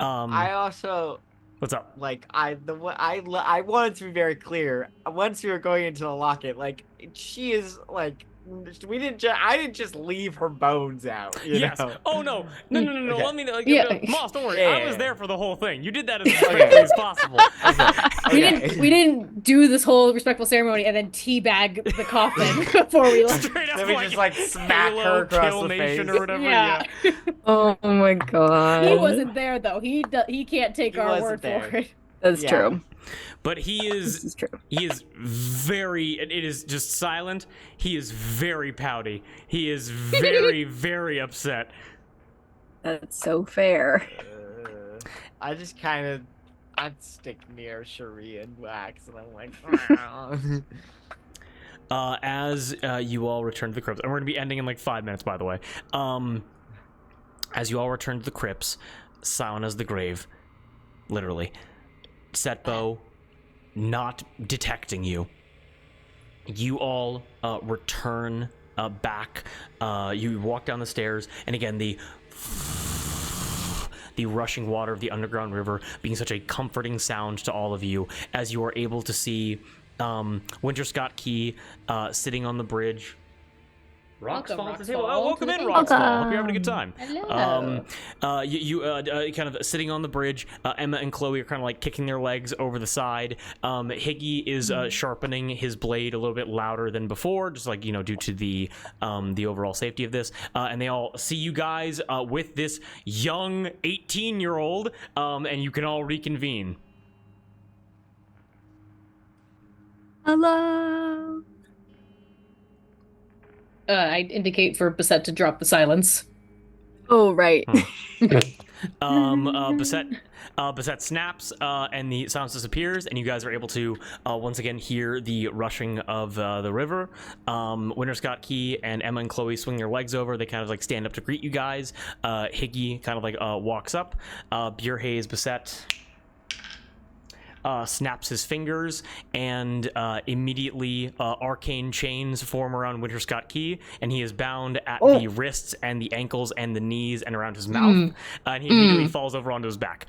I also... What's up? Like, I wanted to be very clear. Once we were going into the locket, like, she is, like... I didn't just leave her bones out, you Yes. know? Oh no. No. Okay. Let me. Yeah. Moss, don't worry. Yeah, I yeah, was yeah. there for the whole thing. You did that as quickly as possible. We didn't do this whole respectful ceremony and then teabag the coffin before we left. Straight up, Then we just, like, smack her across Kill the Nation face. or whatever. Yeah. Oh my god. He wasn't there though. He can't take He our wasn't word there. for it. That's Yeah. true. But he This is. is true. He is very. It is just silent. He is very pouty. He is very, very upset. That's so fair. I just kind of... I'd stick near Cherie and Wax, and I'm like... As you all return to the crypts, and we're gonna be ending in like 5 minutes, by the way. As you all return to the crypts, silent as the grave, literally. Setbo, not detecting you. You all return back. You walk down the stairs, and again the rushing water of the underground river being such a comforting sound to all of you as you are able to see Winter Scott Key sitting on the bridge. Rocks Welcome, fall off the Rocks table. Fall, Oh, welcome to in, the Rocks table. Fall. Hope you're having a good time. Hello. You kind of sitting on the bridge. Emma and Chloe are kind of like kicking their legs over the side. Higgy is sharpening his blade a little bit louder than before, just like, due to the overall safety of this. And they all see you guys with this young 18-year-old, and you can all reconvene. Hello. I indicate for Basset to drop the silence. Oh, right. Basset snaps, and the silence disappears, and you guys are able to once again hear the rushing of the river. Winter Scott Key and Emma and Chloe swing their legs over. They kind of like stand up to greet you guys. Higgy kind of like walks up. Bierhaze Basset snaps his fingers, and immediately arcane chains form around Winter Scott Key, and he is bound at the wrists and the ankles and the knees and around his mouth, and he immediately falls over onto his back.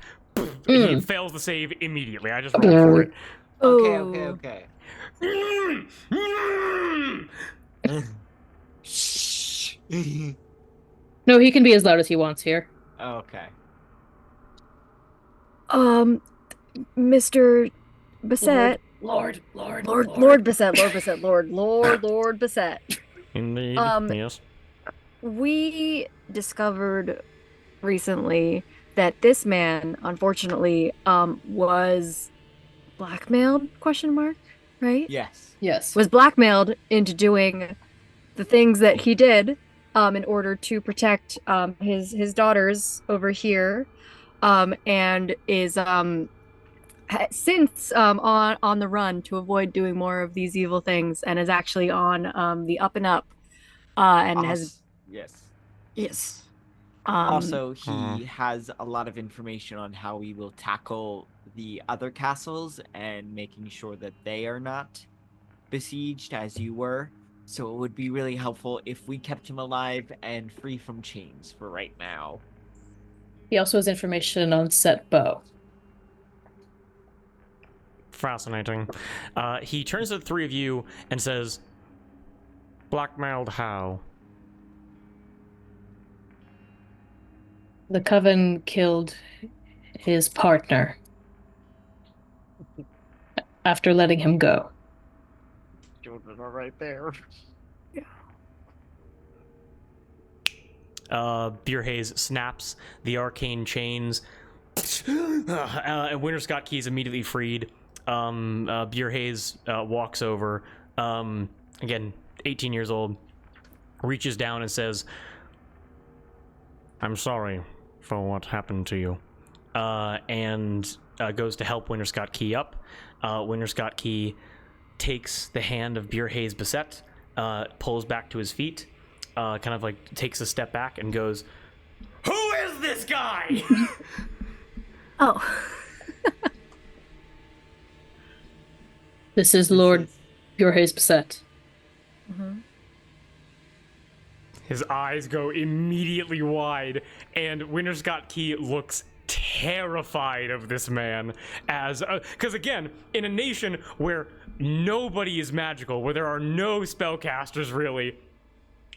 He fails the save immediately. I just rolled for it. Okay. Shh. No, he can be as loud as he wants here. Okay. Mr. Basset. Lord Basset. Lord Basset. Indeed. Yes. We discovered recently that this man, unfortunately, was blackmailed, ? Right? Yes. Was blackmailed into doing the things that he did in order to protect his daughters over here, and is since on the run to avoid doing more of these evil things, and is actually on the up and up, and has Yes. um Also, he has a lot of information on how we will tackle the other castles and making sure that they are not besieged as you were. So it would be really helpful if we kept him alive and free from chains for right now. He also has information on Set Bow. Fascinating. He turns to the three of you and says, "Blackmailed how?" The Coven killed his partner after letting him go. Children are right there. Beer Haze snaps the arcane chains. And Winter Scott Key is immediately freed. Beer Haze walks over. Again, 18 years old. Reaches down and says, "I'm sorry for what happened to you." And goes to help Winter Scott Key up. Winter Scott Key takes the hand of Beer Haze Beset, pulls back to his feet, kind of like takes a step back and goes, "Who is this guy?" Oh. This is Lord Bjorhaze Beset. Mm-hmm. His eyes go immediately wide, and Winter Scott Key looks terrified of this man as because again, in a nation where nobody is magical, where there are no spellcasters really,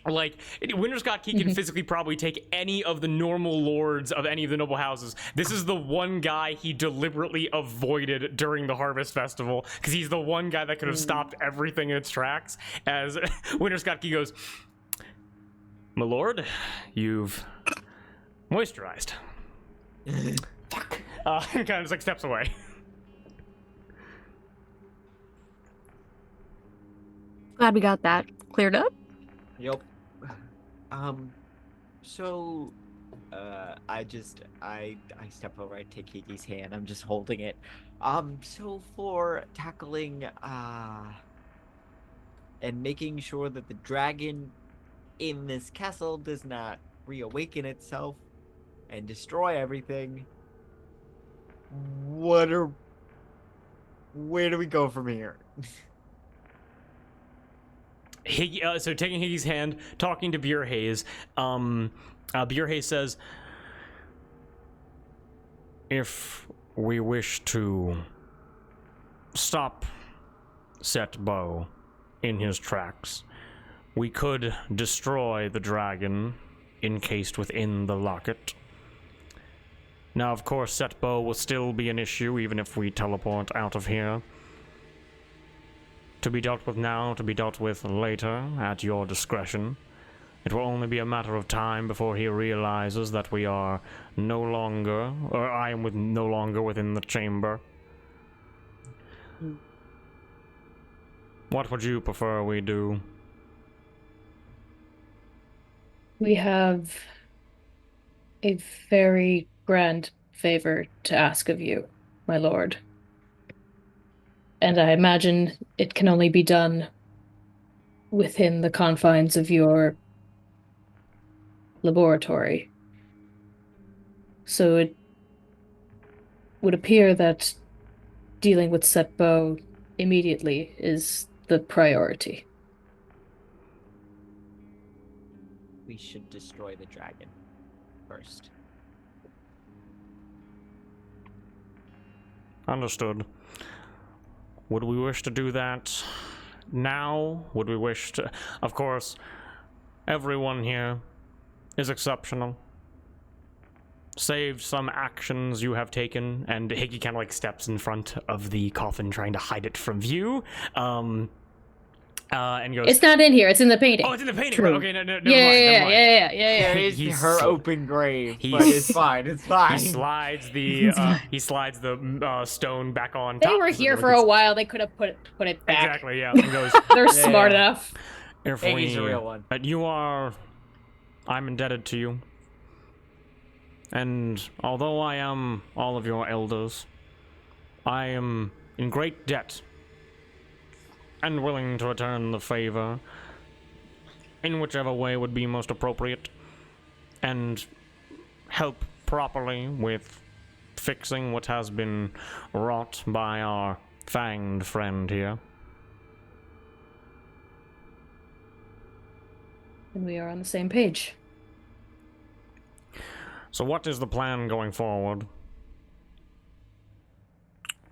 like Winter Scott Key can physically probably take any of the normal lords of any of the noble houses. This is the one guy he deliberately avoided during the Harvest Festival because he's the one guy that could have stopped everything in its tracks. As Winter Scott Key goes, "My lord, you've moisturized." And kind of just like steps away. Glad we got that cleared up. Yep. So, I step over, I take Kiki's hand, I'm just holding it. So for tackling, and making sure that the dragon in this castle does not reawaken itself and destroy everything, where do we go from here? So taking Higgy's hand, talking to Beer Haze, Beer Haze says, "If we wish to stop Set Bow in his tracks, we could destroy the dragon encased within the locket. Now, of course, Set Bow will still be an issue even if we teleport out of here. To be dealt with now, to be dealt with later, at your discretion. It will only be a matter of time before he realizes that we are no longer, or I am no longer within the chamber. What would you prefer we do?" We have a very grand favor to ask of you, my lord. And I imagine it can only be done within the confines of your laboratory. So it would appear that dealing with Set Bow immediately is the priority. We should destroy the dragon first. Understood. Would we wish to do that now? Would we wish to... Of course, everyone here is exceptional. Save some actions you have taken, and Higgy kind of like steps in front of the coffin, trying to hide it from view. And goes, It's not in here, it's in the painting. "Oh, it's in the painting." True. Okay, never mind. There is He's her sl- open grave, he's- but it's fine. It's fine. He slides the stone back on top. They were so here that for it's- a while, they could have put it back. Exactly, yeah. And goes, They're smart yeah. enough. "If Iggy's we, a real one. I'm indebted to you. And although I am all of your elders, I am in great debt and willing to return the favor in whichever way would be most appropriate and help properly with fixing what has been wrought by our fanged friend here." And we are on the same page. So what is the plan going forward?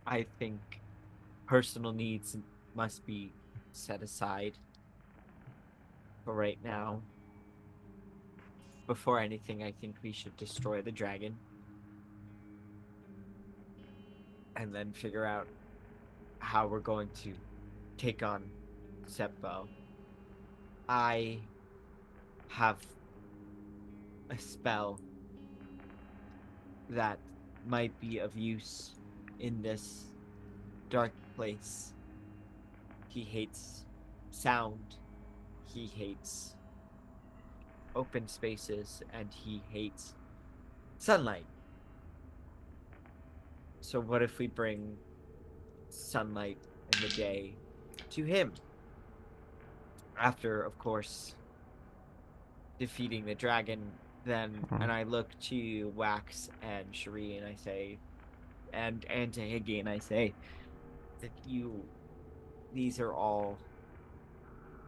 I think personal needs must be set aside for right now. Before anything, I think we should destroy the dragon. and then figure out how we're going to take on Seppo. I have a spell that might be of use in this dark place. He hates sound, he hates open spaces, and he hates sunlight. So what if we bring sunlight in the day to him? After, of course, defeating the dragon, then, and I look to Wax and Cherie, and I say, and to Higgy, and I say that these are all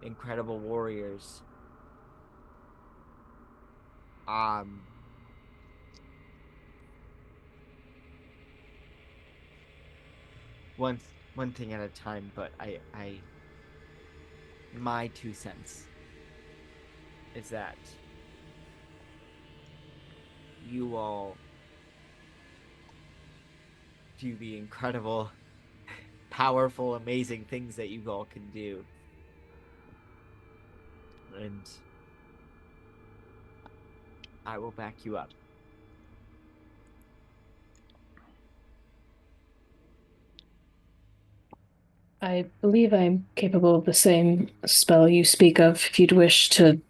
incredible warriors. One thing at a time, but my 2 cents is that you all do the incredible, powerful, amazing things that you all can do. And I will back you up. I believe I'm capable of the same spell you speak of if you'd wish to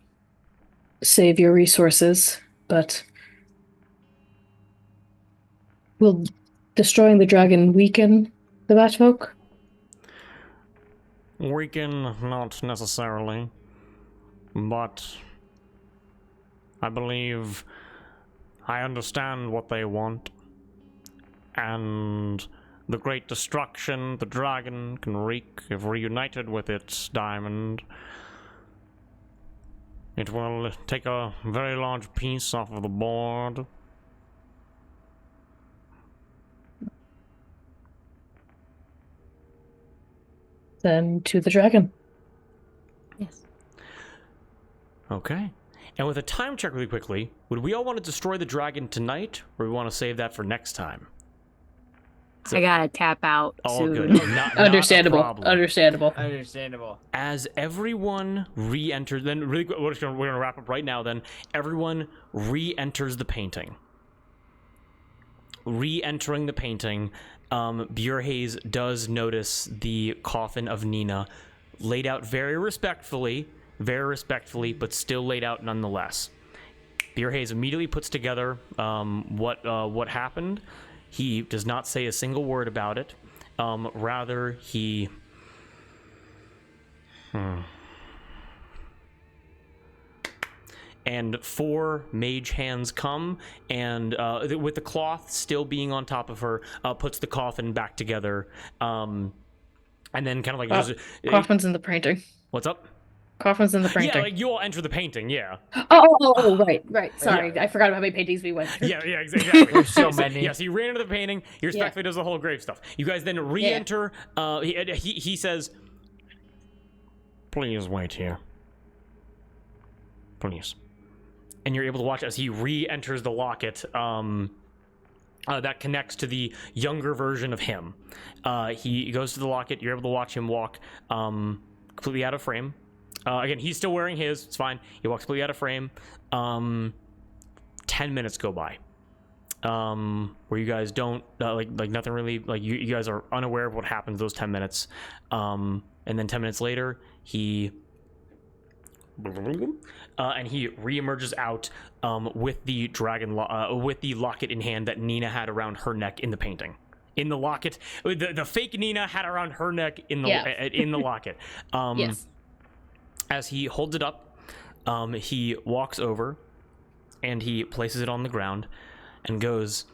save your resources, but will destroying the dragon weaken the Batfolk? Weaken, not necessarily, but I believe I understand what they want, and the great destruction the dragon can wreak if reunited with its diamond. It will take a very large piece off of the board. Then to the dragon. Yes. Okay. And with a time check really quickly, would we all want to destroy the dragon tonight, or we want to save that for next time? So, I gotta tap out all soon. good. Not Understandable. a problem. Understandable. As everyone re-enters, then really, we're gonna wrap up right now. Then everyone re-enters the painting. Re-entering the painting, Bjorhaze does notice the coffin of Nina, laid out very respectfully, but still laid out nonetheless. Bjorhaze immediately puts together what happened. He does not say a single word about it. Rather, he... And 4 mage hands come, and with the cloth still being on top of her, puts the coffin back together. And then kind of like... Coffin's in the painting. What's up? Coffin's in the painting. Yeah, like you all enter the painting, yeah. Oh, right. Sorry, Yeah. I forgot how many paintings we went through. Yeah, exactly. There's so many. Yeah, so you ran into the painting. He respectfully does the whole grave stuff. You guys then re-enter. He says, "Please wait here. Please." And you're able to watch as he re-enters the locket that connects to the younger version of him. He goes to the locket. You're able to watch him walk completely out of frame. Again, he's still wearing his. It's fine. He walks completely out of frame. 10 minutes go by, where you guys don't like nothing really. Like you guys are unaware of what happens those 10 minutes. And then 10 minutes later, he reemerges out with the dragon with the locket in hand that Nina had around her neck in the painting. In the locket, the fake Nina had around her neck in the in the locket. Yes. As he holds it up, he walks over and he places it on the ground and goes,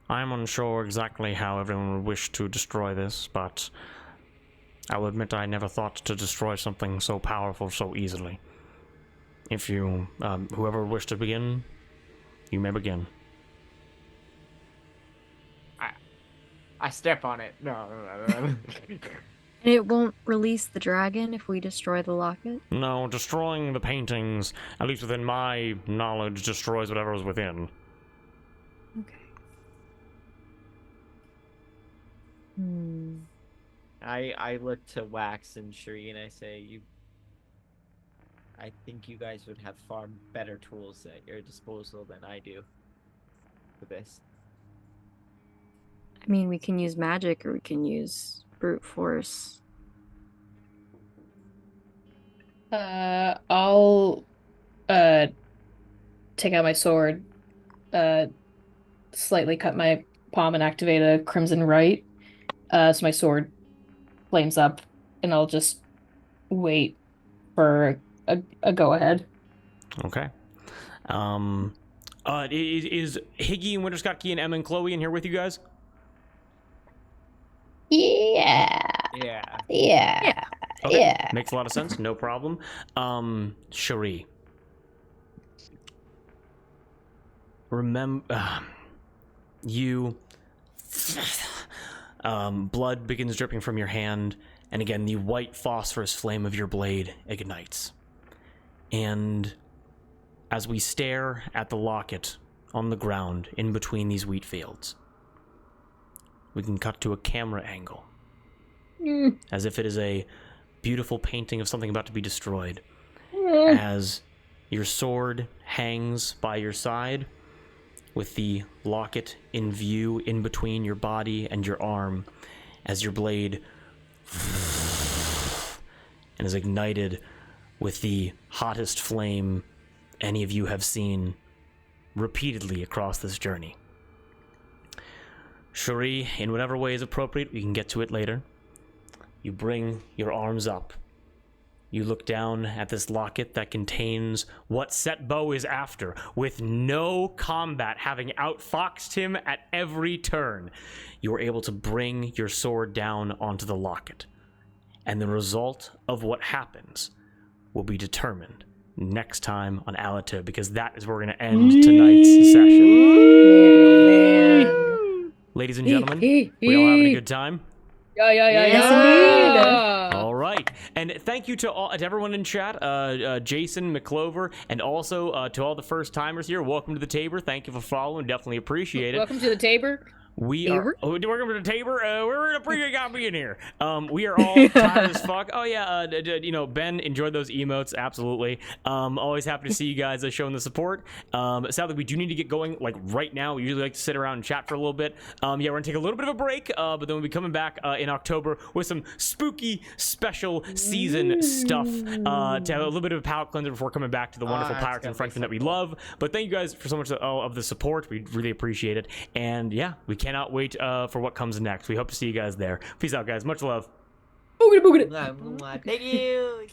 "I'm unsure exactly how everyone would wish to destroy this, but I will admit I never thought to destroy something so powerful so easily. If you, whoever wished to begin, you may begin." I step on it. No. And it won't release the dragon if we destroy the locket? No, destroying the paintings, at least within my knowledge, destroys whatever is within. Okay. I look to Wax and Sheree and I say, I think you guys would have far better tools at your disposal than I do for this. I mean, we can use magic or we can use brute force. I'll take out my sword, slightly cut my palm and activate a crimson right. So my sword flames up, and I'll just wait for a go ahead. Okay. Is Higgy and Winterscottkey and Emma and Chloe in here with you guys? Yeah. Yeah. Okay. Yeah. Makes a lot of sense. No problem. Cherie. Remember, you. Blood begins dripping from your hand, and again, the white phosphorus flame of your blade ignites. And as we stare at the locket on the ground in between these wheat fields, we can cut to a camera angle, as if it is a beautiful painting of something about to be destroyed, as your sword hangs by your side with the locket in view in between your body and your arm, as your blade and is ignited with the hottest flame any of you have seen repeatedly across this journey. Cherie, in whatever way is appropriate, we can get to it later. You bring your arms up. You look down at this locket that contains what Setbo is after, with no combat, having outfoxed him at every turn. You are able to bring your sword down onto the locket. And the result of what happens will be determined next time on Allatour, because that is where we're going to end tonight's session. Ladies and gentlemen, we all having a good time? Yeah. Yes, indeed. All right, and thank you to everyone in chat, Jason, McClover, and also to all the first timers here. Welcome to the Tabor. Thank you for following. Definitely appreciate it. Welcome to the Tabor. We Tabor? are. Oh, welcome to the Tabor. We're gonna pretty good being here. We are all tired as fuck. Oh yeah, Ben enjoyed those emotes absolutely. Always happy to see you guys showing the support. Sadly, we do need to get going like right now. We usually like to sit around and chat for a little bit. We're gonna take a little bit of a break, but then we'll be coming back in October with some spooky special season stuff to have a little bit of a palate cleanser before coming back to the wonderful Pirates and Frenchmen that we love. But thank you guys for so much of the support. We really appreciate it. And yeah, we cannot wait for what comes next. We hope to see you guys there. Peace out, guys. Much love. Boogity. Thank you.